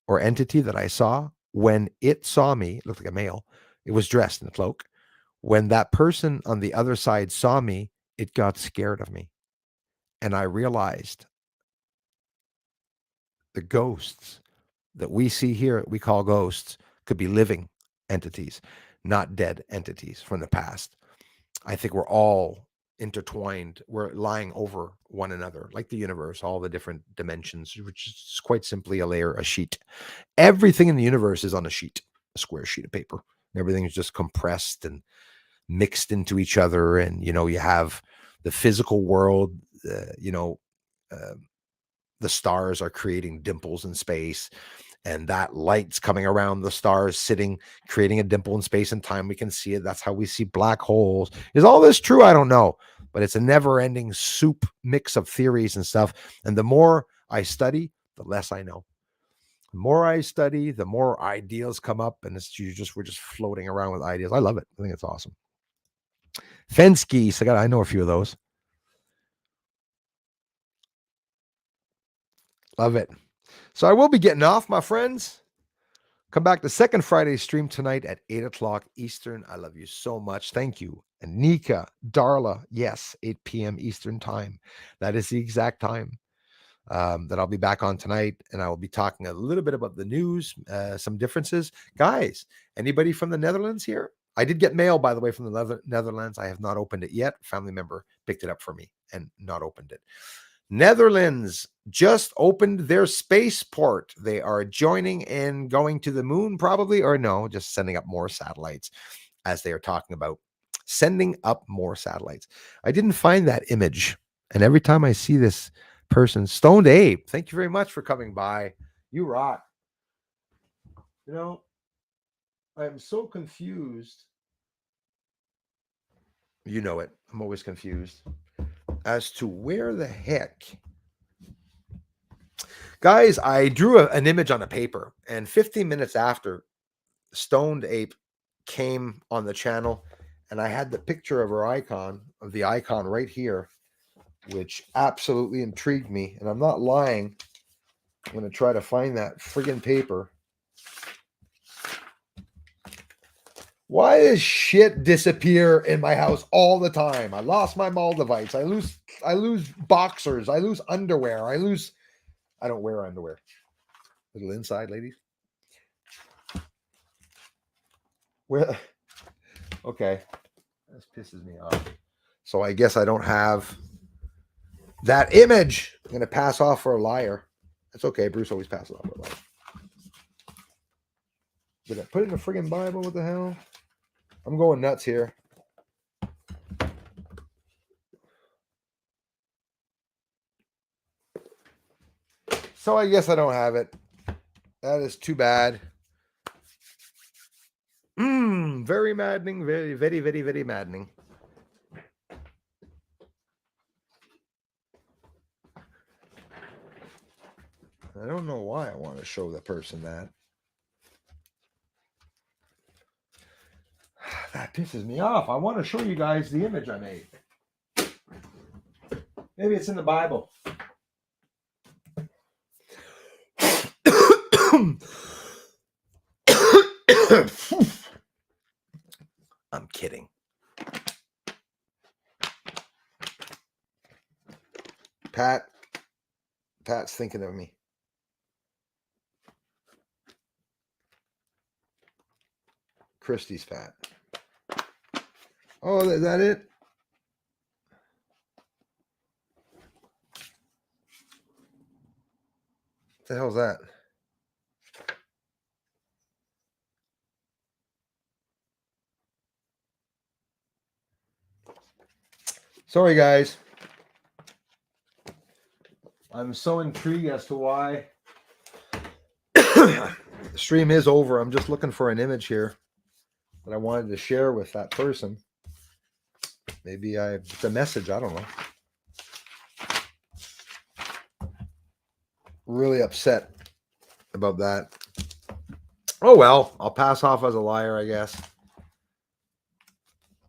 or entity that I saw, when it saw me, it looked like a male. It was dressed in a cloak. When that person on the other side saw me, it got scared of me. And I realized the ghosts that we see here, we call ghosts, could be living entities, not dead entities from the past. I think we're all intertwined. We're lying over one another, like the universe, all the different dimensions, which is quite simply a sheet. Everything in the universe is on a sheet, a square sheet of paper. Everything is just compressed and mixed into each other. And, you have the physical world, uh, the stars are creating dimples in space, and that light's coming around the stars sitting, creating a dimple in space and time. We can see it. That's how we see black holes. Is all this true? I don't know, but it's a never-ending soup mix of theories and stuff. And the more I study, the less I know. The more I study, the more ideas come up, and we're just floating around with ideas. I love it. I think it's awesome. Fence geese. I know a few of those. Love it. So I will be getting off, my friends. Come back to second Friday stream tonight at 8 o'clock Eastern. I love you so much. Thank you. And Nika, Darla, yes, 8 p.m. Eastern time. That is the exact time that I'll be back on tonight. And I will be talking a little bit about the news, some differences. Guys, anybody from the Netherlands here? I did get mail, by the way, from the Netherlands. I have not opened it yet. A family member picked it up for me and not opened it. Netherlands just opened their spaceport. They are joining and going to the moon, probably, or no, just sending up more satellites, as they are talking about sending up more satellites. I didn't find that image. And every time I see this person, Stoned Ape, thank you very much for coming by. You rock. I'm so confused. You know it. I'm always confused as to where the heck. Guys, I drew an image on a paper, and 15 minutes after, Stoned Ape came on the channel, and I had the picture of the icon right here, which absolutely intrigued me. And I'm not lying. I'm going to try to find that friggin' paper. Why does shit disappear in my house all the time? I lost my Maldivites. I lose boxers. I lose underwear. I don't wear underwear. Little inside, ladies. Where? Okay. This pisses me off. So I guess I don't have that image. I'm going to pass off for a liar. That's okay. Bruce always passes off for a liar. Did I put it in the friggin' Bible? What the hell? I'm going nuts here. So I guess I don't have it. That is too bad. Very maddening. Very, very, very, very maddening. I don't know why I want to show the person that. That pisses me off. I want to show you guys the image I made. Maybe it's in the Bible. I'm kidding. Pat's thinking of me. Christie's Pat. Oh, is that it? What the hell's that? Sorry, guys. I'm so intrigued as to why The stream is over. I'm just looking for an image here that I wanted to share with that person. Maybe it's a message. I don't know. Really upset about that. Oh well, I'll pass off as a liar, I guess.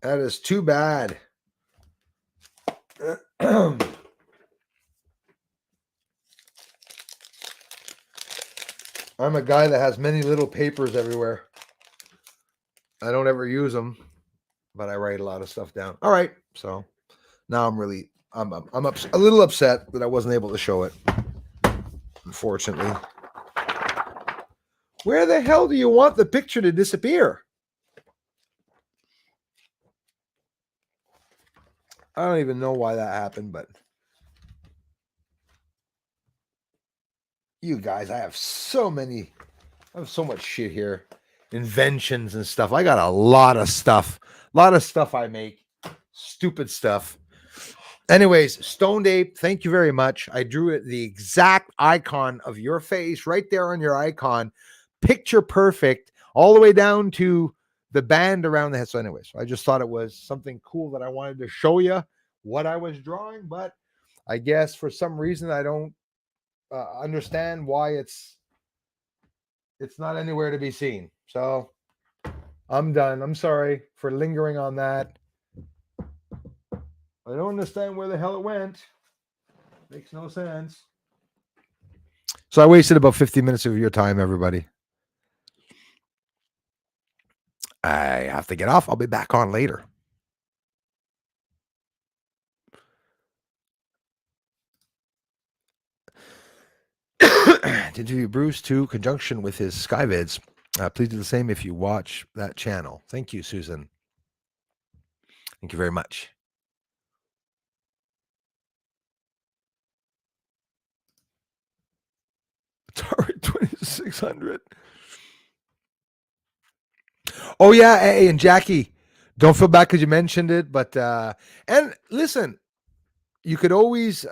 That is too bad. I'm a guy that has many little papers everywhere. I don't ever use them, but I write a lot of stuff down. All right, so now I'm a little upset that I wasn't able to show it. Unfortunately, where the hell do you want the picture to disappear? I don't even know why that happened, but you guys, I have so much shit here. Inventions and stuff. I got a lot of stuff. I make. Stupid stuff. Anyways, Stoned Ape, thank you very much. I drew it the exact icon of your face right there on your icon. Picture perfect, all the way down to the band around the head. So anyways, I just thought it was something cool that I wanted to show you what I was drawing, but I guess for some reason I don't understand why it's not anywhere to be seen. So I'm done. I'm sorry for lingering on that. I don't understand where the hell it went. Makes no sense. So I wasted about 50 minutes of your time, everybody. I have to get off. I'll be back on later. To interview Bruce too, conjunction with his Skyvids. Please do the same if you watch that channel. Thank you, Susan. Thank you very much. Atari 2600. Oh yeah, hey, and Jackie, don't feel bad because you mentioned it, but and listen, you could always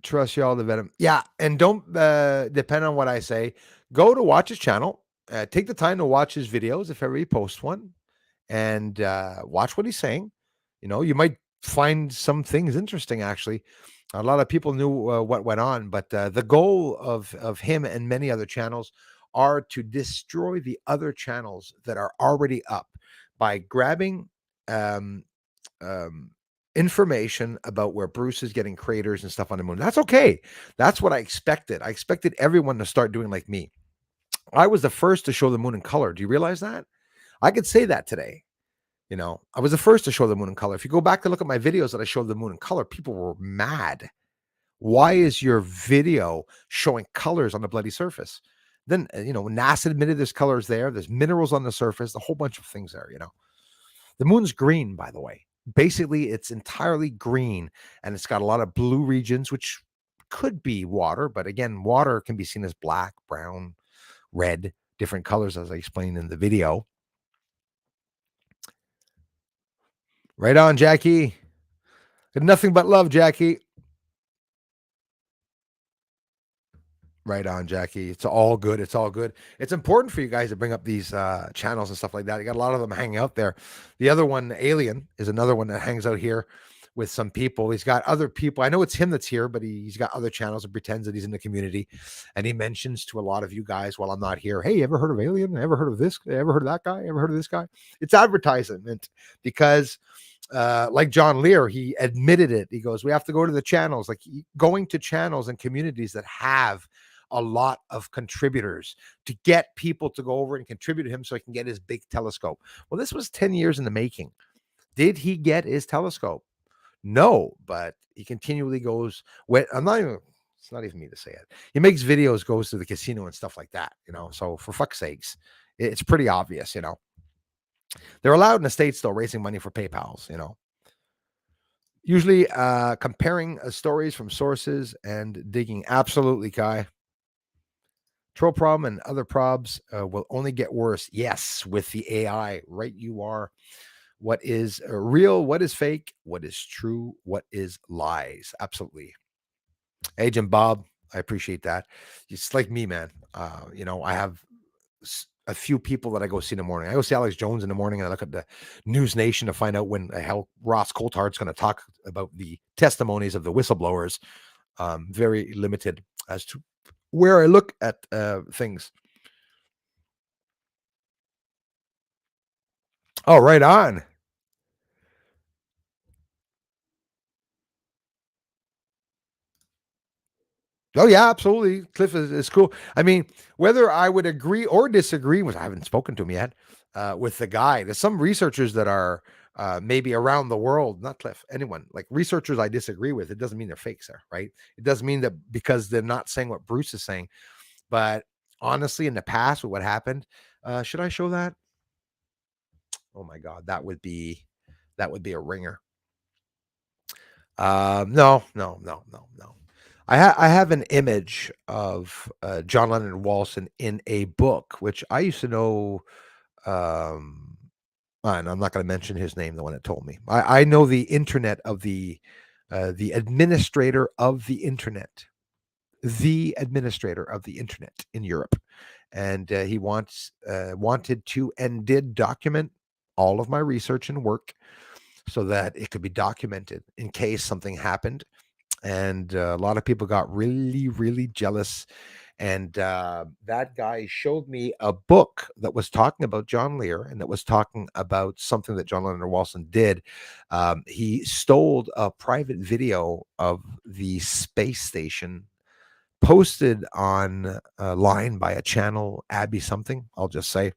trust y'all the venom. Yeah, and don't depend on what I say. Go to watch his channel. Take the time to watch his videos if ever he posts one, and watch what he's saying. You know, you might find some things interesting. Actually, a lot of people knew what went on, but the goal of him and many other channels are to destroy the other channels that are already up by grabbing information about where Bruce is getting craters and stuff on the moon. That's okay. That's what I expected. I expected everyone to start doing like me. I was the first to show the moon in color. Do you realize that? I could say that today. You know, I was the first to show the moon in color. If you go back to look at my videos that I showed the moon in color, people were mad. Why is your video showing colors on the bloody surface? Then, you know, NASA admitted there's colors there. There's minerals on the surface, a whole bunch of things there, you know. The moon's green, by the way. Basically, it's entirely green, and it's got a lot of blue regions, which could be water. But again, water can be seen as black, brown, red, different colors, as I explained in the video. Right on, Jackie. Nothing but love, Jackie. Right on, Jackie. It's all good. It's all good. It's important for you guys to bring up these channels and stuff like that. You got a lot of them hanging out there. The other one, Alien, is another one that hangs out here with some people. He's got other people. I know it's him that's here, but he's got other channels and pretends that he's in the community. And he mentions to a lot of you guys while I'm not here, hey, ever heard of Alien? Ever heard of this? Ever heard of that guy? Ever heard of this guy? It's advertisement because like John Lear, he admitted it. He goes, we have to go to the channels, like going to channels and communities that have a lot of contributors to get people to go over and contribute to him so he can get his big telescope. Well, this was 10 years in the making. Did he get his telescope? No, but he continually goes, it's not even me to say it. He makes videos, goes to the casino and stuff like that, you know. So for fuck's sakes, it's pretty obvious, you know. They're allowed in the States, though, raising money for PayPals, you know. Usually comparing stories from sources and digging. Absolutely, Kai. Troll problem and other probs will only get worse. Yes, with the AI, right? You are. What is real? What is fake? What is true? What is lies? Absolutely. Agent Bob, I appreciate that. It's like me, man. I have a few people that I go see in the morning. I go see Alex Jones in the morning, and I look at the News Nation to find out when the hell Ross Coulthard's going to talk about the testimonies of the whistleblowers. Very limited as to where I look at things. Oh, right on. Oh yeah, absolutely. Cliff is cool. I mean, whether I would agree or disagree with, I haven't spoken to him yet, with the guy. There's some researchers that are maybe around the world, not Cliff, anyone like researchers I disagree with. It doesn't mean they're fakes, there, right? It doesn't mean that because they're not saying what Bruce is saying. But honestly, in the past, with what happened, should I show that? Oh my God, that would be a ringer. No, no, no, no, no. I have an image of John Lennon Walson in a book, which I used to know. Um, and I'm not going to mention his name, the one that told me. I know the internet of the administrator of the administrator of the internet in Europe, and he wanted to and did document all of my research and work so that it could be documented in case something happened. And a lot of people got really, really jealous. And that guy showed me a book that was talking about John Lear and that was talking about something that John Leonard Walson did. He stole a private video of the space station posted on line by a channel, Abby something, I'll just say.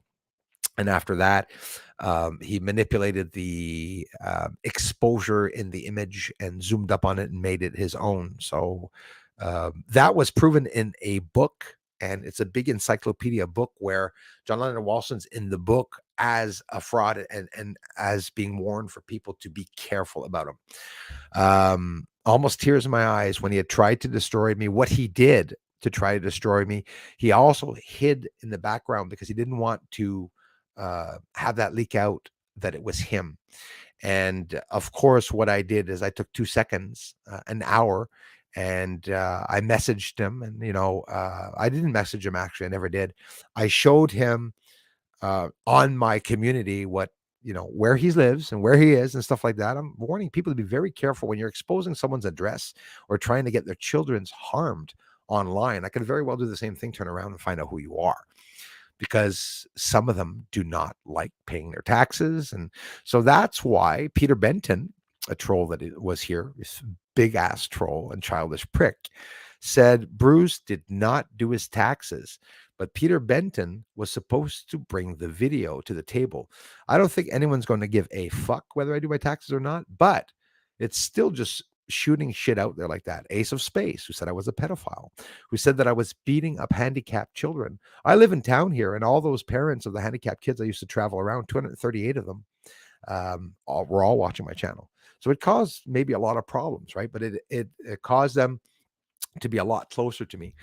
And after that, he manipulated the exposure in the image and zoomed up on it and made it his own. So that was proven in a book, and it's a big encyclopedia book where John Leonard Walson's in the book as a fraud and as being warned for people to be careful about him. Almost tears in my eyes when he had tried to destroy me. What he did to try to destroy me, he also hid in the background because he didn't want to have that leak out that it was him. And of course, what I did is I took 2 seconds, an hour, and I messaged him. And I didn't message him, actually. I never did. I showed him on my community what where he lives and where he is and stuff like that. I'm warning people to be very careful when you're exposing someone's address or trying to get their children's harmed online. I could very well do the same thing, turn around and find out who you are, because some of them do not like paying their taxes. And so that's why Peter Benton, a troll that was here, this big ass troll and childish prick, said Bruce did not do his taxes, but Peter Benton was supposed to bring the video to the table. I don't think anyone's going to give a fuck whether I do my taxes or not, but it's still just shooting shit out there like that. Ace of Space, who said I was a pedophile, who said that I was beating up handicapped children. I live in town here, and all those parents of the handicapped kids I used to travel around, 238 of them, were all watching my channel. So it caused maybe a lot of problems, right? But it caused them to be a lot closer to me.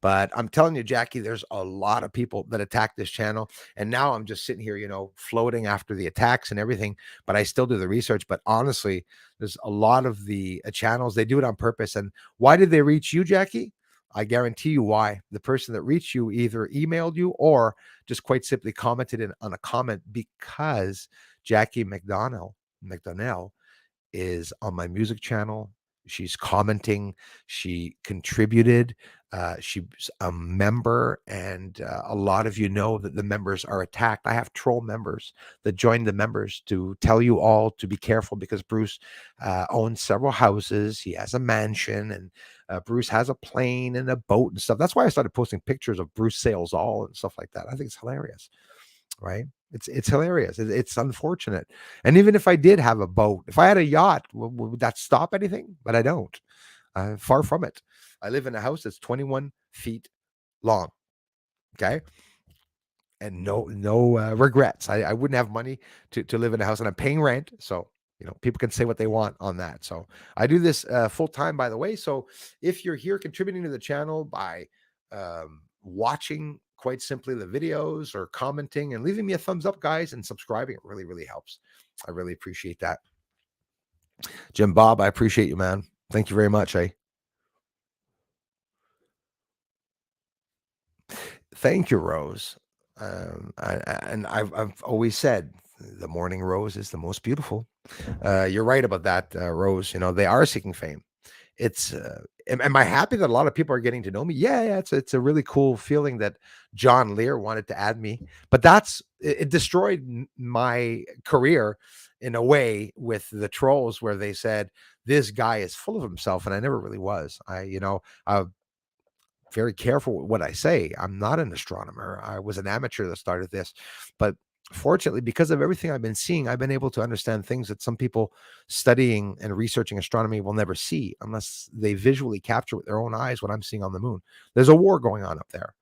But I'm telling you, Jackie, there's a lot of people that attack this channel. And now I'm just sitting here, floating after the attacks and everything, but I still do the research. But honestly, there's a lot of the channels, they do it on purpose. And why did they reach you, Jackie? I guarantee you why. The person that reached you either emailed you or just quite simply commented on a comment, because Jackie McDonnell is on my music channel. She's commenting. She contributed. She's a member, and a lot of you know that the members are attacked. I have troll members that join the members to tell you all to be careful, because Bruce owns several houses. He has a mansion, and Bruce has a plane and a boat and stuff. That's why I started posting pictures of Bruce Sales All and stuff like that. I think it's hilarious, right? It's hilarious. It's unfortunate. And even if I did have a boat, if I had a yacht, would that stop anything? But I don't. Far from it. I live in a house that's 21 feet long. Okay. And no regrets. I wouldn't have money to live in a house, and I'm paying rent. So, people can say what they want on that. So I do this full time, by the way. So if you're here contributing to the channel by watching quite simply the videos or commenting and leaving me a thumbs up, guys, and subscribing, it really, really helps. I really appreciate that. Jim Bob, I appreciate you, man. Thank you very much. Thank you, Rose. And I've always said the morning rose is the most beautiful. You're right about that, Rose. You know, they are seeking fame. It's am I happy that a lot of people are getting to know me? Yeah, yeah. It's a really cool feeling that John Lear wanted to add me, but it destroyed my career in a way with the trolls where they said this guy is full of himself, and I never really was. I'm very careful with what I say. I'm not an astronomer. I was an amateur that started this, but fortunately, because of everything I've been seeing, I've been able to understand things that some people studying and researching astronomy will never see unless they visually capture with their own eyes what I'm seeing on the moon. There's a war going on up there.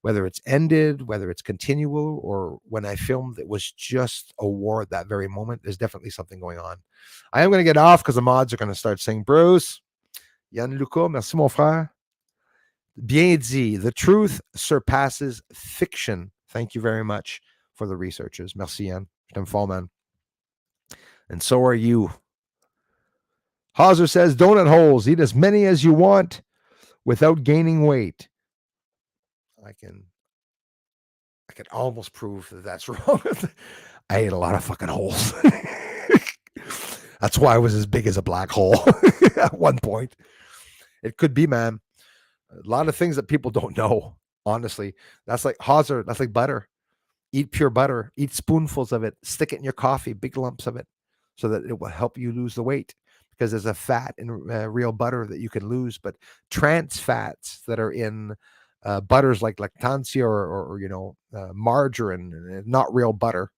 Whether it's ended, whether it's continual, or when I filmed, it was just a war at that very moment. There's definitely something going on. I am going to get off because the mods are going to start saying, Bruce, Yann Luca, merci mon frère. Bien dit. The truth surpasses fiction. Thank you very much for the researchers. Merci, Yann. Je t'aime fort, man. And so are you. Hauser says, donut holes. Eat as many as you want without gaining weight. I can almost prove that that's wrong. I ate a lot of fucking holes. That's why I was as big as a black hole at one point. It could be, man. A lot of things that people don't know, honestly. That's like Hauser. That's like butter. Eat pure butter. Eat spoonfuls of it. Stick it in your coffee, big lumps of it, so that it will help you lose the weight. Because there's a fat in real butter that you can lose, but trans fats that are in butters like lactancia or margarine, not real butter,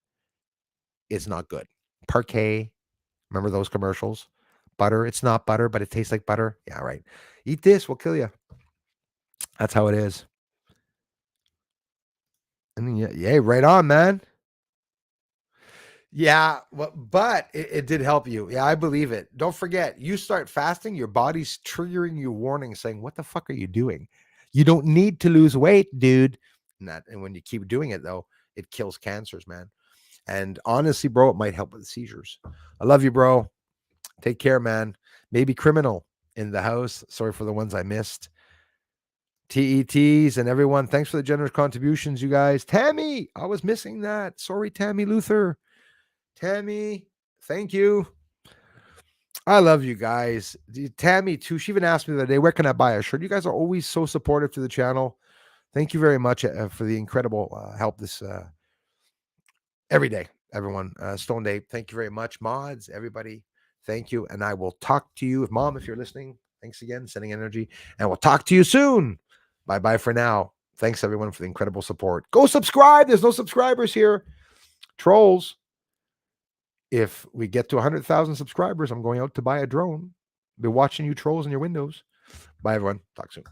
is not good. Parquet, remember those commercials? Butter, it's not butter, but it tastes like butter. Yeah, right. Eat this, will kill you. That's how it is. And yeah, right on, man. Yeah, well, but it did help you. Yeah, I believe it. Don't forget, you start fasting, your body's triggering you warning saying, what the fuck are you doing? You don't need to lose weight, dude. And when you keep doing it, though, it kills cancers, man. And honestly, bro, it might help with seizures. I love you, bro. Take care, man. Maybe criminal in the house. Sorry for the ones I missed. TETs and everyone. Thanks for the generous contributions, you guys. Tammy, I was missing that. Sorry, Tammy Luther. Tammy, thank you. I love you guys. Tammy, too. She even asked me the other day, where can I buy a shirt? You guys are always so supportive to the channel. Thank you very much for the incredible help this every day, everyone. Stone Day, thank you very much. Mods, everybody, thank you. And I will talk to you. Mom, if you're listening, thanks again, sending energy. And we'll talk to you soon. Bye-bye for now. Thanks, everyone, for the incredible support. Go subscribe. There's no subscribers here. Trolls. If we get to 100,000 subscribers, I'm going out to buy a drone. Be watching you trolls in your windows. Bye, everyone. Talk soon.